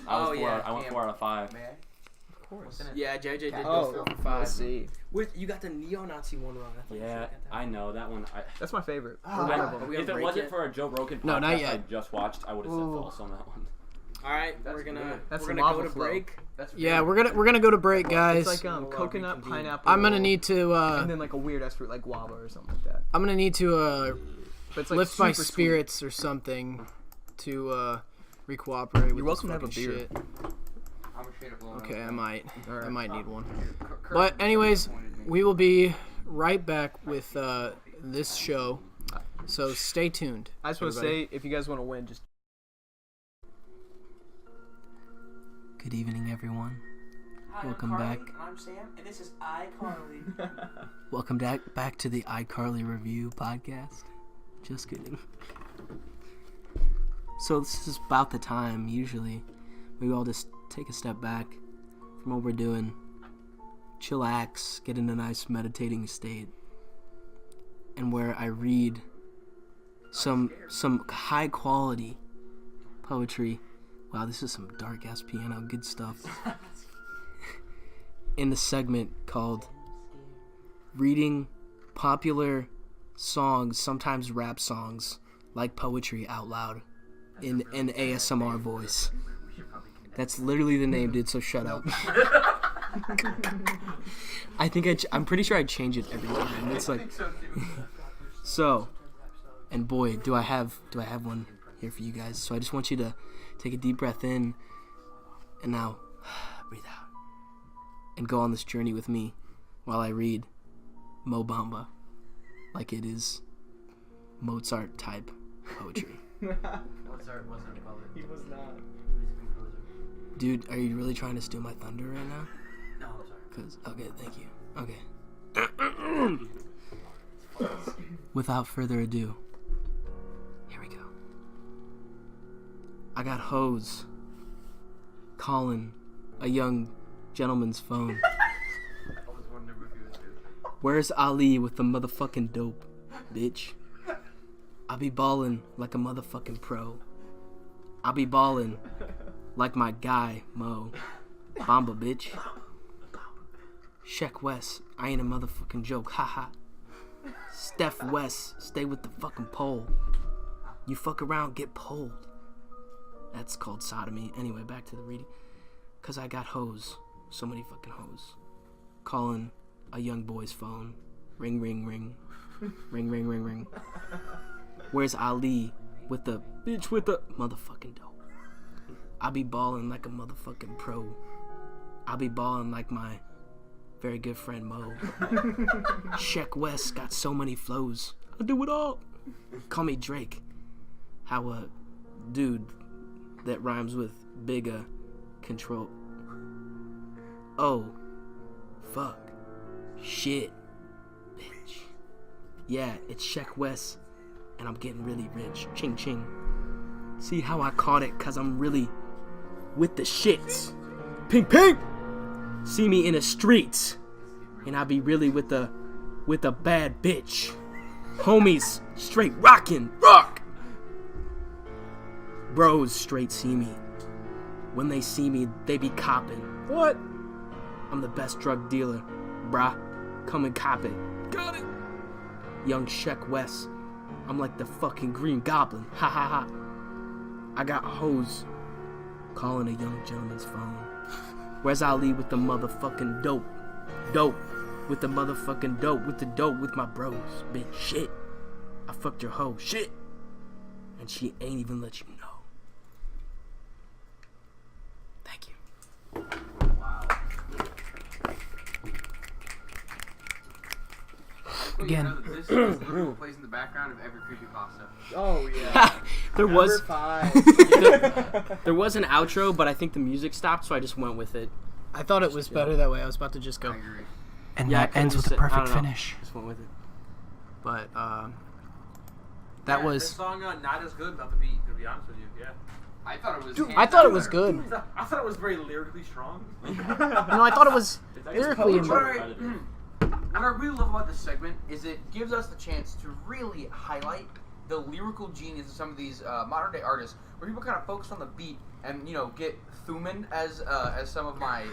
I yeah, went 4 out of 5. May I? Of course. Yeah, JJ did Oh, go 4 for 5. let's see. You got the neo-Nazi one wrong. I thought you Yeah, got that. I know that one. That's my favorite. Ah. One of Are them. we If gonna it break wasn't it? for a Joe Rogan podcast No, not I yet. just watched, I would have said Ooh. false on that one. All right, That's we're gonna good. That's go lava to flow. break. That's Yeah, really we're gonna go to break, guys. It's like We'll, coconut, reconvene. pineapple. I'm gonna need to and then like a weird ass fruit like guava or something like that. I'm gonna need to But it's like lift my super sweet. spirits or something to re-cooperate with You're welcome to have a fucking beer. shit. I'm a shade of blown Okay, up. I might need one. Kurt But anyways, disappointed me. we will be right back with this show. So stay tuned. I just want to everybody. say, if you guys want to win, just Good evening, everyone. Hi, Welcome I'm Carly, back. And I'm Sam, and this is iCarly. Welcome back to the iCarly Review podcast. Just kidding. So this is about the time, usually, we all just take a step back from what we're doing, chillax, get in a nice meditating state, and where I read some high quality poetry. Wow, this is some dark ass piano, good stuff. In the segment called Reading Popular Songs, sometimes rap songs, like poetry out loud in an ASMR voice. That's literally the name, dude, so shut up. I think I'm pretty sure I change it every time. It's like so, and boy, do I have one here for you guys. So I just want you to take a deep breath in and now breathe out and go on this journey with me while I read Mo Bamba like it is Mozart type poetry. Mozart wasn't a poet. he was not. He's a composer. Dude, are you really trying to steal my thunder right now? No, I'm sorry. Okay, thank you. Okay. Without further ado, here we go. I got hoes calling a young gentleman's phone. I was wondering if he was good. Where's Ali with the motherfucking dope, bitch? I be ballin' like a motherfucking pro. I be ballin' like my guy, Mo. Bamba, bitch. Sheck West, I ain't a motherfucking joke, haha. Steph West, stay with the fucking pole. You fuck around, get pulled. That's called sodomy. Anyway, back to the reading. Cause I got hoes. So many fucking hoes. Calling a young boy's phone. Ring, ring, ring. Ring, ring, ring, ring. Where's Ali with the bitch with the motherfucking dope? I be ballin' like a motherfucking pro. I be ballin' like my very good friend Mo. Sheck West got so many flows. I do it all. Call me Drake. How a dude that rhymes with bigger control. Oh. Fuck. Shit. Bitch. Yeah, it's Sheck West. And I'm getting really rich. Ching ching. See how I caught it? Cause I'm really with the shits. Pink pink! See me in the streets. And I be really with a bad bitch. Homies straight rockin'. Rock! Bros straight see me. When they see me, they be copping. What? I'm the best drug dealer. Brah. Come and cop it. Got it! Young Sheck West. I'm like the fucking Green Goblin. Ha ha ha. I got hoes calling a young gentleman's phone. Where's Ali with the motherfucking dope? Dope. With the motherfucking dope. With the dope with my bros. Bitch, shit. I fucked your hoe. Shit. And she ain't even let you know. Thank you. Again. This is literally plays in the background of every creepypasta. Oh yeah. There was there was an outro, but I think the music stopped, so I just went with it. I thought it was better that way. I was about to just go. I agree. And Yeah, I that couldn't ends with just a say- I perfect don't know. finish. Just went with it. But that This was. song not as good without the beat, to be honest with you. Yeah. I thought it was. I thought it was good. I thought it was very lyrically strong. No, I thought it was lyrically. What I really love about this segment is it gives us the chance to really highlight the lyrical genius of some of these modern day artists, where people kind of focus on the beat and get Thuman as some of my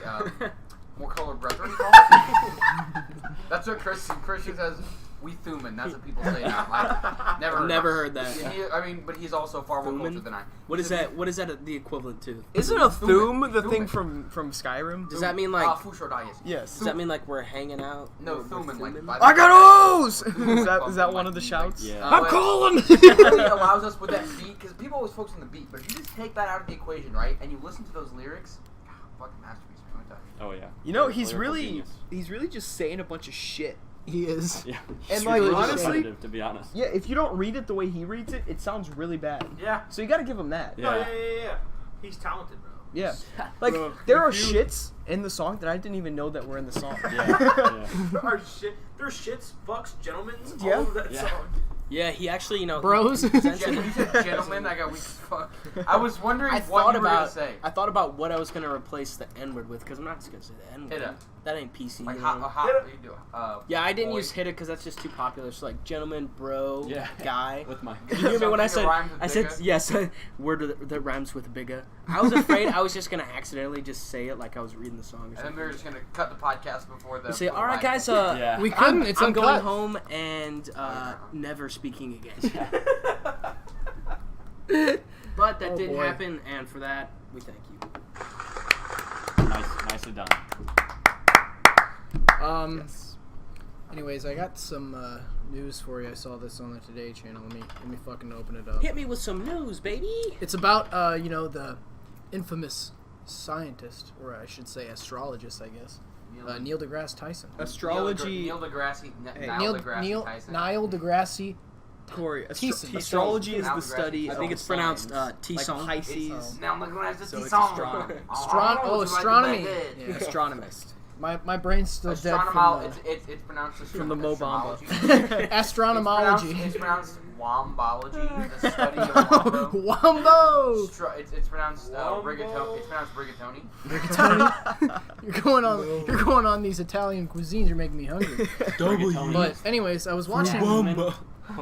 more colored brethren call it. That's what Christian says. We Thuman. That's what people say now. I've never heard that. But he's also far more cultured than I. What is that? What is that the equivalent to? Isn't a Thuman. Thuman the thing from Skyrim? Does that mean like? Yes. Does that mean like we're hanging out? No, We're Thuman. Like, I got O's! Is that one of the shouts? Yeah. I'm calling! It really allows us with that beat, because people always focus on the beat, but if you just take that out of the equation, right, and you listen to those lyrics, fucking masterpiece. Let me tell you. Oh yeah. You know, Lyrical genius. he's really just saying a bunch of shit. He is. Yeah. And It's like really honestly, repetitive, to be honest. yeah, if you don't read it the way he reads it, it sounds really bad. Yeah. So you gotta give him that. Yeah. Yeah. He's talented, bro. Yeah. Like, Bro, there are if you- shits in the song that I didn't even know that were in the song. Yeah. There's shits, fucks, gentlemen, Yeah. all of that Yeah. song. Yeah, he actually, Bros. he presents it- You said gentlemen, I got weak as fuck. I was wondering I what thought you were about. going to say. I thought about what I was gonna replace the N word with, because I'm not just gonna say the N word. Hitta. That ain't PC. Like, you hot, know? you do, Yeah, I didn't boy. use hitta because that's just too popular. So like gentleman, bro, Yeah. guy. With my. Did you hear me when I Something said? that rhymes with I said bigga? yes. Word that rhymes with bigga. I was afraid I was just gonna accidentally just say it like I was reading the song or And then something. we were just going to cut the podcast before the... You say, before all right, the guys. Yeah. We couldn't. It's I'm uncut. going home and never speaking again. But that didn't boy. happen, and for that we thank you. Nicely done. Anyways, I got some news for you. I saw this on the Today Channel. Let me fucking open it up. Hit me with some news, baby. It's about the infamous scientist, or I should say astrologist, I guess. Neil deGrasse Tyson. Astrology. Neil deGrasse... Neil Tyson. Neil deGrasse. Corey, Tyson. astrology is Neil the deGrasse study Tyson. I think it's pronounced like T-song. Pisces. Now I'm looking at the So it's song. astronomy. Astronomy. Yeah. Astronomist. My brain's still dead It's pronounced From the Mo Bamba. astronomology. It's pronounced wombology, the study of wombo. Wombo. It's pronounced rigatoni. It's pronounced rigatoni. Rigatoni. You're going on these Italian cuisines. You're making me hungry. But anyways, I was watching.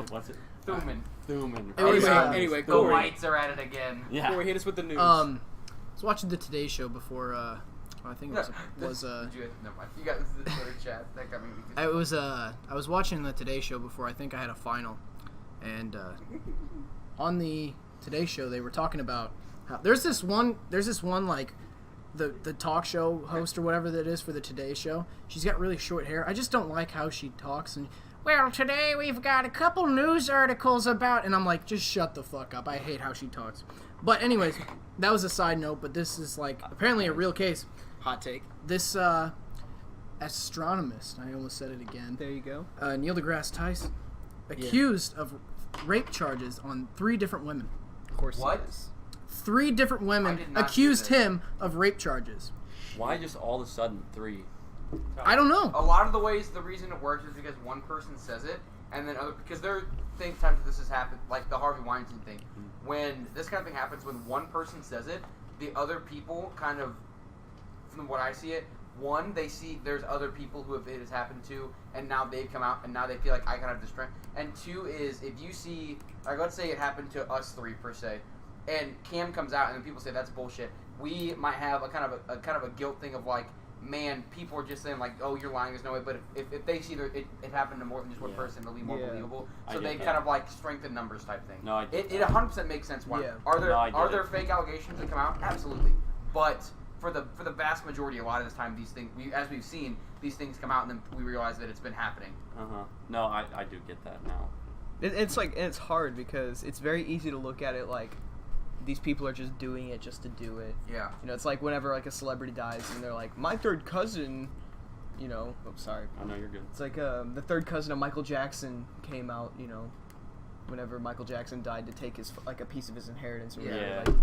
What's it? Thuman. Anyway, The Corey. whites are at it again. Yeah. Corey, hit us with the news. I was watching the Today Show before. I think it was Never mind. You got this is the Twitter chat. That got me. I was watching the Today Show before. I think I had a final, and on the Today Show they were talking about how there's this one like the talk show host or whatever that is for the Today Show. She's got really short hair. I just don't like how she talks. And well, today we've got a couple news articles about, and I'm like, just shut the fuck up. I hate how she talks. But anyways, that was a side note. But this is like apparently a real case. Hot take. This astronomist, I almost said it again. There you go. Neil deGrasse Tyson, accused of rape charges on 3 different women. Of course. What? 3 different women I did not accused see this. him of rape charges. Why just all of a sudden 3? I don't know. A lot of the ways the reason it works is because one person says it, and then because there are times that this has happened, like the Harvey Weinstein thing. When this kind of thing happens, when one person says it, the other people kind of, from what I see it, one, they see there's other people who it has happened to, and now they've come out, and now they feel like I kind of have the strength. And 2 is if you see, like let's say it happened to us 3 per se, and Cam comes out, and then people say that's bullshit. We might have a kind of a guilt thing of like, man, people are just saying like, oh, you're lying, there's no way. But if they see it happened to more than just one person, it'll be more believable. So they kind of like strengthen numbers type thing. No, it 100% makes sense. Why? Yeah. Are there fake allegations that come out? Absolutely. But for the vast majority, a lot of this time, these things, as we've seen, these things come out, and then we realize that it's been happening. No, I do get that now. It's like, and it's hard because it's very easy to look at it like these people are just doing it just to do it. Yeah. You know, it's like whenever like a celebrity dies and they're like, my third cousin, you know, sorry. Oh no, you're good. It's like the third cousin of Michael Jackson came out, you know, whenever Michael Jackson died to take his like a piece of his inheritance. Or whatever. Like,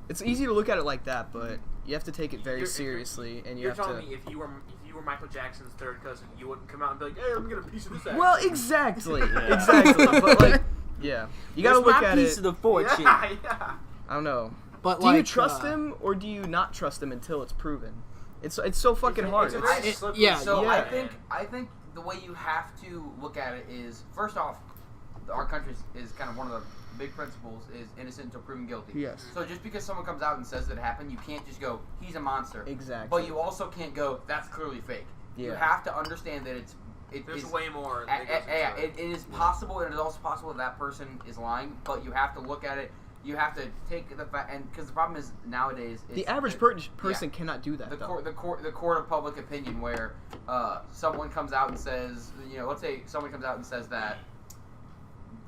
it's easy to look at it like that, but you have to take it very seriously, and you have to. You're telling me if you were Michael Jackson's third cousin, you wouldn't come out and be like, "Hey, I'm gonna get a piece of this." Action. Well, exactly, exactly. But like, yeah, you gotta look at it. Piece of the fortune. Yeah. I don't know. But do you trust him or do you not trust him until it's proven? It's so fucking hard. I think the way you have to look at it is, first off, our country is kind of one of the big principles is innocent until proven guilty. Yes. So just because someone comes out and says that it happened, you can't just go, he's a monster. Exactly. But you also can't go, that's clearly fake. Yeah. You have to understand that there's way more. It is possible, and it is also possible that person is lying, but you have to look at it. You have to take the fact, and because the problem is nowadays, the average person cannot do that. The court of public opinion, where someone comes out and says, you know, let's say someone comes out and says that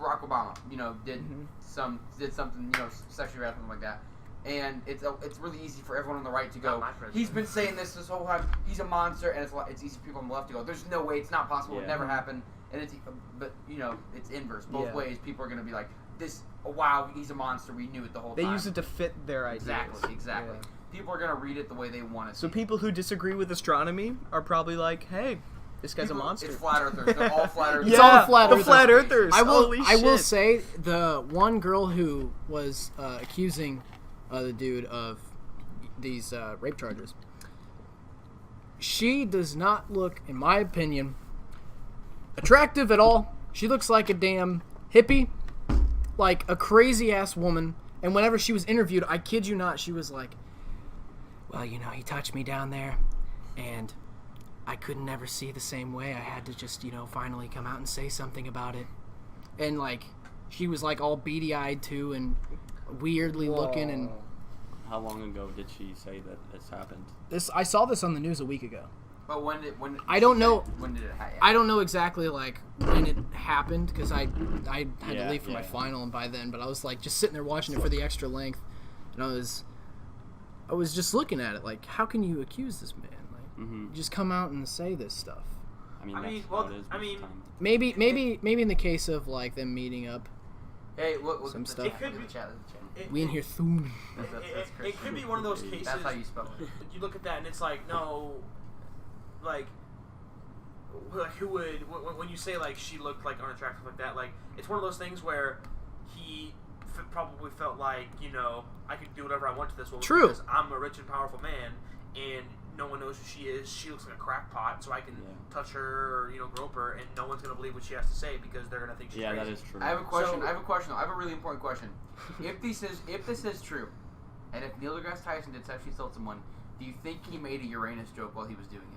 Barack Obama, you know, did something, you know, sexually harassed, something like that, and it's really easy for everyone on the right to go, he's been saying this whole time, he's a monster, and it's easy for people on the left to go, there's no way, it's not possible, it never happened, and but you know, it's inverse both ways. People are gonna be like, this, oh, wow, he's a monster, we knew it the whole time. They use it to fit their ideas. Exactly. Yeah. People are gonna read it the way they want it. So people who disagree with astronomy are probably like, hey, this guy's a monster. It's flat earthers. They're all flat earthers. It's all flat earthers. The flat earthers. I will say the one girl who was accusing the dude of these rape charges, she does not look, in my opinion, attractive at all. She looks like a damn hippie, like a crazy ass woman. And whenever she was interviewed, I kid you not, she was like, well, you know, he touched me down there, and I could never see the same way. I had to just, you know, finally come out and say something about it. And, like, she was, like, all beady-eyed, too, and weirdly looking. And how long ago did she say that this happened? I saw this on the news a week ago. But when I don't know. When did it happen? I don't know exactly, like, when it happened, because I had to leave for my final and by then. But I was, like, just sitting there watching it for the extra length. And I was just looking at it, like, how can you accuse this man? Just come out and say this stuff. Maybe in the case of like them meeting up. Hey, look some stuff. It could be we in here thumbing. It could be one of those cases. That's how you spell it. You look at that and it's like, no, like who would when you say like she looked like unattractive like that? Like it's one of those things where he probably felt like, you know, I could do whatever I want to this woman. True. Because I'm a rich and powerful man and no one knows who she is. She looks like a crackpot, so I can touch her or, you know, grope her, and no one's gonna believe what she has to say because they're gonna think she's crazy. That is true. I have a question. I have a really important question. If this is true, and if Neil deGrasse Tyson did sexually assault someone, do you think he made a Uranus joke while he was doing it?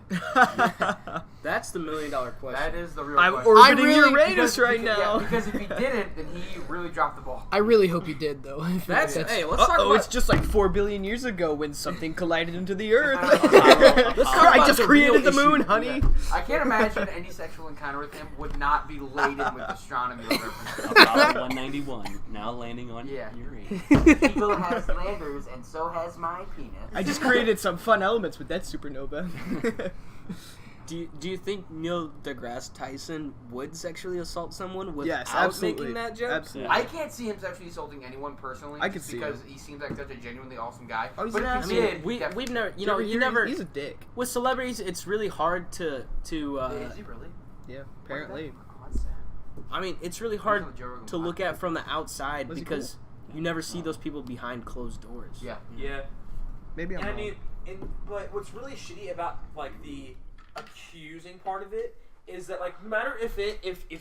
That's the $1 million question. That is the real I'm question. orbiting Uranus right now. Yeah, because if he didn't, then he really dropped the ball. I really hope he did, though. Let's talk about. It's just like 4 billion years ago when something collided into the Earth. I just created the moon, honey. Yeah. I can't imagine any sexual encounter with him would not be laden with astronomy references. Apollo 191 now landing on Uranus. Eagle has landers, and so has my penis. I just created some fun elements with that supernova. Do you think Neil deGrasse Tyson would sexually assault someone without Yes, absolutely. making that joke? Absolutely. I can't see him sexually assaulting anyone personally. I could see because him. he seems like such a genuinely awesome guy. Oh, he's but an if he asshole. did, We've never, you He's never. a dick. With celebrities, it's really hard to. Is he really? Yeah, apparently. Oh, that's sad. I mean, it's really hard to look at from the outside Was he because you never see those people behind closed doors. Yeah. Yeah. Maybe I'm And I wrong. mean, but what's really shitty about like the accusing part of it is that like no matter if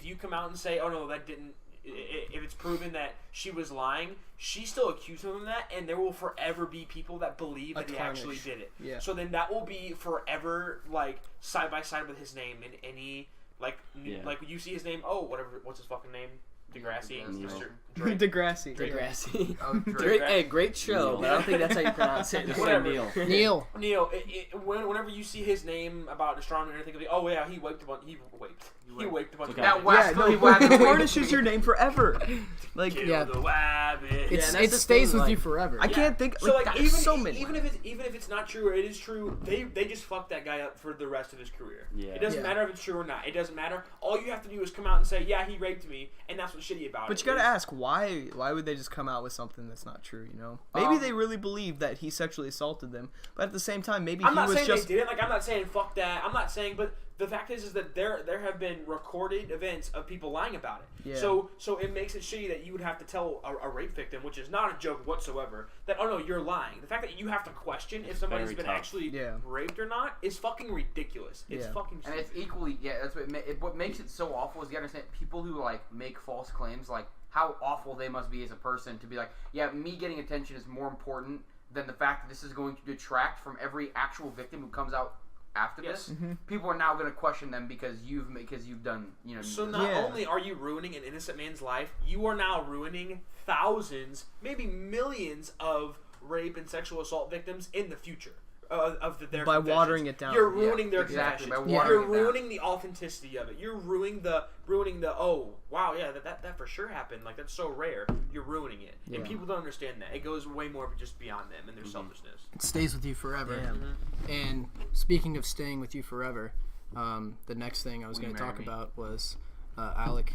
you come out and say, oh no, that didn't, if it's proven that she was lying, she still accused him of that, and there will forever be people that believe that he actually did it. Yeah. So then that will be forever like side by side with his name in any like like you see his name. Oh, what's his fucking name? Degrassi. Mr. Drake. Degrassi. Degrassi. Oh, Drake, hey, great show, but I don't think that's how you pronounce it. Just say Whatever. Neil. Neil, whenever you see his name about astronomy or anything, you'll be, oh yeah, he waked a bunch. He waked a bunch. Okay. That Yeah, no, wabbit it tarnishes your name forever. Like, Yeah. The wabbit. It stays with you forever. I can't think. So like God, even there's so many. even if it's not true or it is true, they just fucked that guy up for the rest of his career. Yeah. It doesn't Yeah. matter if it's true or not. It doesn't matter. All you have to do is come out and say, yeah, he raped me, and that's what's shitty about it. But you gotta ask why. Why would they just come out with something that's not true? You know, maybe they really believe that he sexually assaulted them, but at the same time, maybe I'm he not was saying just. they didn't. Like I'm not saying fuck that. I'm not saying, but the fact is that there have been recorded events of people lying about it. Yeah. So it makes it shitty that you would have to tell a rape victim, which is not a joke whatsoever, that oh no, you're lying. The fact that you have to question if somebody's Very been tough. actually Yeah. raped or not is fucking ridiculous. It's Yeah. fucking. And it's equally, that's what makes it so awful is you understand people who like make false claims, like how awful they must be as a person to be like, yeah, me getting attention is more important than the fact that this is going to detract from every actual victim who comes out after this. People are now going to question them because you've done, you know. So not only are you ruining an innocent man's life, you are now ruining thousands, maybe millions of rape and sexual assault victims in the future. Of their By confessions. watering it down. You're ruining their exactly, confessions. by watering You're it down. ruining the authenticity of it. You're ruining the oh wow, yeah, that for sure happened. Like that's so rare. You're ruining it. And people don't understand that. It goes way more just beyond them and their selfishness. It stays with you forever. Yeah. And speaking of staying with you forever, the next thing I was going to talk about was Alec,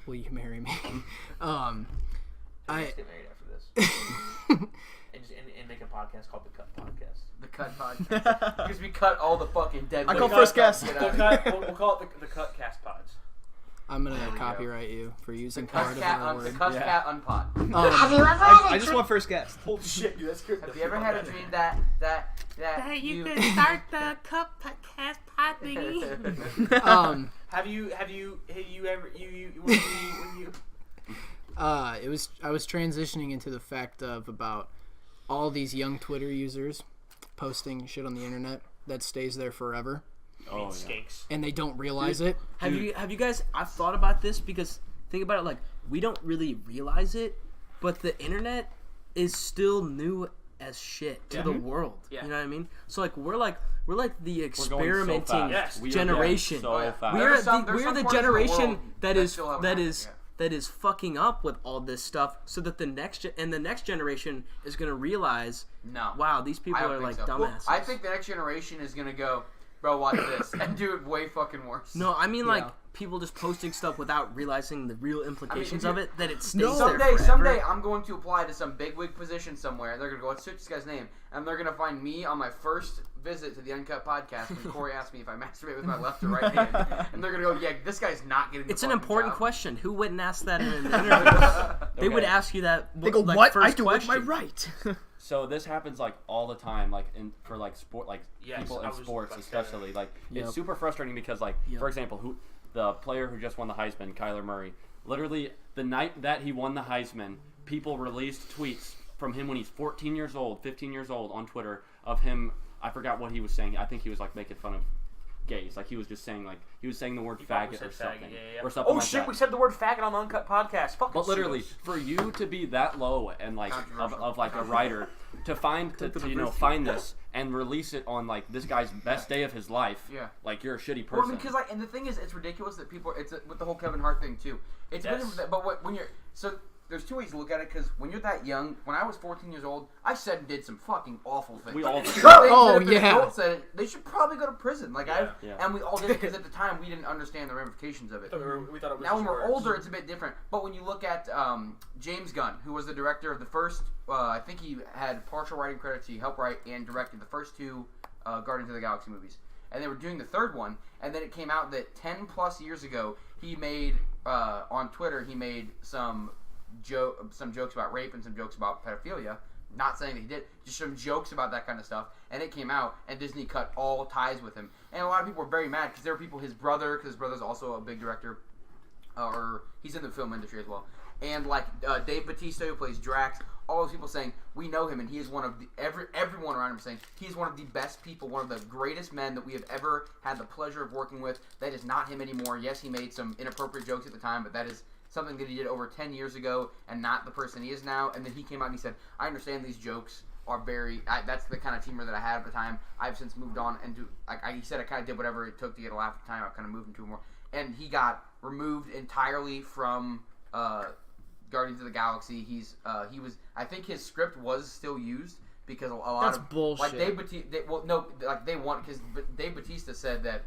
will you marry me? Let's get married after this. and make a podcast called the Cut Podcast. The Cut Podcast. Because we cut all the fucking dead. I call first guest. We'll call it the Cut Cast Pods. I'm going to copyright you for using part of Cat our the word. Cuss Cat Unpod. Have you ever had I just want first guest. Holy shit, dude, that's good. Have you ever had a dream that you could start the Cup Podcast pod thingy? Have you ever when you I was transitioning into the fact of about all these young Twitter users posting shit on the internet that stays there forever, skanks. and they don't realize it. Have you guys? I've thought about this because think about it. Like we don't really realize it, but the internet is still new as shit to the world. Yeah. You know what I mean? So like we're like the We're experimenting going so fast. We are generation. going so fast. We're There's some the parts of the generation world that that is still haven't that happened, is yeah. that is fucking up with all this stuff, so that the next generation is gonna realize, No. wow, these people I don't are think like so. dumbasses. I think the next generation is gonna go, bro, watch this, and do it way fucking worse. No, I mean like Yeah. people just posting stuff without realizing the real implications if of you- it. That it stays there Someday, forever. I'm going to apply to some bigwig position somewhere. They're gonna go, let's search this guy's name, and they're gonna find me on my first visit to the Uncut Podcast when Corey asked me if I masturbate with my left or right hand, and they're gonna go, yeah, this guy's not getting. It's the an fucking important job. question. Who wouldn't ask that in an interview? They would Okay. ask you that. They go, like, what? First I do it with my question. right. So this happens like all the time, like for like sport, like Yes, people I in was sports about to say that. especially. Like Yep. it's super frustrating because like Yep. for example, the player who just won the Heisman, Kyler Murray, literally the night that he won the Heisman, people released tweets from him when he's 14 years old, 15 years old on Twitter of him. I forgot what he was saying. I think he was like making fun of gays. Like he was just saying the word probably faggot said or something. yeah. Or something Oh like shit, that. we said the word faggot on the Uncut Podcast. Fucking But literally, serious. for you to be that low and like of like a writer to find find this and release it on like this guy's best day of his life, Yeah. like you're a shitty Well, person. and the thing is, it's ridiculous that people. It's with the whole Kevin Hart thing too. It's Yes. with but when you're there's two ways to look at it, because when you're that young, when I was 14 years old, I said and did some fucking awful things. We all did. Oh, yeah. Adults said it, they should probably go to prison. Like Yeah. and we all did it because at the time we didn't understand the ramifications of it. We thought it was Now when we're words. older, it's a bit different. But when you look at James Gunn, who was the director of the first, I think he had partial writing credits. He helped write and directed the first two Guardians of the Galaxy movies. And they were doing the third one, and then it came out that 10 plus years ago, he made, on Twitter, he made some jokes about rape and some jokes about pedophilia. Not saying that he did, just some jokes about that kind of stuff. And it came out, and Disney cut all ties with him. And a lot of people were very mad, because there were people, his brother's also a big director, or he's in the film industry as well. And like Dave Bautista, who plays Drax, all those people saying, we know him, and he is one of the, everyone around him saying, he's one of the best people, one of the greatest men that we have ever had the pleasure of working with. That is not him anymore. Yes, he made some inappropriate jokes at the time, but that is something that he did over 10 years ago, and not the person he is now. And then he came out and he said, I understand these jokes are that's the kind of humor that I had at the time. I've since moved on, and he said I kind of did whatever it took to get a laugh at the time. I kind of moved into more. And he got removed entirely from Guardians of the Galaxy. I think his script was still used because a lot That's of bullshit. like Dave Bautista, they want, because Dave Bautista said that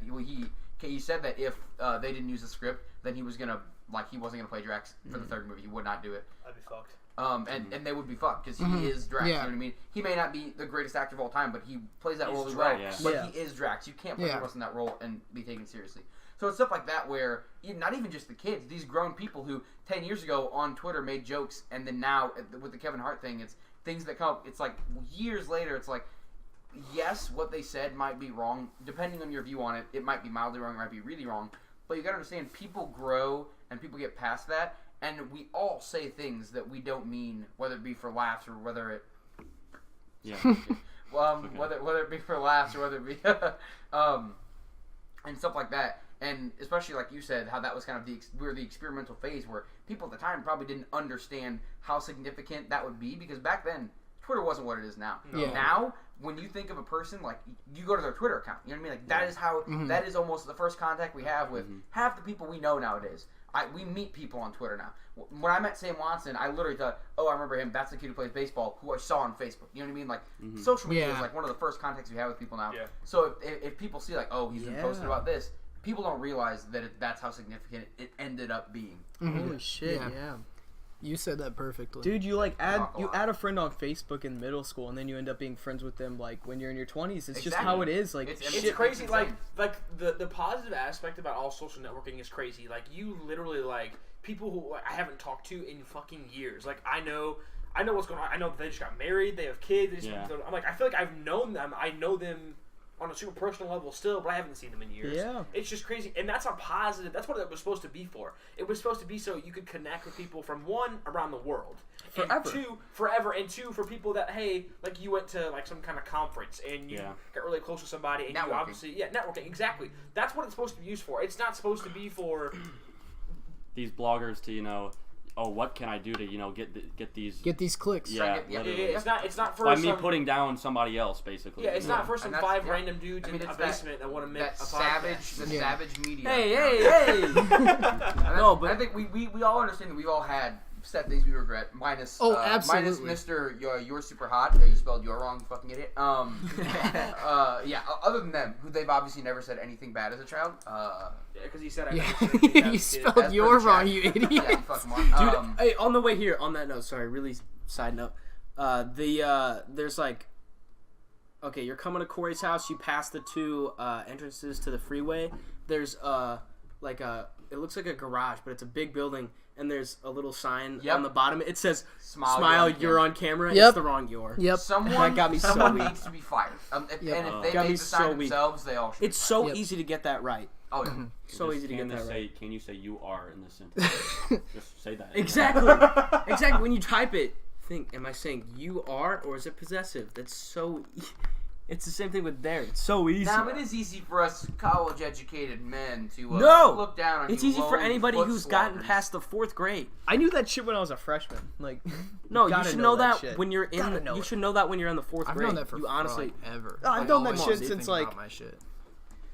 he said that if they didn't use the script, then he wasn't gonna play Drax for the third movie. He would not do it. I'd be fucked. And they would be fucked because he is Drax. Yeah. You know what I mean? He may not be the greatest actor of all time, but he plays that role really well. Drax. But Yeah. he is Drax. You can't put anyone else in that role and be taken seriously. So it's stuff like that where not even just the kids, these grown people who 10 years ago on Twitter made jokes, and then now with the Kevin Hart thing, it's things that come up. It's like years later, it's like, yes, what they said might be wrong. Depending on your view on it, it might be mildly wrong, it might be really wrong. But you gotta understand, people grow and people get past that, and we all say things that we don't mean, whether it be for laughs or whether it... Yeah. Whether it be for laughs or whether it be... and stuff like that. And especially like you said, how that was kind of the experimental phase where people at the time probably didn't understand how significant that would be, because back then Twitter wasn't what it is now. Yeah. Now, when you think of a person, like, you go to their Twitter account. You know what I mean? Like, that is how that is almost the first contact we have with half the people we know nowadays. We meet people on Twitter now. When I met Sam Watson, I literally thought, oh, I remember him. That's the kid who plays baseball, who I saw on Facebook. You know what I mean? Like, social media is like one of the first contacts we have with people now. Yeah. So if people see like, oh, he's been posting about this, people don't realize that that's how significant it ended up being. Holy shit! Yeah. Yeah. You said that perfectly. Dude, you add Talk a lot. a friend on Facebook in middle school, and then you end up being friends with them when you're in your 20s. It's just Exactly. how it is. Like, It's It's shit, crazy. it's Like insane. the positive aspect about all social networking is crazy. Like, you literally, like, people who I haven't talked to in fucking years. Like, I know what's going on. I know that they just got married. They have kids. They just I'm like, I feel like I've known them. I know them on a super personal level still, but I haven't seen them in years. Yeah. It's just crazy. And that's a positive. That's what it was supposed to be for. It was supposed to be so you could connect with people from, one, around the world. Forever. And two, forever. And two, for people that, hey, like, you went to, like, some kind of conference and you got really close with somebody and Networking. you obviously... Yeah, networking. Exactly. That's what it's supposed to be used for. It's not supposed to be for... These bloggers to, oh, what can I do to, get these... Get these clicks. Yeah, Yeah, literally. it's not for By some... me putting down somebody else, basically. Yeah, it's not for some And that's- 5 random dudes in a it's basement that want to make that a savage, podcast. the savage media. Hey! No, but I think we all understand that we've all had set things we regret, minus minus absolutely. Mr. You're super hot. You spelled you're wrong, you fucking idiot. Yeah. Other than them, who they've obviously never said anything bad as a child. Yeah, because he said I Yeah. never said anything You as a kid. spelled As per you're the wrong, chat. you idiot. Yeah, you fucking moron. Dude, hey, on the way here, on that note, sorry, really side note. There's like, okay, you're coming to Corey's house. You pass the 2 entrances to the freeway. There's it looks like a garage, but it's a big building, and there's a little sign on the bottom. It says, "Smile, you're on camera." Yep. It's the wrong "you're." Yep. Someone That got me so someone weak. needs to be fired. And if they Got made me the sign so weak. themselves, they all should. It's so Yep. easy to get that right. Oh yeah. So easy to get that right. Can you say you are in this sentence? Just say that. Exactly. Exactly. When you type it, think, am I saying you are, or is it possessive? That's so... It's the same thing with there. It's so easy. Now it is easy for us college-educated men to No! look down on It's you easy for lone anybody foot who's gotten sloggers. past the 4th grade. I knew that shit when I was a freshman. Like, No, you gotta should know that shit. when you're in. Gotta know You it. should know that when you're in the 4th I've grade. known that for you honestly. ever. I've Like, known that always shit do since, think like- about my shit.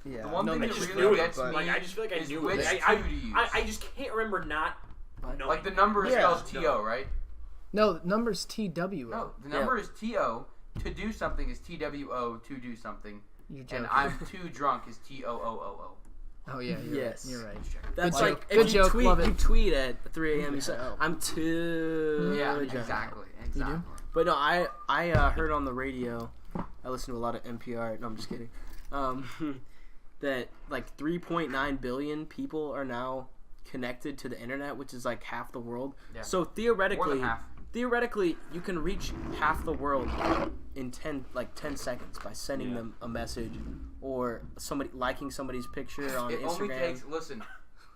yeah. The one no, thing that that just shit really knew it. gets me Like, I just feel like I is knew which it. Like, two do you use? I just can't remember not No, Like the number is spelled T-O, right? No, the number's TWO. No, the number is T-O. To do something is T-W-O. To do something. You're joking. And I'm too drunk is T-O-O-O-O. Oh yeah, you're right. That's Good like joke. if Good you joke, tweet, love it. you tweet at 3 a.m. You say, "I'm too." Yeah, drunk." exactly. You do? But no, I heard on the radio. I listen to a lot of NPR. No, I'm just kidding. That like 3.9 billion people are now connected to the internet, which is like half the world. Yeah. So More than half. theoretically, you can reach half the world in 10 seconds by sending them a message or somebody liking somebody's picture on Instagram. Only takes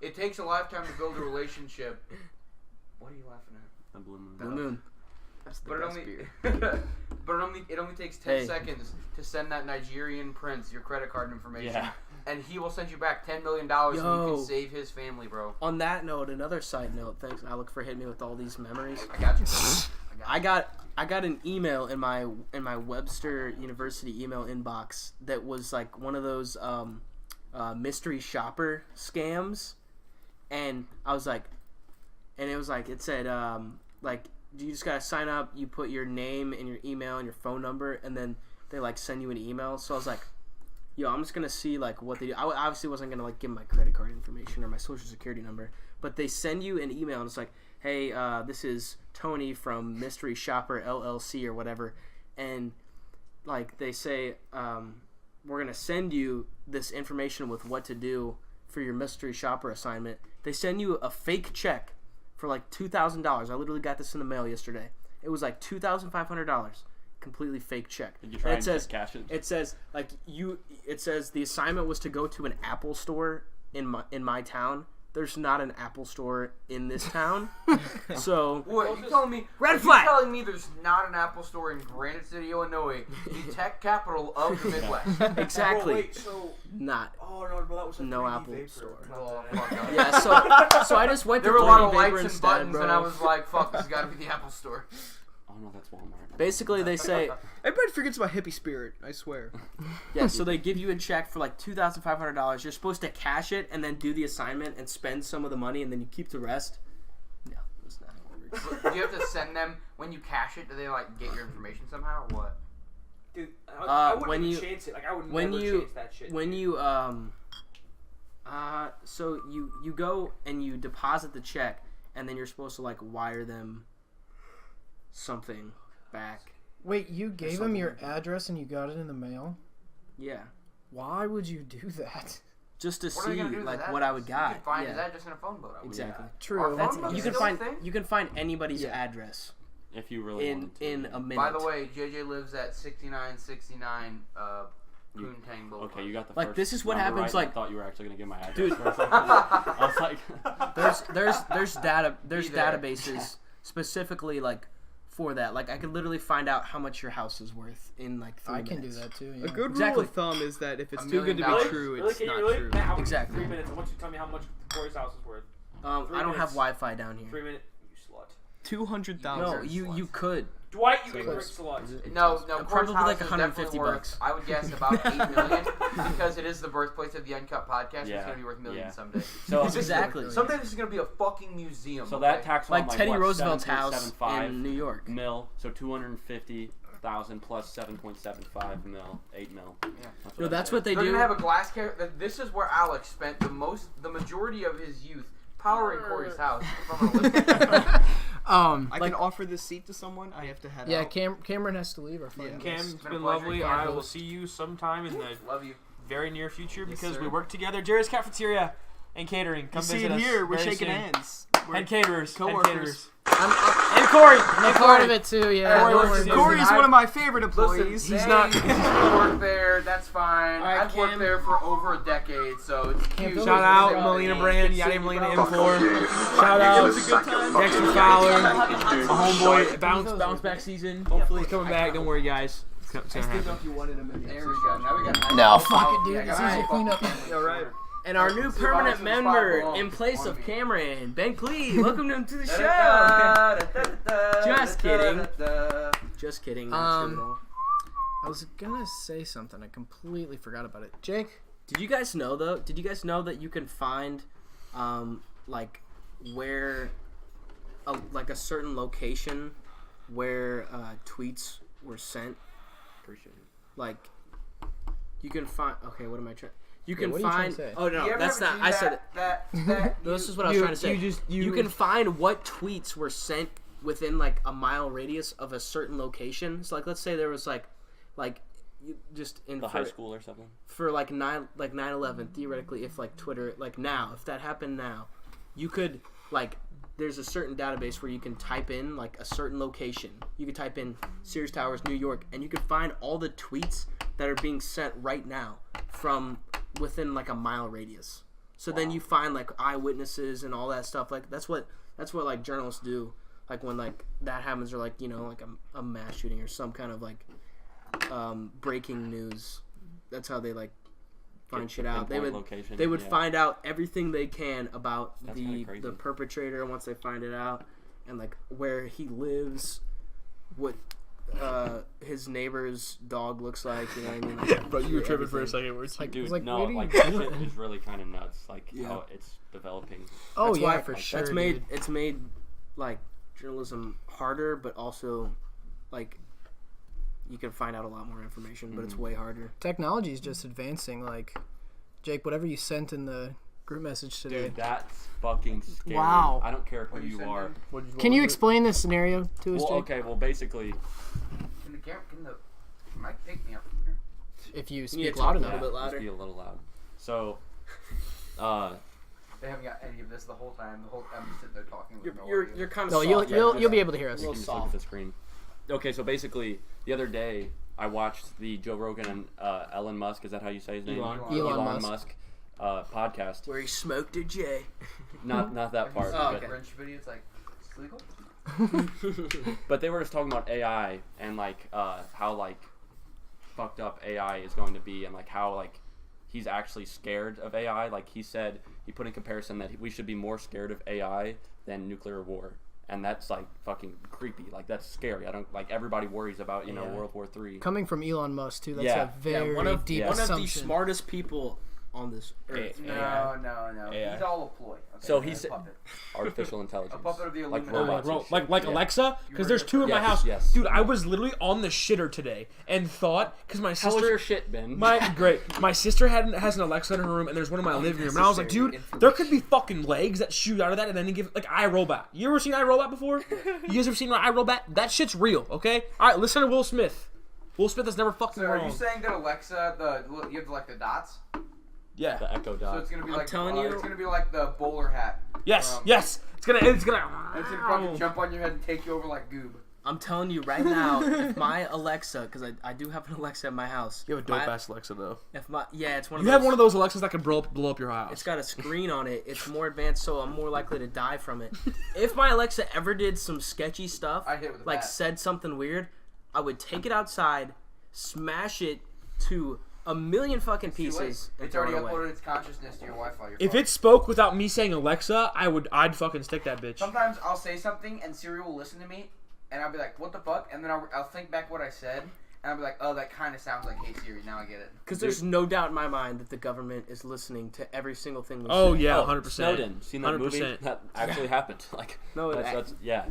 it takes a lifetime to build a relationship. What are you laughing at? The blue moon. Blue moon. But it only takes 10 seconds to send that Nigerian prince your credit card information, and he will send you back $10 million, and you can save his family, bro. On that note, another side note. Thanks, Alec, for hitting me with all these memories. I got you. I got an email in my Webster University email inbox that was like one of those mystery shopper scams, and I was like, and it was like it said like. You just gotta sign up. You put your name and your email and your phone number, and then they like send you an email. So I was like, "Yo, I'm just gonna see like what they do." I obviously wasn't gonna like give my credit card information or my social security number, but they send you an email and it's like, "Hey, this is Tony from Mystery Shopper LLC or whatever," and like they say, "We're gonna send you this information with what to do for your mystery shopper assignment." They send you a fake check for like $2,000. I literally got this in the mail yesterday. It was like $2,500, completely fake check. Did you try and cash it? It says like It says the assignment was to go to an Apple store in my town. There's not an Apple store in this town, so what you telling me? Red flag. You telling me there's not an Apple store in Granite City, Illinois, the tech capital of the Midwest? Exactly. Oh, wait, so not. Oh no, but that was a no 3D Apple vapor. store. Oh, fuck no. Yeah, so I just went to there were a lot of 3D lights Vapor and instead, buttons, bro. and I was like, "Fuck, this has got to be the Apple store." Oh no, that's Walmart. Basically, they say Everybody forgets about hippie spirit. I swear. yeah. So they give you a check for like $2,500. You're supposed to cash it and then do the assignment and spend some of the money and then you keep the rest. No, that's not how it works. Do you have to send them when you cash it? Do they like get your information somehow or what? Dude, I wouldn't when even you- chance it. Like I would when never you chance that shit. when you so you go and you deposit the check and then you're supposed to like wire them something back. Wait, you gave him your address and you got it in the mail? Yeah, Why would you do that? just to What are you see gonna do with like that? what I would You got. can find Yeah, his address in a phone book. exactly. Are True. phone That's books You still can a find thing? you can find anybody's address If you really wanted to. in a minute. By the way, JJ lives at 6969 Poontang Boulevard. Okay, you got the Like, first this is what number happens, right, like- I thought you were actually gonna give my address. Dude. For a second. I was like, there's Be there. databases specifically like for that. Like I could literally find out how much your house is worth in like 3 I can do minutes. that too. A Yeah. good Exactly. rule of thumb is that if it's $1 too good to million. be true, Really, it's can you not really? true. Matt, how much? Exactly. 3 minutes. I want you to tell me how much Corey's house is worth. I 3 don't have minutes. Wi-Fi down here. 3 minutes. You slut. 200,000. No, you could. Dwight, you So ignorant it's- slut. No, Probably Corey's house like is $150 definitely worth, bucks. I would guess about 8 million because it is the birthplace of the Uncut Podcast. Yeah, It's gonna be worth millions yeah. someday. So Exactly. Someday this is gonna be a fucking museum. So okay? that tax Like on like Teddy what, Roosevelt's house 7.75 in New York. mil. So 250,000 plus 7.75 mil, 8 mil. Yeah. No, that's what they They're do. gonna have a glass car. This is where Alex spent the majority of his youth powering Corey's house from an Olympic. I can offer this seat to someone. I have to head Yeah, out. Cameron has to leave. Our fucking Cam's guest. been a been pleasure, lovely. Cam. I will see you sometime in the Love you. very near future Yes, because sir. we work together. Jerry's Cafeteria and Catering. Come You see visit it us here. We're very shaking soon. hands. We're Head caterers. co-workers. Head caterers. I'm And Corey. I'm part of it too. Yeah. Corey don't works worry in- about it. Corey's one of my favorite employees. Listen, He's hey, not. you work there. That's fine. All right, I've worked Cam. there for over a decade, so it's cute. Shout Shout out Say Melina my Brand, name. Yanni Melina Fuck M4. you. Shout out Useless sack of fucking Dexter Yankee Fowler, Yankee my homeboy. Doodle. Bounce back season. Hopefully he's coming back. Don't worry, guys. It's gonna happen. you wanted him in There we go. Now we got. No. Fuck it, dude. Yeah, It's guys. easy to clean up. All right. And our new Let's see permanent if I was in the member spot in place on of me. Cameron, Ben Klee. Welcome him to the show. Just kidding. Just kidding. Not true at all. I was gonna say something. I completely forgot about it. Jake. Did you guys know though? Did you guys know that you can find, like, where a certain location where tweets were sent. Appreciate it. Like, you can find. Okay, what am I trying? You can what are you trying find. to say? Oh no, that's not. I said it. This is what I was trying to say. You can find what tweets were sent within like a mile radius of a certain location. So like, let's say there was like just in the high school or something for like 9/11 theoretically, if like Twitter like now, if that happened now, you could like. There's a certain database where you can type in like a certain location. You can type in Sears Towers, New York, and you can find all the tweets that are being sent right now from within like a mile radius. So then you find like eyewitnesses and all that stuff. Like that's what like journalists do. Like when like that happens, or like like a mass shooting or some kind of like breaking news. That's how they like find shit out. They would find out everything they can about the perpetrator once they find it out, and like where he lives, what his neighbor's dog looks like. You know what I mean? Like, bro, you were tripping for a second. Where it's like, dude, like, no, like that shit is really kind of nuts. Like how it's developing. Oh that's yeah, why, for like, sure. It's made like journalism harder, but also like you can find out a lot more information, but it's way harder. Technology is just advancing. Like, Jake, whatever you sent in the group message today. Dude, that's fucking scary. Wow. I don't care who you are. Can you explain this scenario to us, Jake? Okay, well, basically... Can the mic pick me up from here? If you speak loud enough. A little bit louder. Just be a little loud. So, they haven't got any of this the whole time. The whole time I'm sitting there talking with you're kind of no, soft. you'll be able to hear us. You can just look at the screen. Okay, so basically, the other day, I watched the Joe Rogan and Elon Musk, is that how you say his name? Elon Musk. Podcast. Where he smoked a J. Not that part. Oh, okay. French video, it's like, it's legal? But they were just talking about AI and like how like fucked up AI is going to be, and like how like he's actually scared of AI. Like he said, he put in comparison that we should be more scared of AI than nuclear war. And that's like fucking creepy. Like that's scary. I don't like everybody worries about World War III. Coming from Elon Musk too. That's a very deep assumption. One of the smartest people on this earth. No. He's all a ploy. Okay? So he said artificial intelligence. A puppet of the like Illuminati. robots. Like Alexa, because there's two in my house. Yes. Dude, I was literally on the shitter today and thought, because my sister. How was your shit, Ben? My sister has an Alexa in her room, and there's one in my living room, and I was like, dude, there could be fucking legs that shoot out of that, and then you give like iRobot. You ever seen iRobot before? You guys ever seen iRobot? That shit's real, okay? All right, listen to Will Smith. Will Smith has never fucking So wrong. are you saying that Alexa, you have like the dots? Yeah. The Echo Dot. So it's gonna be I'm telling you, it's gonna be like the bowler hat. Yes. It's gonna. It's gonna fucking jump on your head and take you over like goob. I'm telling you right now, if my Alexa, because I do have an Alexa at my house. You have a dope ass Alexa though. It's one of those. You have one of those Alexas that can blow up your house. It's got a screen on it. It's more advanced, so I'm more likely to die from it. If my Alexa ever did some sketchy stuff, I'd hit it with a like bat. said something weird, I would take it outside, smash it to a million fucking pieces, and It's throw already it away. uploaded its consciousness to your Wi-Fi. If it spoke without me saying Alexa, I'd fucking stick that bitch. Sometimes I'll say something and Siri will listen to me, and I'll be like, "What the fuck?" And then I'll think back what I said, and I'll be like, "Oh, that kind of sounds like Hey Siri." Now I get it. Because there's no doubt in my mind that the government is listening to every single thing we say. Oh yeah, 100%. Snowden. Seen that 100%. movie? That actually happened. Like No, that's yeah.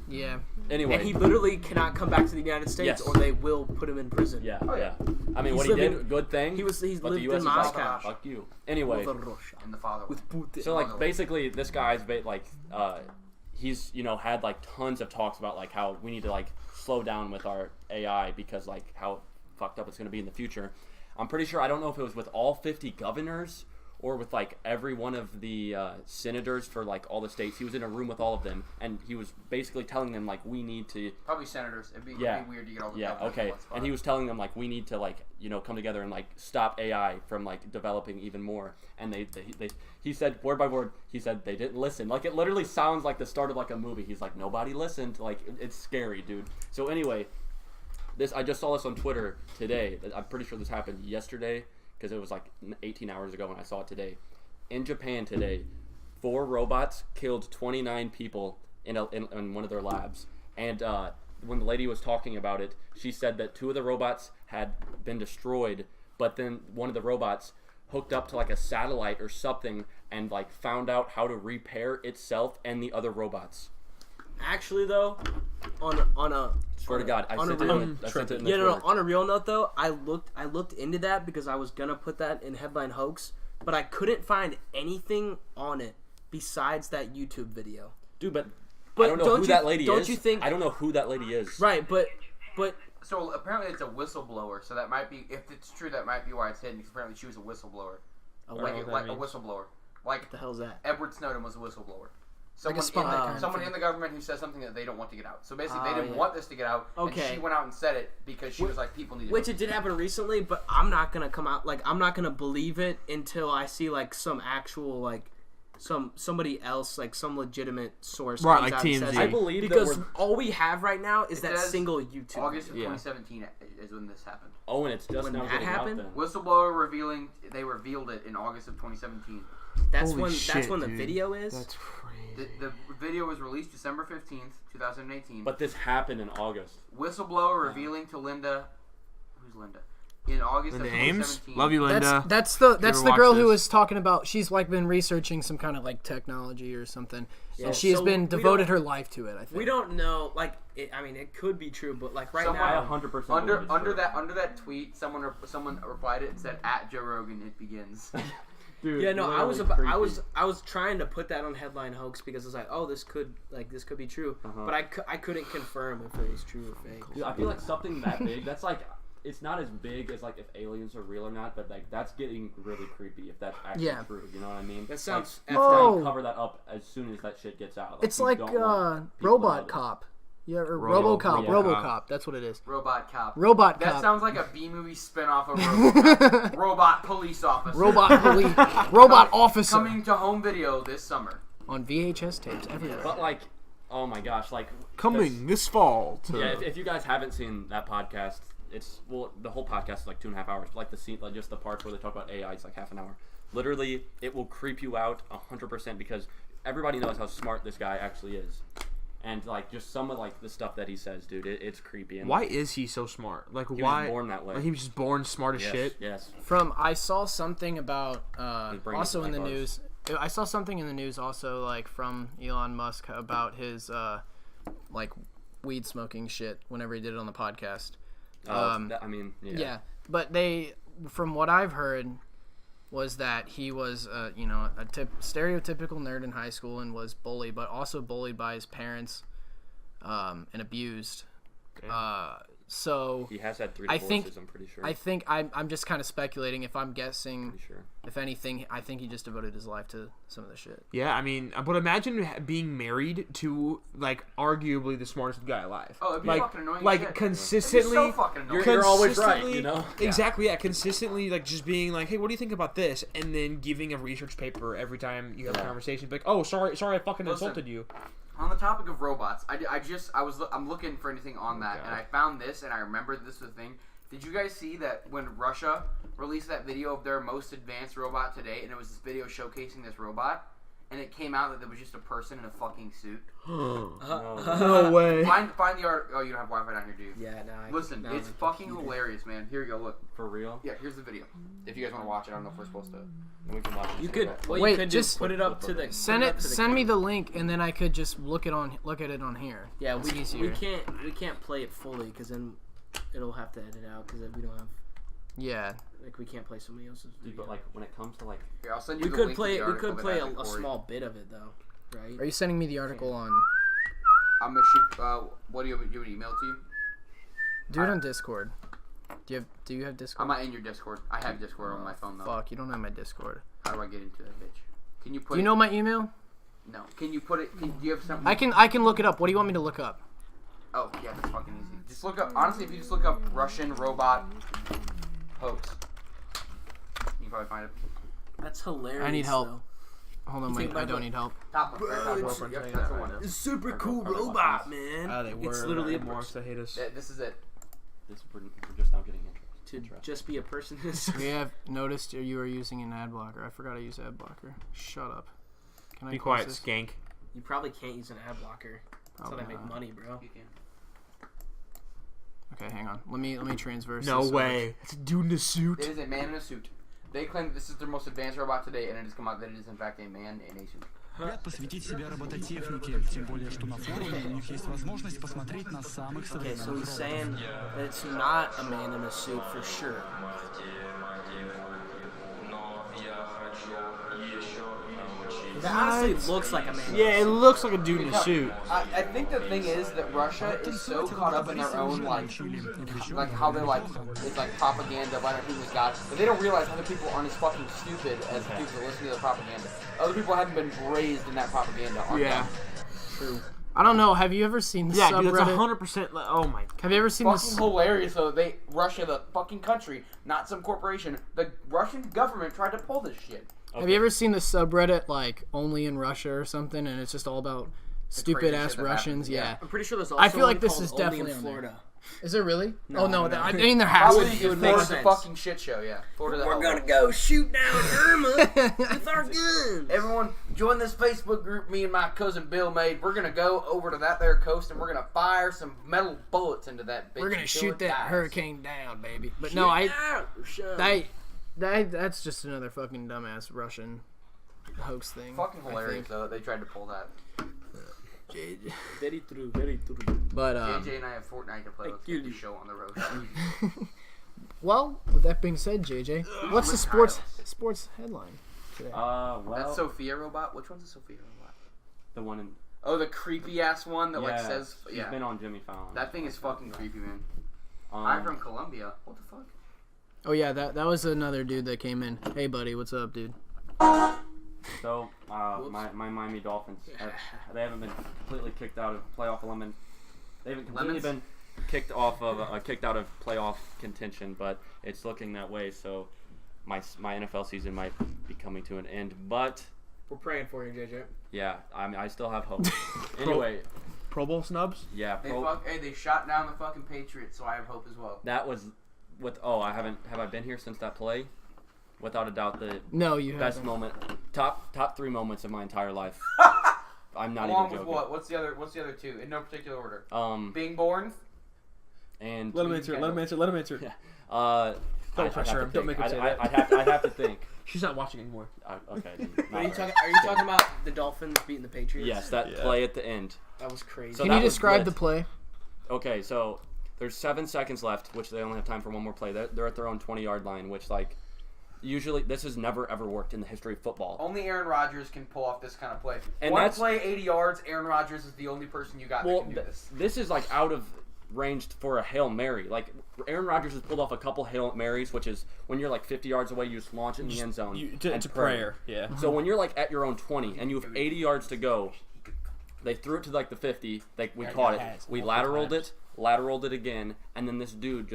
Yeah. Anyway, And he literally cannot come back to the United States, or they will put him in prison. Yeah. Oh, yeah. I mean, He's what he living- did, good thing. He's but lived the US in is like, Moscow. fuck you. Anyway, And the father. With Putin. so like basically, this guy's like he's had like tons of talks about like how we need to like slow down with our AI because like how fucked up it's going to be in the future. I'm pretty sure, I don't know if it was with all 50 governors or with like every one of the senators for like all the states. He was in a room with all of them, and he was basically telling them like we need to Probably senators. It'd be weird to get all the governors in okay. one spot. And he was telling them like we need to like come together and like stop AI from like developing even more. And he said word by word, he said they didn't listen. Like it literally sounds like the start of like a movie. He's like, nobody listened. Like it's scary, dude. So anyway, I just saw this on Twitter today. I'm pretty sure this happened yesterday because it was like 18 hours ago when I saw it today. In Japan today, 4 robots killed 29 people in one of their labs. And when the lady was talking about it, she said that 2 of the robots had been destroyed, but then one of the robots hooked up to like a satellite or something and like found out how to repair itself and the other robots. Actually, though, on a Swear to God, I on a sent it real, in the yeah, no, Twitter. on a real note though, I looked into that because I was gonna put that in headline hoax, but I couldn't find anything on it besides that YouTube video. Dude, but I don't know who that lady is. Don't you think? I don't know who that lady is. Right, but So apparently it's a whistleblower. So that might be, if it's true, that might be why it's hidden. Because apparently she was a whistleblower. A like a whistleblower. Like what the hell's that? Edward Snowden was a whistleblower. Like a spy Someone in the government who says something that they don't want to get out. So basically, they didn't want this to get out. Okay. And she went out and said it because she was like, people need to. Which it did happen recently, but I'm not gonna come out I'm not gonna believe it until I see like some actual somebody else, like some legitimate source. Right, comes like out and TMZ. says I it. believe because that all we have right now is that says single YouTube. August of video. 2017 is when this happened. Oh, and it's just When now that getting happened? out then. Whistleblower they revealed it in August of 2017. That's Holy when shit, the dude. video is. That's crazy. The video was released December 15th, 2018. But this happened in August. Whistleblower revealing to Linda. Who's Linda? In August Linda of Ames? 2017. Love you, Linda. That's the ever girl watch who this? was talking about. She's like been researching some kind of like technology or something, Yeah, and she has so been we devoted don't- her life to it. I think We don't know. It could be true, but like right Someone- I now, 100% Under believe it's true. that tweet, someone replied it and said, "At Joe Rogan, it begins." Dude, yeah, no, I literally was creepy. trying to put that on headline hoax because it's like, oh, this could be true, but I couldn't confirm if it was true or fake. Dude, I feel like something that big, that's like, it's not as big as like if aliens are real or not, but like that's getting really creepy if that's actually true. You know what I mean? That sounds. Like, Oh. cover that up as soon as that shit gets out. it's you like don't want people to know Robot this. Cop. Yeah, or RoboCop. RoboCop. That's what it is. Robot cop. Robot That Cop. sounds like a B-movie spin-off of RoboCop. Robot police officer. Robot police. Robot officer. Coming to home video this summer. On VHS tapes everywhere. But like, oh my gosh, like Coming this fall to... Yeah, if you guys haven't seen that podcast, the whole podcast is like 2.5 hours. But like the scene, like just the parts where they talk about AI, it's like half an hour. Literally, it will creep you out 100% because everybody knows how smart this guy actually is. And like just some of like the stuff that he says, dude, it's creepy. And Why is he so smart? Like, he why? was born that way. Like, he was just born smart as Yes, shit. Yes. I saw something about brain also is in the like news. I saw something in the news also like from Elon Musk about his like weed smoking shit whenever he did it on the podcast. I mean, yeah. But from what I've heard, was that he was a stereotypical nerd in high school and was bullied, but also bullied by his parents, and abused. Okay. So he has had 3 divorces, I'm pretty sure. I think I'm just kind of speculating. If I'm guessing, Pretty sure. if anything, I think he just devoted his life to some of the shit. Yeah, I mean, but imagine being married to like arguably the smartest guy alive. Oh, it'd be like, fucking annoying. like as shit. consistently. It'd be so fucking annoying. You're always right, consistently- you know? Exactly, yeah. Consistently, like just being like, "Hey, what do you think about this?" And then giving a research paper every time you have a conversation. Be like, "Oh, sorry, I fucking insulted you." On the topic of robots, I'm looking for anything on that, and I found this, and I remembered this was a thing. Did you guys see that when Russia released that video of their most advanced robot to date, and it was this video showcasing this robot, and it came out that there was just a person in a fucking suit? No way. Find the art. Oh, you don't have Wi-Fi down here, do you? Yeah, no. Listen, it's fucking hilarious, man. Here you go. Look. For real? Yeah, here's the video. If you guys want to watch it, I don't know if we're supposed to. And we can watch it. You could. Well, Wait, you could just just put it up to the. Send me the link, and then I could just look at it on here. Yeah, It's we easier. can't play it fully because then it'll have to edit out because we don't have. Yeah. Like we can't play somebody else's video. Dude, but like when it comes to like, Here, I'll send you we the could link play. to the We article could that play has it a for you. small bit of it though, right? Are you sending me the article on? I'm gonna shoot. What do you have an email to you? Do it on Discord. Do you have Discord? I'm not in your Discord. I have Discord on my phone though. Fuck, you don't have my Discord. How do I get into that bitch? Can you put? Do you know my email? No. Can you put it? Do you have something? I can look it up. What do you want me to look up? Oh yeah, that's fucking easy. Just look up. Honestly, if you just look up Russian robot hoax, you can probably find it. That's hilarious. I need help. Though. Hold on, I don't need help. Top one. Top it's- one. Yep, that's the one. It's a super cool robot, man. They were. It's literally a more person. to hate us. This is it. we're just now getting To interested. just be a person. We have noticed you are using an ad blocker. I forgot to use ad blocker. Shut up. Can I Be close quiet, this? skank. You probably can't use an ad blocker. That's how they Probably make not. money, bro. You can. Okay, hang on. Let me transverse. No this way. It's a dude in a suit. It is a man in a suit. They claim that this is their most advanced robot today, and it has come out that it is in fact a man in a suit. Посвятить себя робототехнике, тем более, что на форуме у них есть возможность посмотреть на самых Okay, so современных he's saying роботов. that it's not a man in a suit for sure. It honestly looks like a man. Yeah, it looks like a dude in a suit. I think the thing is that Russia is so caught up in their own like how they're like it's like propaganda by other people's God, but they don't realize other people aren't as fucking stupid as the people that listen to the propaganda. Other people haven't been raised in that propaganda. Yeah. True. I don't know. Have you ever seen the Yeah, dude, subreddit? that's 100%. Oh my. Have you ever seen Fucking this? hilarious though. Russia, the fucking country, not some corporation. The Russian government tried to pull this shit. Have you ever seen the subreddit like only in Russia or something, and it's just all about stupid ass Russians? Yeah. I'm pretty sure there's also I feel like one this called is Only definitely in on Florida. there. Is there really? No, oh no, no. I mean there has Probably to be. Florida's a fucking shit show. Yeah. Florida. We're gonna go shoot down Irma with our guns. Everyone, join this Facebook group me and my cousin Bill made. We're gonna go over to that there coast and we're gonna fire some metal bullets into that bitch. We're gonna until shoot it that dies. hurricane down, baby. But Shoot no, out, son. that's just another fucking dumbass Russian hoax thing. Fucking I hilarious think. though. They tried to pull that. Very true, very true. But JJ and I have Fortnite to play. Let's get the show on the road. well, with that being said, JJ, what's the sports headline today? Well, That Sophia robot. Which one's the Sophia robot? the one in. Oh, the creepy ass one that like Yeah, says. He's Yeah. been on Jimmy Fallon. That thing is fucking creepy, man. I'm from Colombia. What the fuck? Oh yeah, that was another dude that came in. Hey buddy, what's up, dude? So, my Miami Dolphins, they haven't been completely kicked out of playoff element. They haven't completely been kicked out of playoff contention, but it's looking that way. So, my NFL season might be coming to an end. But We're praying for you, JJ. yeah, I still have hope. Anyway, Pro Bowl snubs? yeah, They shot down the fucking Patriots, so I have hope as well. that was with. Oh, have I been here since that play? Without a doubt, the No, you best haven't. moment, top 3 moments of my entire life. I'm not Along even with joking. what? What's the other two? In no particular order. Being born. And Let him answer. Yeah. Don't pressure him. Don't make him say that. I'd have to think. She's not watching anymore. Okay. Are you talking about the Dolphins beating the Patriots? Yes, that play at the end. That was crazy. So Can that you was describe lit. the play? Okay, so there's 7 seconds left, which they only have time for one more play. They're at their own 20-yard line, which usually this has never ever worked in the history of football. Only Aaron Rodgers can pull off this kind of play. And One that's- play, 80 yards. Aaron Rodgers is the only person you got that can do this. This is out of range for a Hail Mary. Aaron Rodgers has pulled off a couple Hail Marys, which is when you're 50 yards away, you just launch it in the end zone. It's a prayer. Yeah. So when you're at your own 20 and you have 80 yards to go, they threw it to the 50. We caught it. We lateraled it again, and then this dude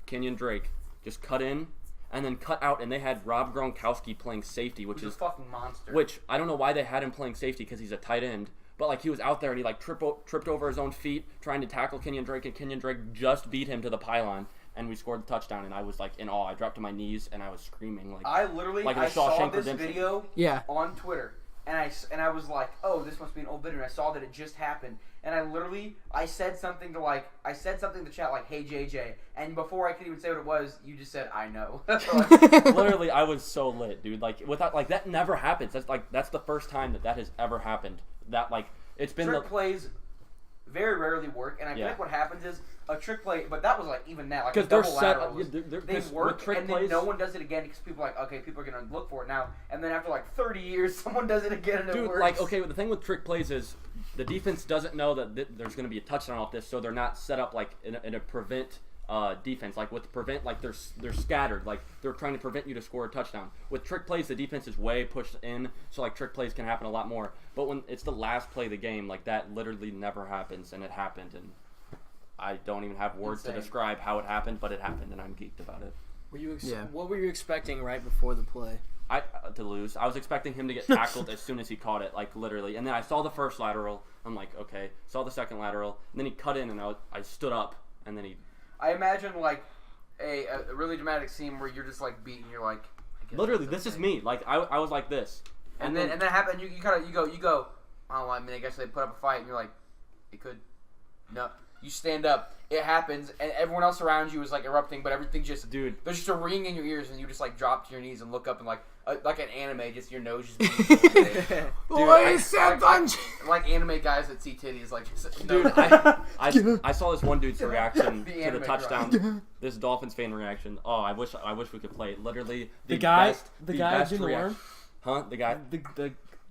Kenyon Drake just cut in and then cut out, and they had Rob Gronkowski playing safety, which is a fucking monster. Which I don't know why they had him playing safety because he's a tight end. But he was out there and he tripped over his own feet trying to tackle Kenyon Drake, and Kenyon Drake just beat him to the pylon, and we scored the touchdown. And I was in awe. I dropped to my knees and I was screaming I literally in I saw Shawshank this Redemption. video Yeah. on Twitter, and I was like, oh, this must be an old video. And I saw that it just happened, and I said something to chat like, hey JJ, and before I could even say what it was, you just said I know. Literally, I was so lit, dude. Without that never happens. That's the first time that has ever happened. That it's been trick plays very rarely work, and I feel like what happens is a trick play, but that was even that because they're set lateral. They work, and then no one does it again because people are okay, people are gonna look for it now, and then after 30 years, someone does it again and it works. Okay, the thing with trick plays is the defense doesn't know that there's gonna be a touchdown off this, so they're not set up in a prevent defense. With prevent, they're scattered. They're trying to prevent you to score a touchdown. With trick plays, the defense is way pushed in, so trick plays can happen a lot more. But when it's the last play of the game, that literally never happens, and it happened, and I don't even have words to describe how it happened, but it happened, and I'm geeked about it. What were you expecting right before the play? To lose. I was expecting him to get tackled as soon as he caught it, literally. And then I saw the first lateral. I'm like, okay. Saw the second lateral, and then he cut in, and I stood up, and then he. I imagine a really dramatic scene where you're just beaten. You're I guess literally, this is me. I was like this, and then that happened. You go. Oh, I guess they put up a fight, and you're like, it could. No. You stand up. It happens, and everyone else around you is like erupting, but everything just Dude, there's just a ring in your ears, and you just like drop to your knees and look up and like an anime, just your nose just. Like anime guys that see titties, like. Dude, I saw this one dude's reaction to the touchdown. This Dolphins fan reaction. Oh, I wish we could play it. Literally the guy best in the reaction. worm. Huh? The guy. The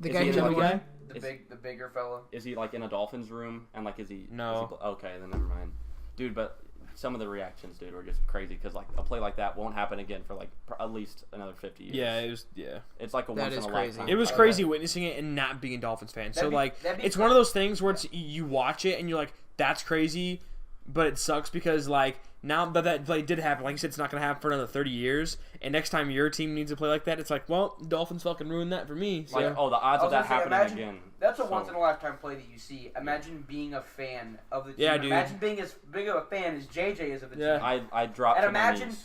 guy in the worm. The bigger fella. Is he like in a Dolphins room and like is he? No. Okay, then never mind. Dude, but some of the reactions, dude, were just crazy because like a play like that won't happen again for like at least another 50 years. Yeah, it was. Yeah, it's like a once in a lifetime. It was crazy witnessing it and not being a Dolphins fan. So like, it's one of those things where you watch it and you're like, that's crazy, but it sucks because like now that play did happen, like you said, it's not gonna happen for another 30 years. And next time your team needs to play like that, it's like, well, Dolphins fucking ruined that for me. So. Like, the odds of that happening again. That's a once in a lifetime play that you see. Imagine being a fan of the team. Yeah, dude. Imagine being as big of a fan as JJ is of the team. I dropped. And imagine,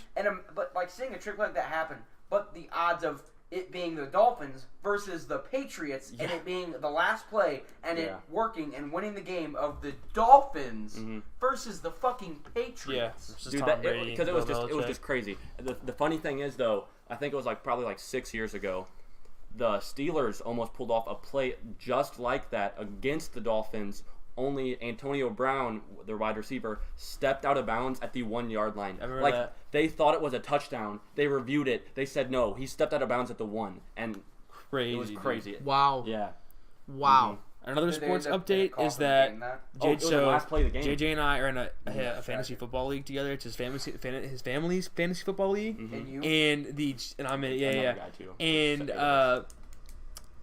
but like seeing a trick like that happen, but the odds of it being the Dolphins versus the Patriots and it being the last play and it working and winning the game of the Dolphins versus the fucking Patriots. Yeah, dude, because it was just crazy. The funny thing is though, I think it was probably 6 years ago, the Steelers almost pulled off a play just like that against the Dolphins. Only Antonio Brown, the wide receiver, stepped out of bounds at the 1 yard line. I remember that. They thought it was a touchdown. They reviewed it. They said no. He stepped out of bounds at the 1, and it was crazy. Dude. Wow. Yeah. Wow. Another sports update is that JJ and I are in a fantasy football league together. It's his family's fantasy football league, and I'm in it. And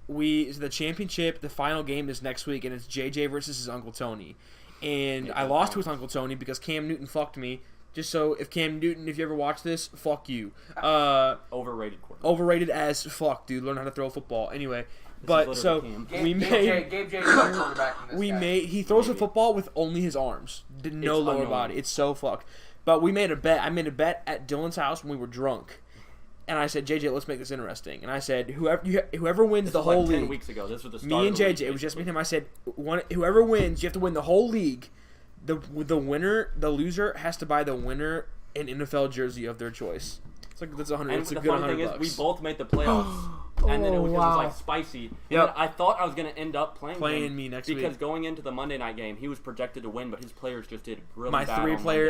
the championship, the final game is next week, and it's JJ versus his Uncle Tony. And I lost to his Uncle Tony because Cam Newton fucked me. Just so, if Cam Newton, if you ever watch this, fuck you. Overrated quarterback. Overrated as fuck, dude. Learn how to throw a football. Anyway, but so we made. He throws a football with only his arms, no lower body. It's so fucked. But we made a bet. I made a bet at Dylan's house when we were drunk. And I said, JJ, let's make this interesting. And I said, whoever wins the whole league. 10 weeks ago. This was the start me and of the JJ, league. it was just me and him. I said, whoever wins, you have to win the whole league. The loser has to buy the winner an NFL jersey of their choice. It's like that's $100. And it's a the good funny thing $100. is, we both made the playoffs. And then it was spicy. Yep. I thought I was going to end up playing me next week. Because going into the Monday night game, he was projected to win, but his players just did really bad.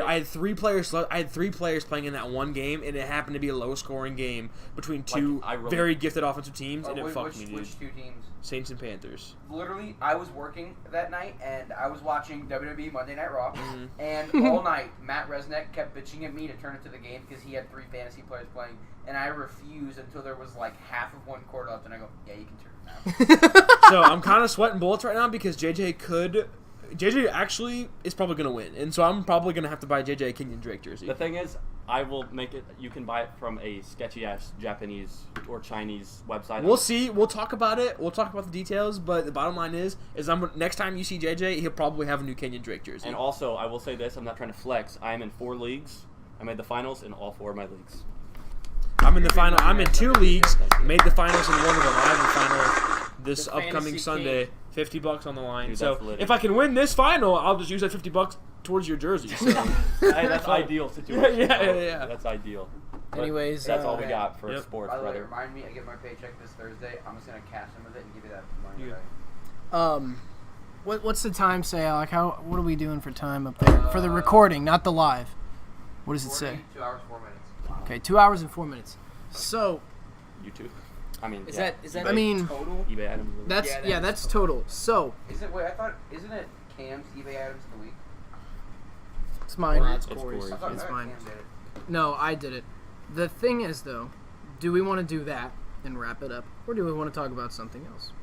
I had three players playing in that one game, and it happened to be a low-scoring game between two very gifted offensive teams, and it fucked me, dude. Which two teams? Saints and Panthers. Literally, I was working that night, and I was watching WWE Monday Night Raw, and all night, Matt Resnick kept bitching at me to turn it to the game because he had 3 fantasy players playing, and I refused until there was half of one quarter left, and I go, yeah, you can turn it now. So I'm kind of sweating bullets right now because JJ actually is probably going to win, and so I'm probably going to have to buy JJ a Kenyon Drake jersey. The thing is, I will make it. You can buy it from a sketchy-ass Japanese or Chinese website. We'll see. We'll talk about it. We'll talk about the details, but the bottom line is next time you see JJ, he'll probably have a new Kenyon Drake jersey. And also, I will say this, I'm not trying to flex. I am in 4 leagues. I made the finals in all 4 of my leagues. I'm in the final. I'm in 2 leagues. Made the finals in one of them. I have the final this upcoming Sunday. $50 on the line. Dude, so if I can win this final, I'll just use that $50 towards your jersey. So. That's ideal situation. Yeah. That's ideal. But anyways, that's all we got for sports, By the way, brother. remind me, I get my paycheck this Thursday. I'm just gonna cash some of it and give you that money. What's the time say, Alec? What are we doing for time up there for the recording, not the live? What does it say? 2 hours 4 minutes. Okay, 2 hours and 4 minutes. So. YouTube. I mean, is that total? eBay items. That's total. So. Isn't it Cam's eBay items of the week? It's mine. It's Corey's. It's mine. No, I did it. The thing is, though, do we want to do that and wrap it up, or do we want to talk about something else?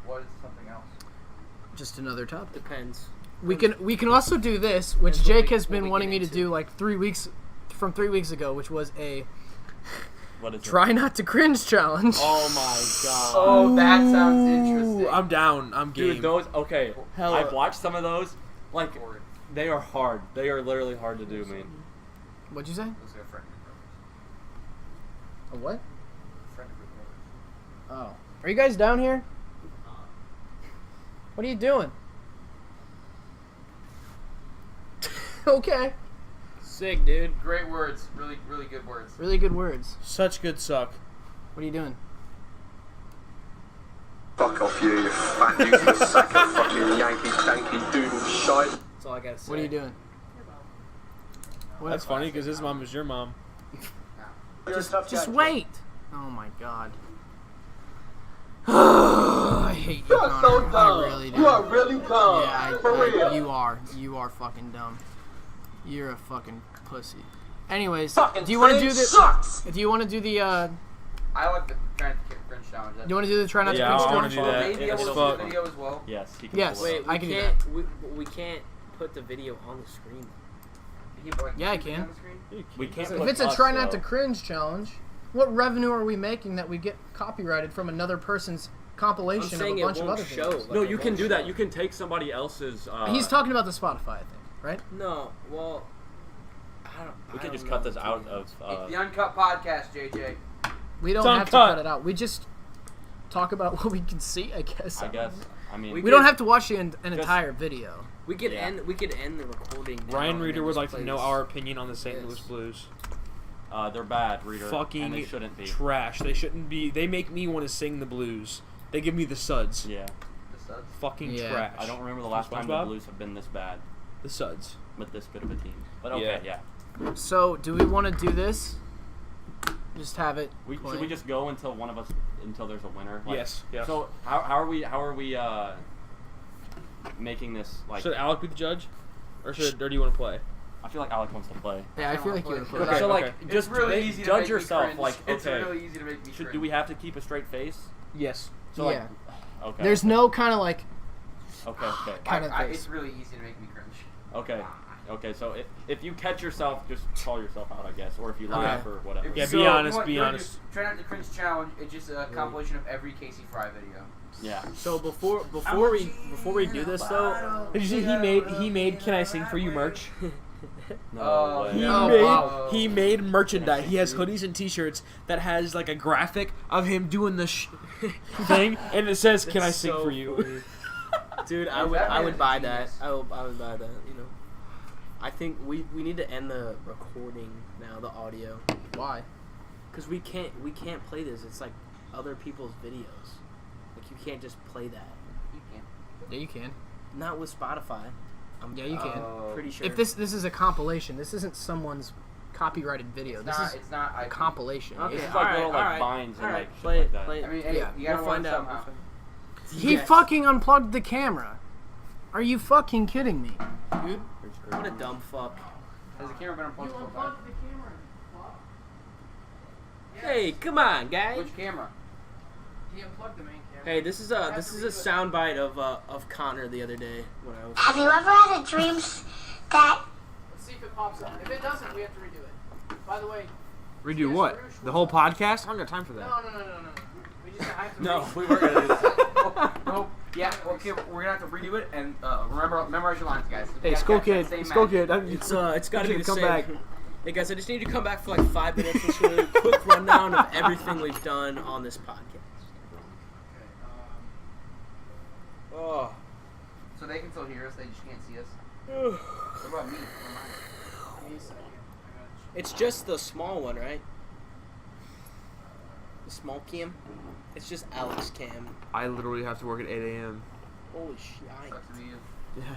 What is something else? Just another topic. Depends. We can also do this, which Jake has been wanting me to do 3 weeks from 3 weeks ago, which was a try not to cringe challenge. Oh my god. Oh, that sounds interesting. I'm down. I'm game. Dude, those I've watched some of those. They are hard. They are literally hard to do, man. What'd you say? A what? Oh. Are you guys down here? What are you doing? Okay. Sick, dude. Great words. Really, really good words. Really good words. Such good suck. What are you doing? Fuck off you fat useless sack of fucking Yankee danky doodle shite. That's all I gotta say. What are you doing? That's funny because his mom is your mom. Just wait. Oh my god. I hate you, Connor. so dumb. I really do. You are really dumb. Yeah, For real. you are. You are fucking dumb. You're a fucking pussy. Anyways, Fucking do you want to do cringe the? sucks. Do you want to do the? I like the trying to cringe challenge. Do you want to do the try not to Yeah, cringe I wanna challenge? do that. Maybe I It's will fuck. do the video as well. Yes, he can Yes. pull it Wait, up. I we can do can't. We can't put the video on the screen. Yeah, I can. We can't. If put it's a us, try not to though. cringe challenge, what revenue are we making that we get copyrighted from another person's compilation of a bunch of other videos? No, you can do that. You can take somebody else's. He's talking about the Spotify thing, right? No, well, We can just cut this out of. It's the Uncut Podcast, JJ. We don't have to cut it out. We just talk about what we can see, I guess. I guess. I mean, we don't have to watch an entire video. We could end. We could end the recording. now Ryan and Reeder then would just like to play know this. our opinion on the St. Louis Blues. They're bad, Reader. Fucking and they shouldn't be. trash. They shouldn't be. They make me want to sing the blues. They give me the suds. Yeah. The suds? Fucking Yeah. trash. I don't remember the last time the SpongeBob? Blues have been this bad The suds. with this good of a team. But okay, yeah. So, do we want to do this? Just have it. Should we just go until one of us until there's a winner? Like, Yes. Yes. So how are we making this like? Should Alec be the judge, or do you want to play? I feel like Alec wants to play. Yeah, I feel like you would play. Okay, So like, okay. just It's really easy to judge make me yourself. cringe. Like, okay, It's really easy to make me cringe. do we have to keep a straight face? Yes. So Yeah. like, okay. There's no kind of like. Okay. kind of face. It's really easy to make me cringe. Okay. Okay. So if you catch yourself, just call yourself out, I guess, or if you laugh or whatever. Yeah, So, be honest. you know what, Be you're honest. just Try not to cringe challenge. It's just a compilation of every Casey Fry video. Yeah. So before we do this though, Did you see he made Can I Sing For You merch? No way. He made merchandise. He has hoodies and T-shirts that has like a graphic of him doing the thing, and it says "Can I sing so for you?" dude, I would buy that. I would buy that. You know, I think we need to end the recording now, the audio. Why? Because we can't play this. It's like other people's videos. Like you can't just play that. You can. Yeah, you can. Not with Spotify. Yeah, you can. Pretty sure. If this is a compilation, this isn't someone's copyrighted video. It's not a compilation. Okay, This is all like right, little like all right, vines and all right, like shit play like it, that. play it. I mean, hey, Yeah, you gotta we'll find find out. somehow. He Yes. fucking unplugged the camera. Are you fucking kidding me? Dude, what a dumb fuck. Has the camera been unplugged the whole time? Hey, come on, guys. Which camera? He unplugged the main camera. Hey, this is a soundbite of Connor the other day when I was. Have you ever had a dream that Let's see if it pops up. If it doesn't, we have to redo it. By the way, Redo what? The whole podcast? I don't got time for that. no. We just have to. No, we weren't gonna do this. Nope. Yeah. Okay, we're gonna have to redo it and memorize your lines, guys. Hey, You school gotta catch kid, that same school magic. kid. It's gotta be the come same. back. Hey guys, I just need you to come back for like 5 minutes. Just a quick rundown of everything we've done on this podcast. Oh. So they can still hear us, they just can't see us. What about me? It's just the small one, right? The small cam. It's just Alex cam. I literally have to work at 8 a.m. Holy shit. Sucks to be you. Yeah.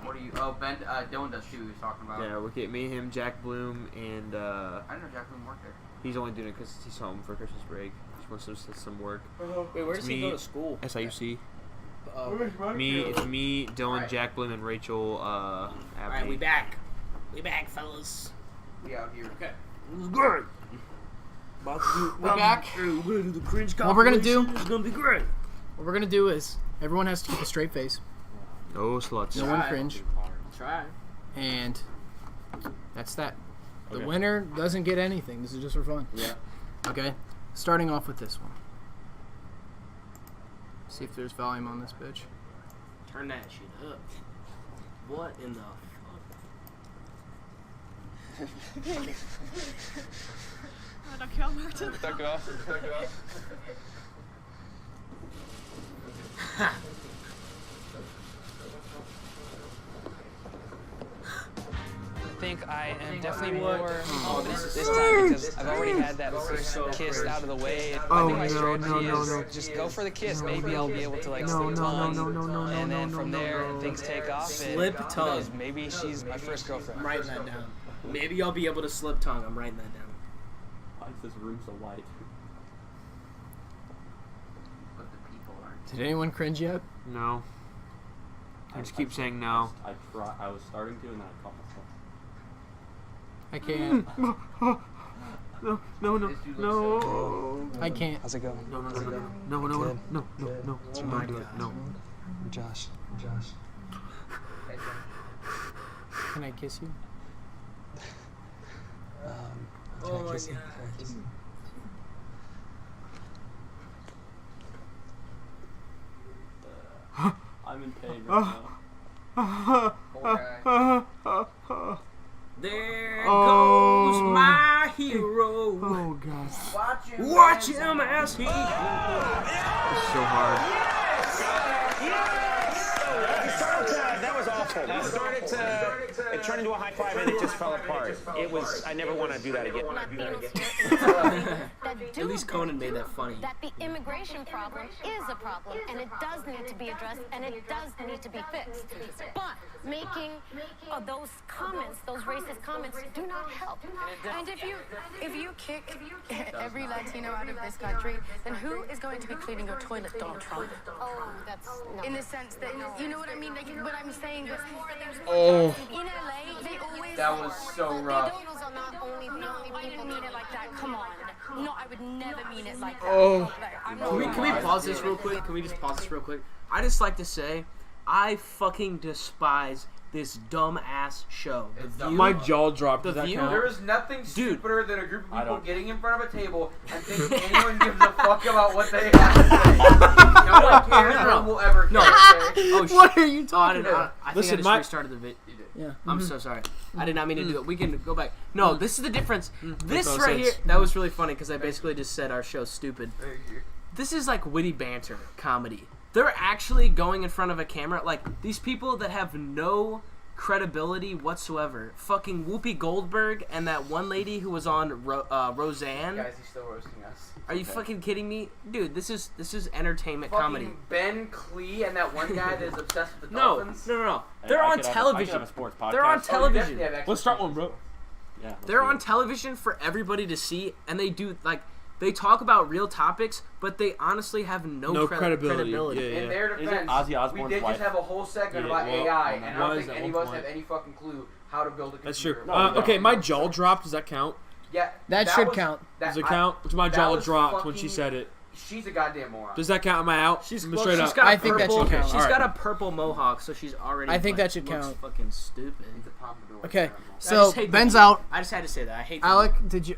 What are you? Oh, Ben, Dylan does too. He was talking about. Yeah, work at me, him, Jack Bloom, and I didn't know Jack Bloom worked there. he's only doing it because he's home for Christmas break. He wants some work. Wait, where does he go to school? SIUC. Me, It's me, Dylan, Jack Bloom, and Rachel. Alright, Abney. we back. We back, fellas. We out here. Okay. It was great. We're back. The cringe What we're gonna do? It's gonna be great. What we're gonna do is everyone has to keep a straight face. No sluts. No one cringe. Try. And that's that. The Okay. winner doesn't get anything. This is just for fun. Yeah. Okay. Starting off with this one. See if there's volume on this bitch. Turn that shit up. What in the fuck? think I am definitely more confident this time because I've already had that first kiss out of the way. I think my strategy is just go for the kiss. Maybe I'll be able to like slip tongue, and then from there things take off. Slip tongue. Maybe she's my first girlfriend. I'm writing that down. Maybe I'll be able to slip tongue. I'm writing that down. Why is this room so light? Did anyone cringe yet? No. I just keep saying no. I was starting to, and then I caught myself. I can't. No. I can't. How's it going? No. Don't do it. No. Josh. Can I kiss you? Oh my God. I'm in pain right now. There goes my hero. Oh God. Watch him as he goes. It's so hard. That was awful. It turned into a high five and it just fell apart. I never want to do that again. At least Conan made that funny. That the immigration problem is a problem, and it does need to be addressed, and it does need to be fixed. But making those comments, those racist comments, do not help. And if you kick every Latino out of this country, then who is going to be cleaning your toilet, Donald Trump? Oh, that's no. In the sense that, you know what I mean? Like, what I'm saying is, Oh. in LA, they always... That was so rough. The are not only people mean it like that. Come on. No, I would never mean it like that. Oh. Can we pause this real quick? Can we just pause this real quick? I just like to say, I fucking despise this dumb-ass show. The View. My jaw dropped. The Does that View. count? There is nothing stupider than a group of people getting in front of a table and thinking anyone gives a fuck about what they have to say. No one cares. No one will ever care. Oh, shit. What are you talking about? I think I just restarted the video. Yeah. I'm so sorry. I did not mean to do that. We can go back. No, this is the difference. This no right sense. here, that was really funny because I basically just said our show's stupid. This is like witty banter comedy. They're actually going in front of a camera. Like, these people that have no credibility whatsoever. Fucking Whoopi Goldberg and that one lady who was on Roseanne. Guys, he's still roasting us. Are you fucking kidding me? Dude, this is entertainment Fucking comedy. Ben Klee and that one guy that is obsessed with the No. Dolphins. They're on television. They're on television. Let's start one, bro. Yeah. They're on television for everybody to see, and they do, like, they talk about real topics, but they honestly have no credibility. Yeah. In their defense, we did just have a whole segment about AI, and I don't think any of us have any fucking clue how to build a computer. That's true. Okay, my jaw dropped. Does that count? Yeah. That should count. Does it count? My jaw dropped when she said it. She's a goddamn moron. Does that count? Am I out? She's straight up. I think that should count. She's got a purple mohawk, so she's already. I think like, that should looks count. Fucking stupid. Okay, so Ben's View. out. I just had to say that. I hate. Alec, did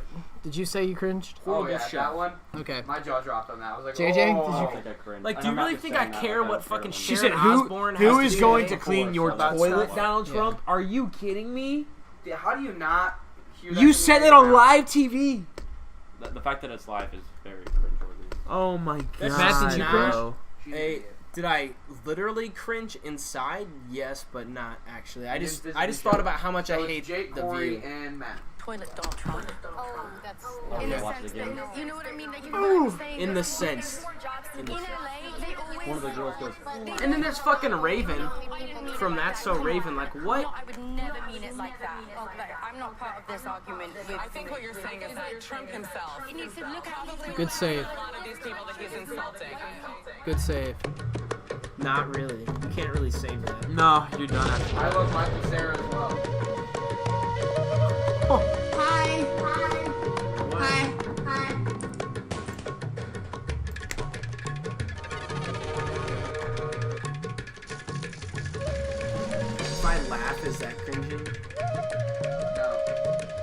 you say you cringed? Oh yeah, that one. Okay. My jaw dropped on that. I was like, JJ, oh. did you? I think I cringed. Like, do you really think I care what fucking She Sharon said, Osbourne "Who has is to going say to clean your about toilet, stuff?" Donald Trump? Are you kidding me? Yeah, how do you not hear that? You said it on live TV. The fact that it's live is very cringeworthy. Oh my god. Matt, did you cringe? Hey, did I literally cringe inside? Yes, but not actually. I just thought about how much I hate Jake, the Corey, View. and Matt. Toilet, Donald Trump. Oh, that's In the no. sense that, you know what I mean? Like, what I'm saying? In the sense. In LA, they always... One of the girls goes. And then there's fucking Raven from That's So Raven. Like, what? No, I would never mean it like that. I'm not part of this argument. I think what you're saying is that Trump himself needs to look at Good save. a lot of these people that he's insulting. Good save. Not really. You can't really save that. No, you're done after I that. love Michael Cera as well. Hi. Hi. If I laugh, is that cringing? No.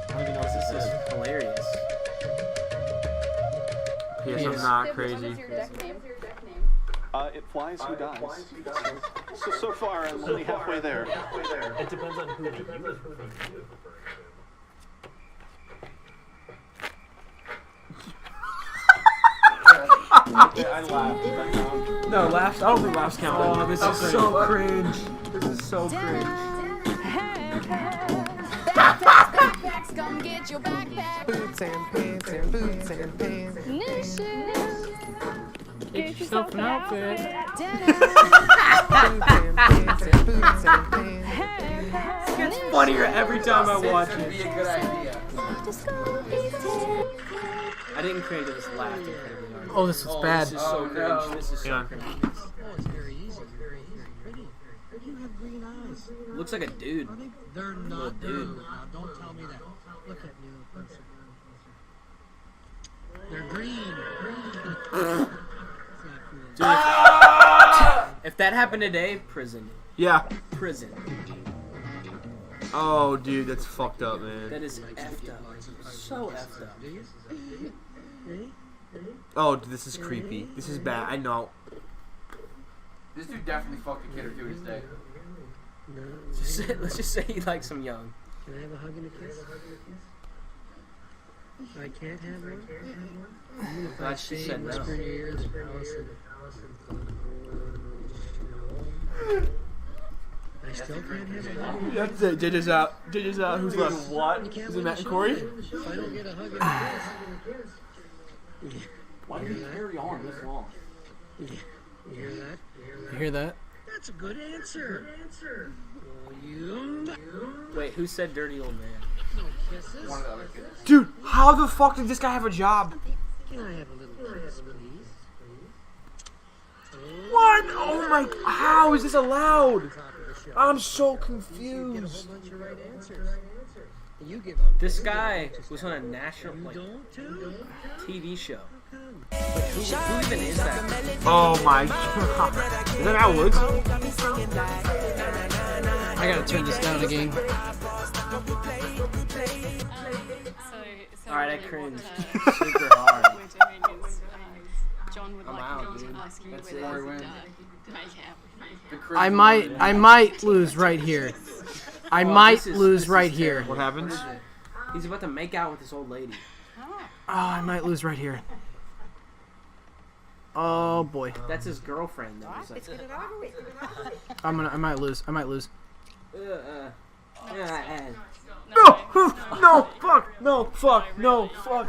I don't even know if this is hilarious. Yes, I'm not crazy. It flies who dies. So far, I'm only halfway there. It depends on who they use. I laughed. No, laughs. I don't think laughs count. Oh, this is so cringe. This is so cringe. pants, come get your backpack. Boots and pants and boots and pants. New shoes. Get yourself an outfit. It gets funnier every time I watch it. Be a good idea. I didn't create this laugh incredibly hard. Oh, this is bad. This is so cringe. No. This is so Yeah. cringe. Oh, it's very easy. Very pretty. You have green eyes. Looks like a dude. They're Little not dude. blue. Now, don't tell me that. Look at me. They're green. Dude, if that happened today, prison. Yeah. Prison. Oh, dude, that's fucked up, man. That is effed up. So effed up. Oh, dude, this is creepy. This is bad. I know. This dude definitely fucked a kid or two in his day. Let's just say he likes him young. Can I have a hug and a kiss? I can't have one. Glad she said no. Whisper in your ears, Allison. I still can't have a hug. That's it. JJ's out. JJ's out. Who's left? What? Is it Matt and Corey? If I don't get a hug and a kiss. Why did you carry on this long? You hear that? You hear that? That's a good answer. Wait, who said dirty old man? No kisses. One of the other kids. Dude, how the fuck did this guy have a job? Can I have a little kiss, please? What? Oh my! How is this allowed? I'm so confused. This guy was on a national TV show. But who even is that? Oh my god! Is that Al Woods? I gotta turn this down again. Alright, I cringed super hard. John would I'm like out, me to dude. ask you That's whether it. you would make out. I might lose right here. I might lose right here. What happens? He's about to make out with this old lady. Oh, I might lose right here. Oh boy. That's his girlfriend, though. He's like, I might lose. I might lose. No, fuck, no, fuck, no, fuck,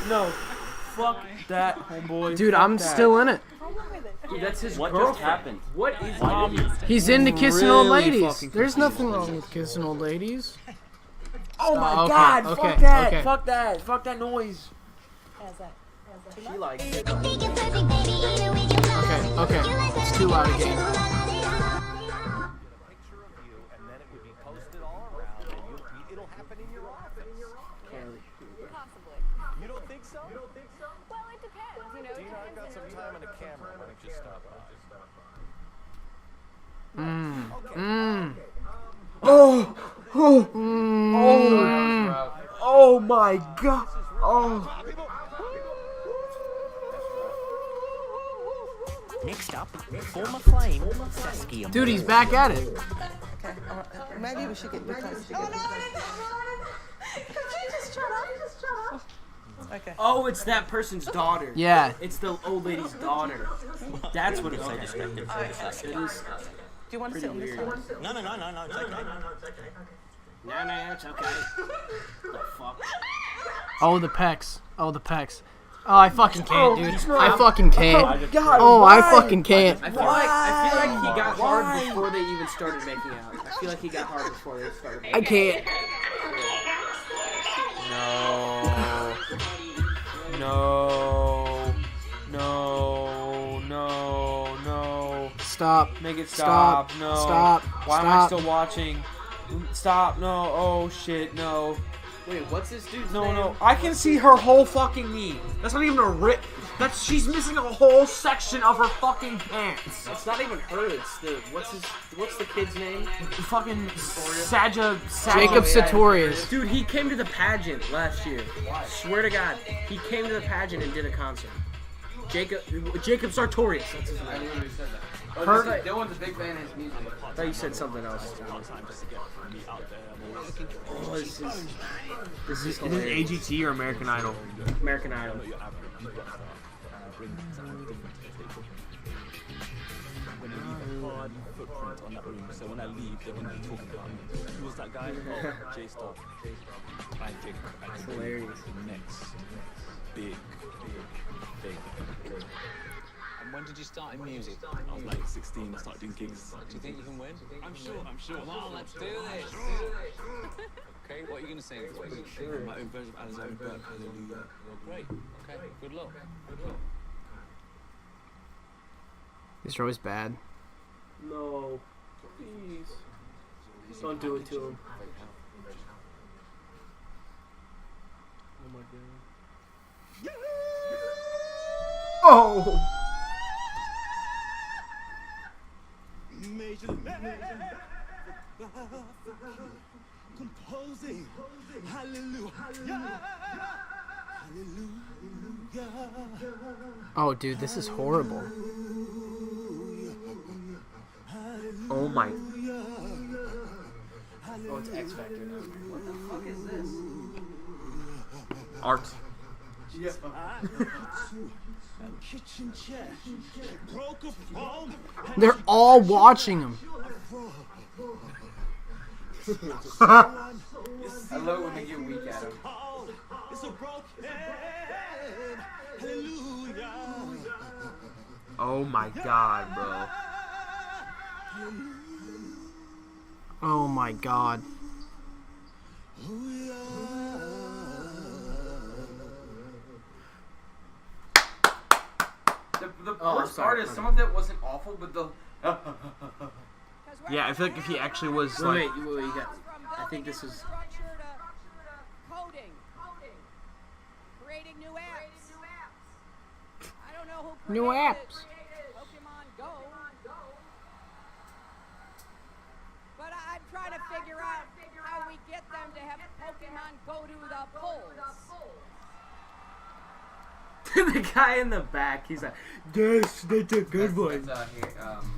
no. Fuck that, homeboy. Dude, fuck I'm that. still in it. Dude, that's his What girlfriend. just happened? What is He's into kissing old really ladies. fucking There's confused. nothing wrong with kissing old ladies. Oh my Okay, god, okay, fuck that, okay. fuck that, fuck that noise. She likes it. Okay, it's too loud again. You don't think so? Well, it depends. You know, Dina, I've got some time and a camera. Why don't you stop by? Oh my god. Oh. Next up, former flame, Saskia. Dude, he's back at it. Okay, maybe we should get your place together. Okay. Oh, it's that person's daughter. Yeah. It's the old lady's daughter. That's what it's like. It is Do you want to sit on this weird. one? No, it's okay. No, it's okay. The fuck? Oh, the pecs. Oh, the pecs. Oh, I fucking can't, dude. no. I fucking can't. Oh, God, Oh, why? I fucking can't. I feel like he got hard before they even started making out. I feel like he got hard before they started making I out. can't. No. Stop. Make it stop. No. Stop. Why am I Stop. still watching? Stop. No. Oh shit. No. Wait, what's this dude's name? No. I can see her whole fucking knee. That's not even a rip. She's missing a whole section of her fucking pants. It's not even her. It's the what's the kid's name? Fucking Saja. Jacob Sartorius. Dude, he came to the pageant last year. Swear to God, he came to the pageant and did a concert. Jacob Sartorius. That's his name. Dylan's a big fan of his music. I thought you said something else. Oh, this is Is it hilarious. AGT or American Idol? American Idol. footprint on that room. So when I leave, they're going to be talking about me. Who was that guy? Oh, J-Star. I think hilarious. The next big thing. And when did you start in music? I was like 16. I started doing gigs. Do you think you can win? I'm sure. Come on, let's do this. Okay, what are you going to sing for us? My own version of Alexander Burke, Hallelujah. Great. Okay, good luck. These are always bad. No. Please. Don't do it to him. Oh my god. Oh! Composing. Hallelujah. Oh, dude, this is horrible. Oh my. Oh, it's X Factor now. What the fuck is this? Art. They're all watching him. I love when they get weak at him. Oh my god, bro. Oh my god. The worst part is some of it wasn't awful, but the. Yeah, I feel like if he actually was Wait, you got. I think this is. Coding. Creating new apps. I don't know who New apps. Pokemon Go. But I'm trying to figure out how we get them to have Pokemon go to the polls. The guy in the back, he's like, "Yes, that's a good one."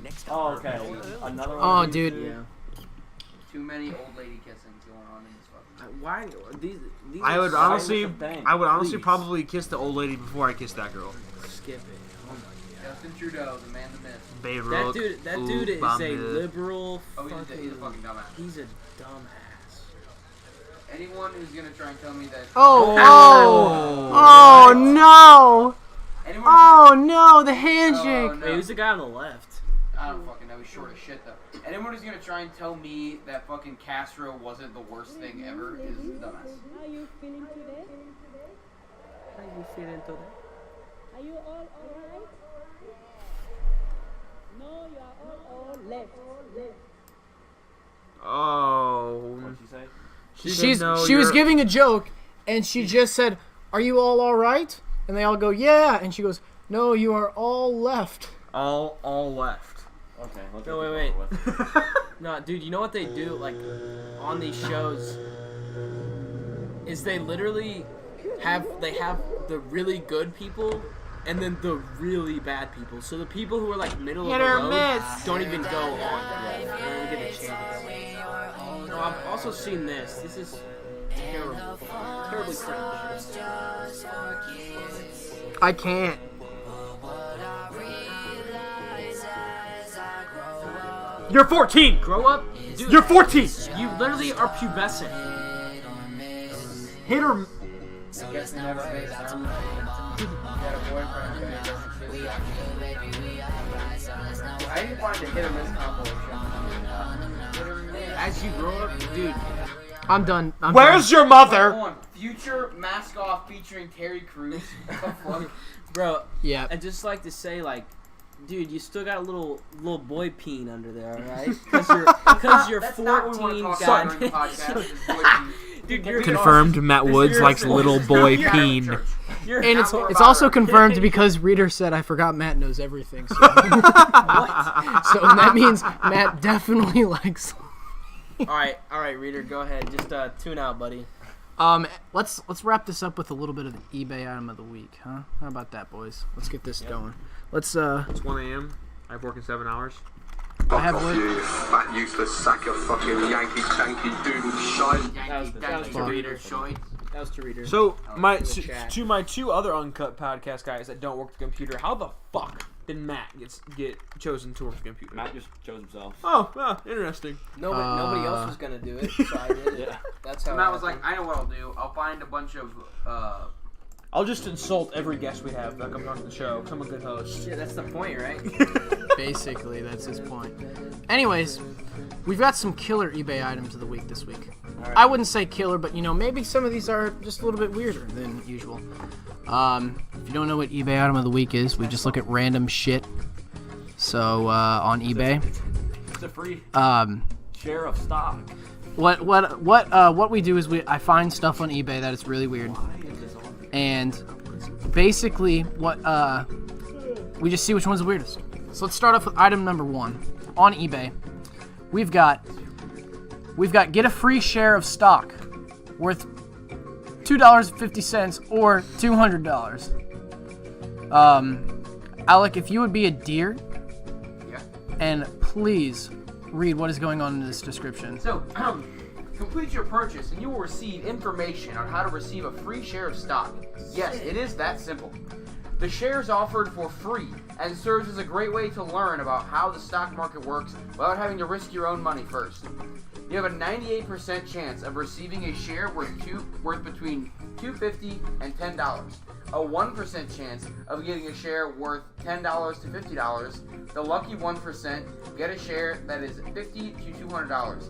Next oh, okay. Another one. Oh, dude. Yeah. Too many old lady kissing going on in this fucking. Why these I would are honestly, thing. honestly Please. probably kiss the old lady before I kiss that girl. Skip it. Oh my god. Justin Trudeau, the man, the myth. Beirut, That dude is a liberal. Oh, he's a fucking dumbass. He's a dumbass. Anyone who's gonna try and tell me that. Oh no! Oh no, the handshake! Hey, who's the guy on the left? I don't fucking know. He's short as shit though. Anyone who's gonna try and tell me that fucking Castro wasn't the worst thing ever is dumbass. How you feeling today? How you feeling today? Are you all alright? No, you are all left. Oh. What'd she say? She was giving a joke, and she just said, "Are you all right?" And they all go, "Yeah." And she goes, "No, you are all left." All left. Okay. No, wait. No, dude, you know what they do, like, on these shows, is they literally have the really good people, and then the really bad people. So the people who are, like, middle of the road don't even go on. They don't even get a chance. No, I've also seen this. This is terrible. Terribly cringe. I can't. You're 14. Grow up. Dude, You're 14. You literally are pubescent. Hit her. I guess they never made it. Got a boyfriend who doesn't kiss her. I didn't find the hit or miss compilation. As you grow up, dude. I'm done. Where's your mother? Hold on. Future Mask Off featuring Terry Crews. Bro, yeah. I'd just like to say, like, dude, you still got a little boy peen under there, alright? Because you're 14, goddamn. Dude, you're Confirmed. Matt Woods likes little boy peen. And it's also confirmed because Reader said I forgot Matt knows everything. So. What? So that means Matt definitely likes. Alright, Reader, go ahead. Just tune out, buddy. Let's wrap this up with a little bit of the eBay item of the week, huh? How about that, boys? Let's get this going. Let's It's 1 a.m. I have work in 7 hours. I have Fuck you, fat useless sack of fucking Yankee Danky Doodle shite. That was to Reader. That was to Reader. So my to my two other Uncut Podcast guys that don't work the computer, how the fuck then Matt get chosen to work the computer. Matt just chose himself. Oh, interesting. Nobody else was gonna do it, so I did it. Yeah. That's how. Matt was like, I know what I'll do. I'll find a bunch of. I'll just insult every guest we have that comes on the show. Cause I'm a good host. Yeah, that's the point, right? Basically, that's his point. Anyways, we've got some killer eBay items of the week this week. Right. I wouldn't say killer, but maybe some of these are just a little bit weirder than usual. If you don't know what eBay item of the week is, we just look at random shit. So on eBay, It's a free share of stock. What we do is I find stuff on eBay that is really weird, and basically we just see which one's the weirdest. So let's start off with item number 1 on eBay. We've got get a free share of stock worth $2.50 or $200. Alec, if you would be a dear, and please read what is going on in this description. So, complete your purchase and you will receive information on how to receive a free share of stock. Yes, it is that simple. The share is offered for free and serves as a great way to learn about how the stock market works without having to risk your own money first. You have a 98% chance of receiving a share worth between $2.50 and $10. A 1% chance of getting a share worth $10 to $50. The lucky 1% get a share that is $50 to $200.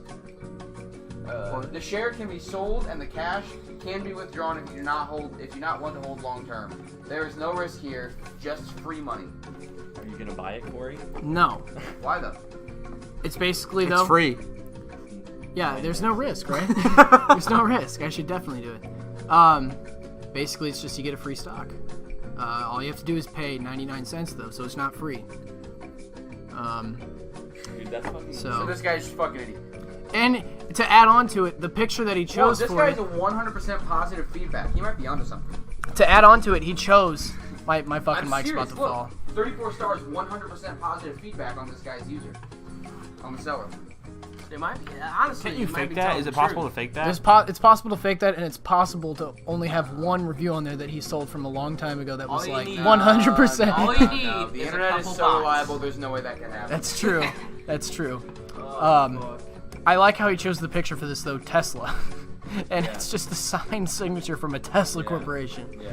The share can be sold and the cash can be withdrawn if you not want to hold long term. There is no risk here, just free money. Are you gonna buy it, Corey? No. Why though? It's basically It's free. Yeah, there's no risk, right? There's no risk. I should definitely do it. Basically, it's just you get a free stock. All you have to do is pay 99 cents though, so it's not free. Dude, that's fucking. So this guy's just fucking idiot. And to add on to it, the picture that he chose this for guy's it. a 100% positive feedback. He might be onto something. To add on to it, he chose. My fucking I'm mic's serious. about to Look, fall. 34 stars, 100% positive feedback on this guy's user. On the seller. It might be. Honestly, Can't you fake that? Is it possible to fake that? It's possible to fake that, and it's possible to only have one review on there that he sold from a long time ago that was like 100%. All you need The is internet a is couple so bots. reliable, there's no way that can happen. That's true. That's true. I like how he chose the picture for this though, Tesla, and it's just a signed signature from a Tesla corporation. Yeah.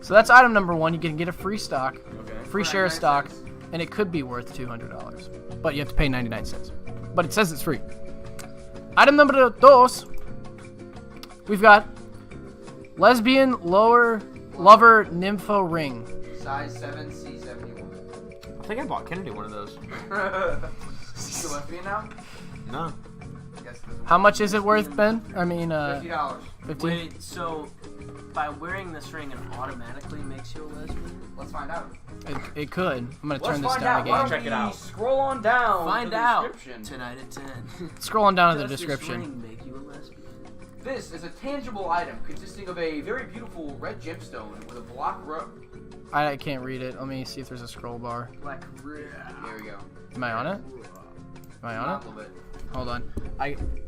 So that's item number 1. You can get a free stock, free For share of 99 stock, cents. and it could be worth $200, but you have to pay 99 cents. But it says it's free. Item number 2. We've got lesbian lover nympho ring. Size 7C71. I think I bought Kennedy one of those. You a lesbian now? No. How much is it worth, Ben? I mean, $50. 15. Wait, so by wearing this ring, it automatically makes you a lesbian? Let's find out. It could. I'm gonna turn this find down out. again. Why don't Check it we out. Scroll on down. Find to the out description. tonight at 10. Scrolling down to the Does description. This ring make you a lesbian? This is a tangible item consisting of a very beautiful red gemstone with a block row. I can't read it. Let me see if there's a scroll bar. Like, There we go. Am I on it? Am I on A it? little bit. Hold on.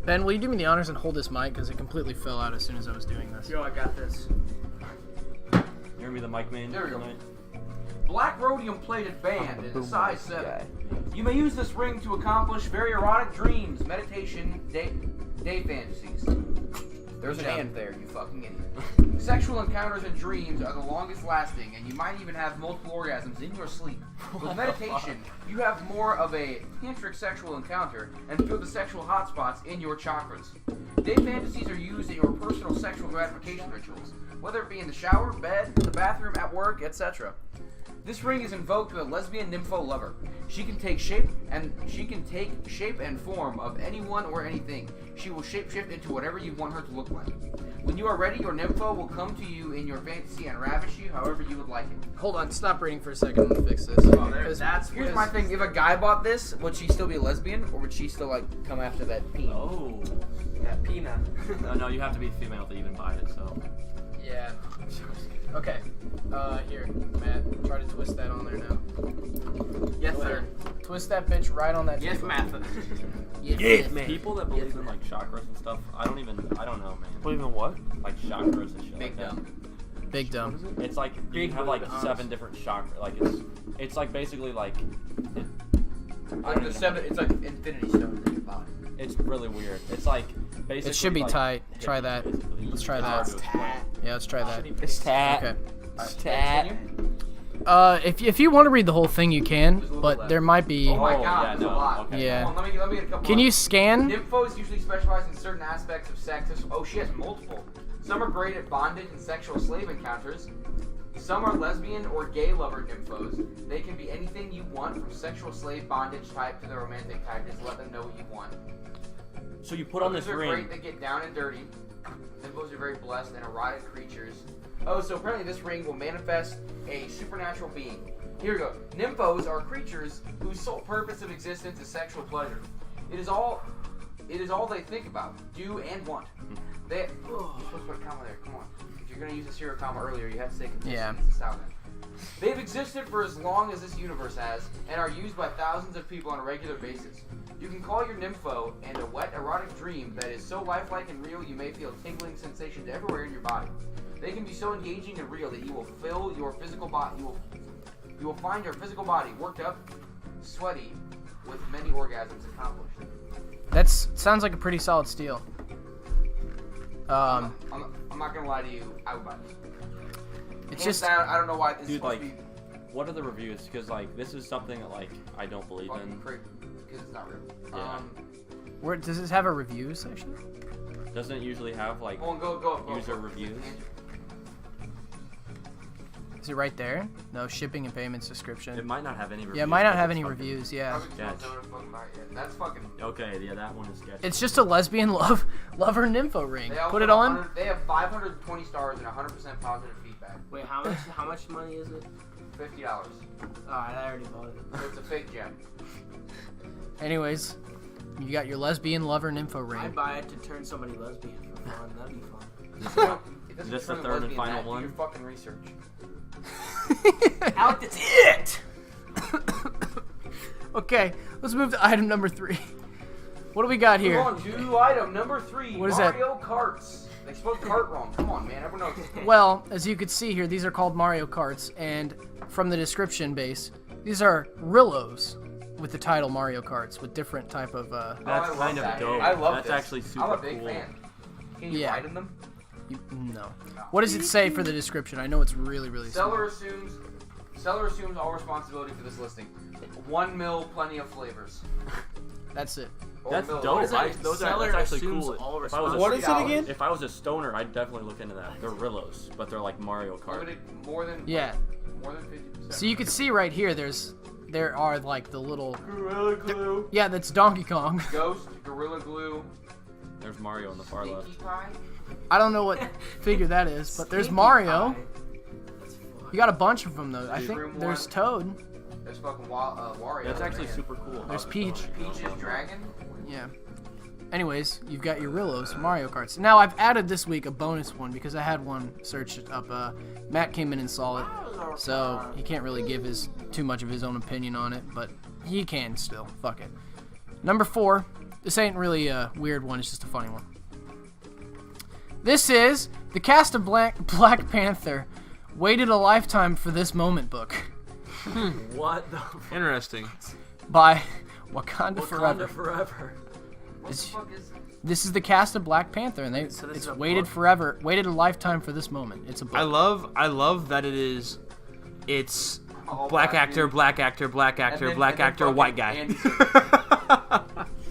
Ben, will you do me the honors and hold this mic because it completely fell out as soon as I was doing this. yo, I got this. You're gonna be the mic man There we go. tonight? Black rhodium plated band in a size 7. You may use this ring to accomplish very erotic dreams, meditation, day fantasies. There's an and there, you fucking idiot. Sexual encounters and dreams are the longest lasting, and you might even have multiple orgasms in your sleep. With meditation, you have more of a tantric sexual encounter and feel the sexual hotspots in your chakras. Day fantasies are used in your personal sexual gratification rituals, whether it be in the shower, bed, the bathroom, at work, etc. This ring is invoked with a lesbian nympho lover. She can take shape and form of anyone or anything. She will shapeshift into whatever you want her to look like. When you are ready, your nympho will come to you in your fantasy and ravish you however you would like it. Hold on, stop reading for a second. I'm gonna fix this. Here's my thing: if a guy bought this, would she still be a lesbian, or would she still like come after that peen? Oh. That peanut. No, you have to be female to even buy it. So. Yeah. Okay. Here, Matt, try to twist that on there now. Yes, sir. Twist that bitch right on that. Yes, table. Matha. Yes, man. People that believe in like chakras and stuff, I don't know, man. Believe in what? Like chakras and shit Big like dumb. Big dumb. that. It's like you have like 7 different chakras. Like It's like basically like. Like the 7, it's like Infinity Stones in your body. It's really weird. It's like basically. It should be like tight. Try that. Let's try that. Yeah, let's try that. It's tat. Okay. It's tat. If you want to read the whole thing, you can, but there might be. Oh my god, there's a lot. Okay. Yeah. Let me get a couple. Can you scan? Nymphos usually specialize in certain aspects of sex. Oh shit, multiple. Some are great at bondage and sexual slave encounters. Some are lesbian or gay lover nymphos. They can be anything you want, from sexual slave bondage type to the romantic type. Just let them know what you want. So you put on this ring. Great, they get down and dirty. Nymphos are very blessed and erotic creatures. Oh, so apparently this ring will manifest a supernatural being. Here we go. Nymphos are creatures whose sole purpose of existence is sexual pleasure. It is all they think about, do, and want. You're supposed to put a comma there. Come on. If you're gonna use a serial comma earlier, you have to say consistent. Yeah. It's a sound. They've existed for as long as this universe has, and are used by thousands of people on a regular basis. You can call your nympho and a wet, erotic dream that is so lifelike and real you may feel tingling sensations everywhere in your body. They can be so engaging and real that you will fill your physical body. You will find your physical body worked up, sweaty, with many orgasms accomplished. Sounds like a pretty solid steal. I'm not gonna lie to you. I would buy this. It's just I don't know why this is like, supposed to be. What are the reviews? Because like this is something that like I don't believe in. Because it's not real. Yeah. Where does this have a review section? Doesn't it usually have like go, user reviews? Is it right there? No, shipping and payments description. It might not have any reviews. Yeah, it might not have any reviews, yeah. That's fucking. Okay, yeah, that one is sketchy. It's just a lesbian lover nympho ring. Put it on. They have 520 stars and 100% positive feedback. Wait, how much money is it? $50. Alright, I already bought it. So it's a fake gem. Anyways, you got your lesbian lover nympho ring. I'd buy it to turn somebody lesbian for fun. That'd be fun. Is this the third and final one? Do your fucking research. Out that's it. Okay, let's move to item number 3. What do we got here? Come on, to item number 3. What is that? Mario Karts. They spelled cart wrong. Come on, man. Everyone knows. Well, as you can see here, these are called Mario Karts, and from the description base, these are Rillos with the title Mario Karts with different type of. That's kind of dope. I love That's this. actually super I'm a big cool. fan. Can you ride in them? No. What does it say for the description? I know it's really, really small. Seller assumes all responsibility for this listing. 1 mil, plenty of flavors. That's it. That's dope. That's actually cool. What is it again? If I was a stoner, I'd definitely look into that. They're Rillos, but they're like Mario Kart. More than 50%. So you can see right here, there are like the little Gorilla Glue. Yeah, that's Donkey Kong. Ghost, Gorilla Glue. There's Mario on the far left. I don't know what figure that is, but there's Mario. You got a bunch of them though. I think there's Toad. There's fucking Wario. That's actually super cool. There's Peach. Peach's Dragon. Yeah. Anyways, you've got your Rillos, Mario Karts. Now I've added this week a bonus one because I had one searched up. Matt came in and saw it, so he can't really give too much of his own opinion on it, but he can still. Fuck it. Number 4. This ain't really a weird one. It's just a funny one. This is the cast of Black Panther waited a lifetime for this moment book. What the? Interesting. By Wakanda Forever. Forever. This is the cast of Black Panther, and it's waited forever, waited a lifetime for this moment. It's a book. I love that it's black actor, white guy.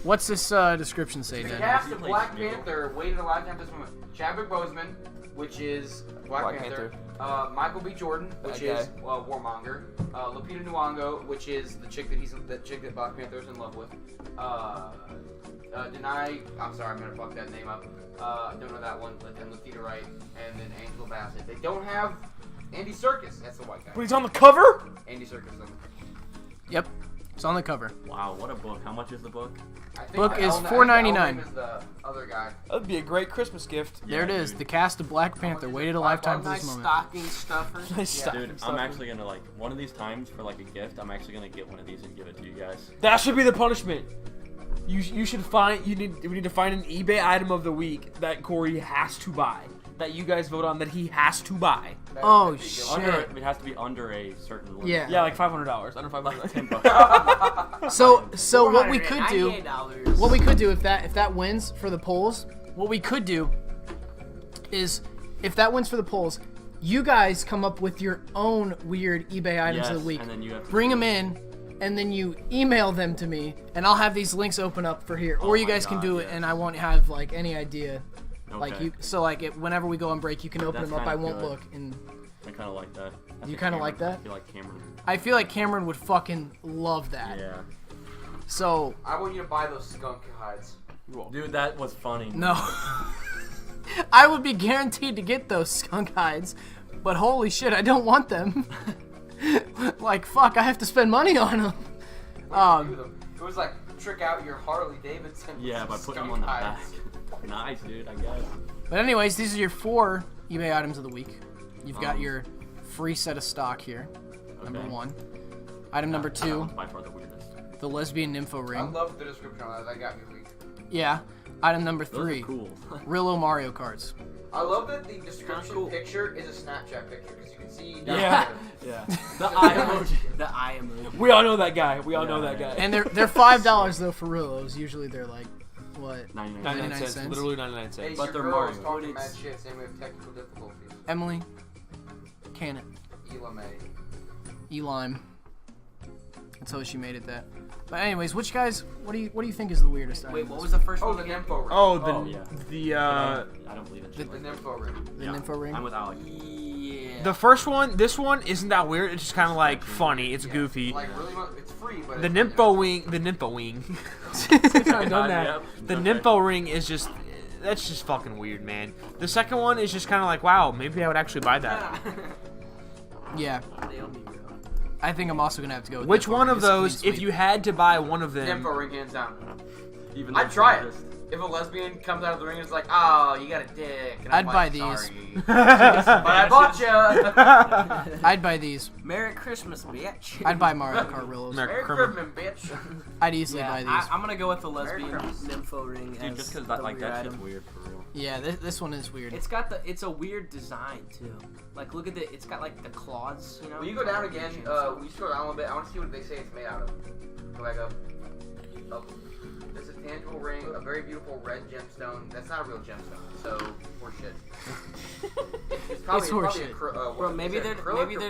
What's this description say, The Dan? cast of Black Panther waited a lifetime for this moment. Chadwick Boseman, which is Black Panther. Michael B. Jordan, which is Warmonger. Lupita Nyong'o, which is the chick that Black Panther is in love with. I'm sorry, I'm gonna fuck that name up. Don't know that one. And Lupita Wright, and then Angela Bassett. They don't have Andy Serkis. That's the white guy. But he's on the cover? Andy Serkis. Yep, it's on the cover. Wow, what a book. How much is the book? Book is $4.99. Is the other guy. That'd be a great Christmas gift. There it is. The cast of Black Panther waited a lifetime for this moment. Stocking stuffer. Dude, I'm actually gonna one of these times for like a gift. I'm actually gonna get one of these and give it to you guys. That should be the punishment. We need to find an eBay item of the week that Corey has to buy. That you guys vote on that he has to buy. Oh shit! It has to be under a certain limit. Yeah. Yeah, like $500. Under $500. So what we could do, if that wins for the polls, what we could do is, if that wins for the polls, you guys come up with your own weird eBay items of the week. And then you have to bring them in, and then you email them to me, and I'll have these links open up for here. Or you guys can do it, and I won't have like any idea. Okay. Whenever we go on break, you can open them up. I won't look. And I kind of like that. You kind of like that? I feel like Cameron would fucking love that. Yeah. So I want you to buy those skunk hides. Dude, that was funny. No. I would be guaranteed to get those skunk hides, but holy shit, I don't want them. Like fuck, I have to spend money on them. It was like trick out your Harley Davidson. Yeah, by putting them on the back. Nice, dude. I guess. But anyways, these are your 4 eBay items of the week. You've got your free set of stock here. Number 1. Item number 2. That one's by far the weirdest. The lesbian nympho ring. I love the description on that. That got me weak. Yeah. Item number 3. Those are cool. Real Mario cards. I love that the description picture is a Snapchat picture because you can see. Yeah. The eye emoji. The eye emoji. We all know that guy. And they're $5 though for real. Those usually they're like, what? 99 cents. Literally 99 cents. Hey, But they're Mario. Mario. Mad shit, saying we have technical difficulties. Emily. Can it. Elime. That's how she made it that. But anyways, which guys? What do you think is the weirdest item? Wait, what was the first one? The nympho ring. I don't believe it. The nympho ring. The nympho ring. I'm with Alex. Yeah. The first one, this one isn't that weird. It's just kind of like funny. It's goofy. Like really, it's free, but The nympho wing. I've done that. The nympho ring is just. That's just fucking weird, man. The second one is just kind of like, wow, maybe I would actually buy that. Yeah. I think I'm also gonna have to go with Which nympho one ring. of those, if you had to buy one of them? nympho ring, hands down. Even I'd try it. If a lesbian comes out of the ring and is like, "Oh, you got a dick," and I'd I'm buy like, these. "Sorry." But I bought ya. I'd buy these. Merry Christmas, bitch. I'd buy Mario Kart Rillos. Merry Christmas, bitch. I'd easily buy these. I'm gonna go with the lesbian nympho ring. Dude, just because that shit's weird for real. Yeah, this one is weird. It's a weird design too. Like look at it's got like the claws, you know. Will you go down again? Will you scroll down a little bit? I want to see what they say it's made out of. Go back up. This is a tangible ring, a very beautiful red gemstone. That's not a real gemstone, so horseshit. It's horseshit. Bro, maybe they're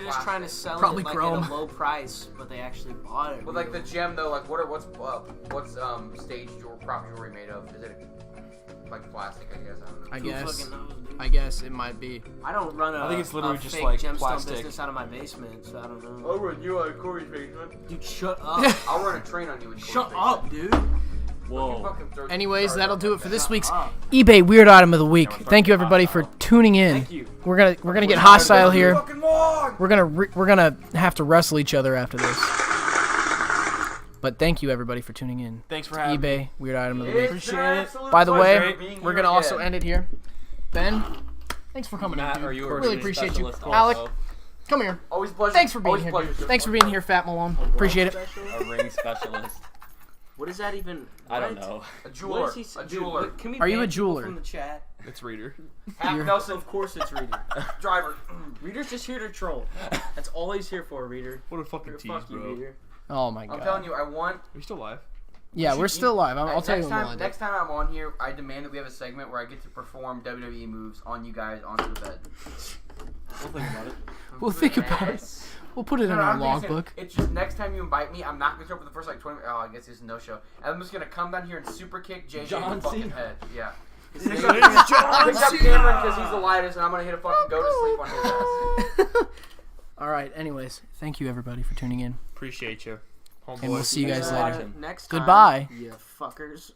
just trying to sell Probably it like chrome. at a low price, but they actually bought it. Well, like the gem though, like what's stage prop jewelry made of? Is it like plastic? I guess. I guess it might be. I don't run I think it's literally just fake like gemstone plastic. business out of my basement, so I don't know. I'll run you out of Corey's basement. Dude, shut up. I'll run a train on you. Shut up, dude. Whoa. Anyways, that'll do it for this week's eBay Weird Item of the Week. Thank you everybody for tuning in. Thank you. We're gonna get hostile here. We're gonna have to wrestle each other after this. But thank you everybody for tuning in. Thanks for having eBay me. Weird Item of the Week. Appreciate it. By the way, we're gonna also end it here. Ben, thanks for coming out, dude. Are you a Really ring appreciate you. specialist Alec, also? come here. Always pleasure. Thanks for being Always here, pleasure, dude. sir. Thanks for being here, Fat Malone. Appreciate it. A ring specialist. What is that even? I don't know. A jeweler. What is he, A jeweler. Can we Are you a ban people jeweler? From the chat? It's Reader. Nelson. Of course it's Reader. Driver. Reader's just here to troll. That's all he's here for, Reader. What a fucking tease, Fuck you, bro. Reader. Oh my god. I'm telling you, I want. Are we still live? Yeah, we're still live. I'll tell you when we're live. Next time I'm on here, I demand that we have a segment where I get to perform WWE moves on you guys onto the bed. We'll think about it. We'll think about it. We'll put it in our logbook. It's just next time you invite me, I'm not gonna show up for the first like 20 minutes. Oh, I guess it's a no show. And I'm just gonna come down here and super kick JJ in the fucking head. Yeah. Pick up Cameron because he's the lightest, and I'm gonna hit a fucking go to sleep on his ass. All right. Anyways, thank you everybody for tuning in. Appreciate you. Homeboy. And we'll see you guys later. Next time, Goodbye. you fuckers.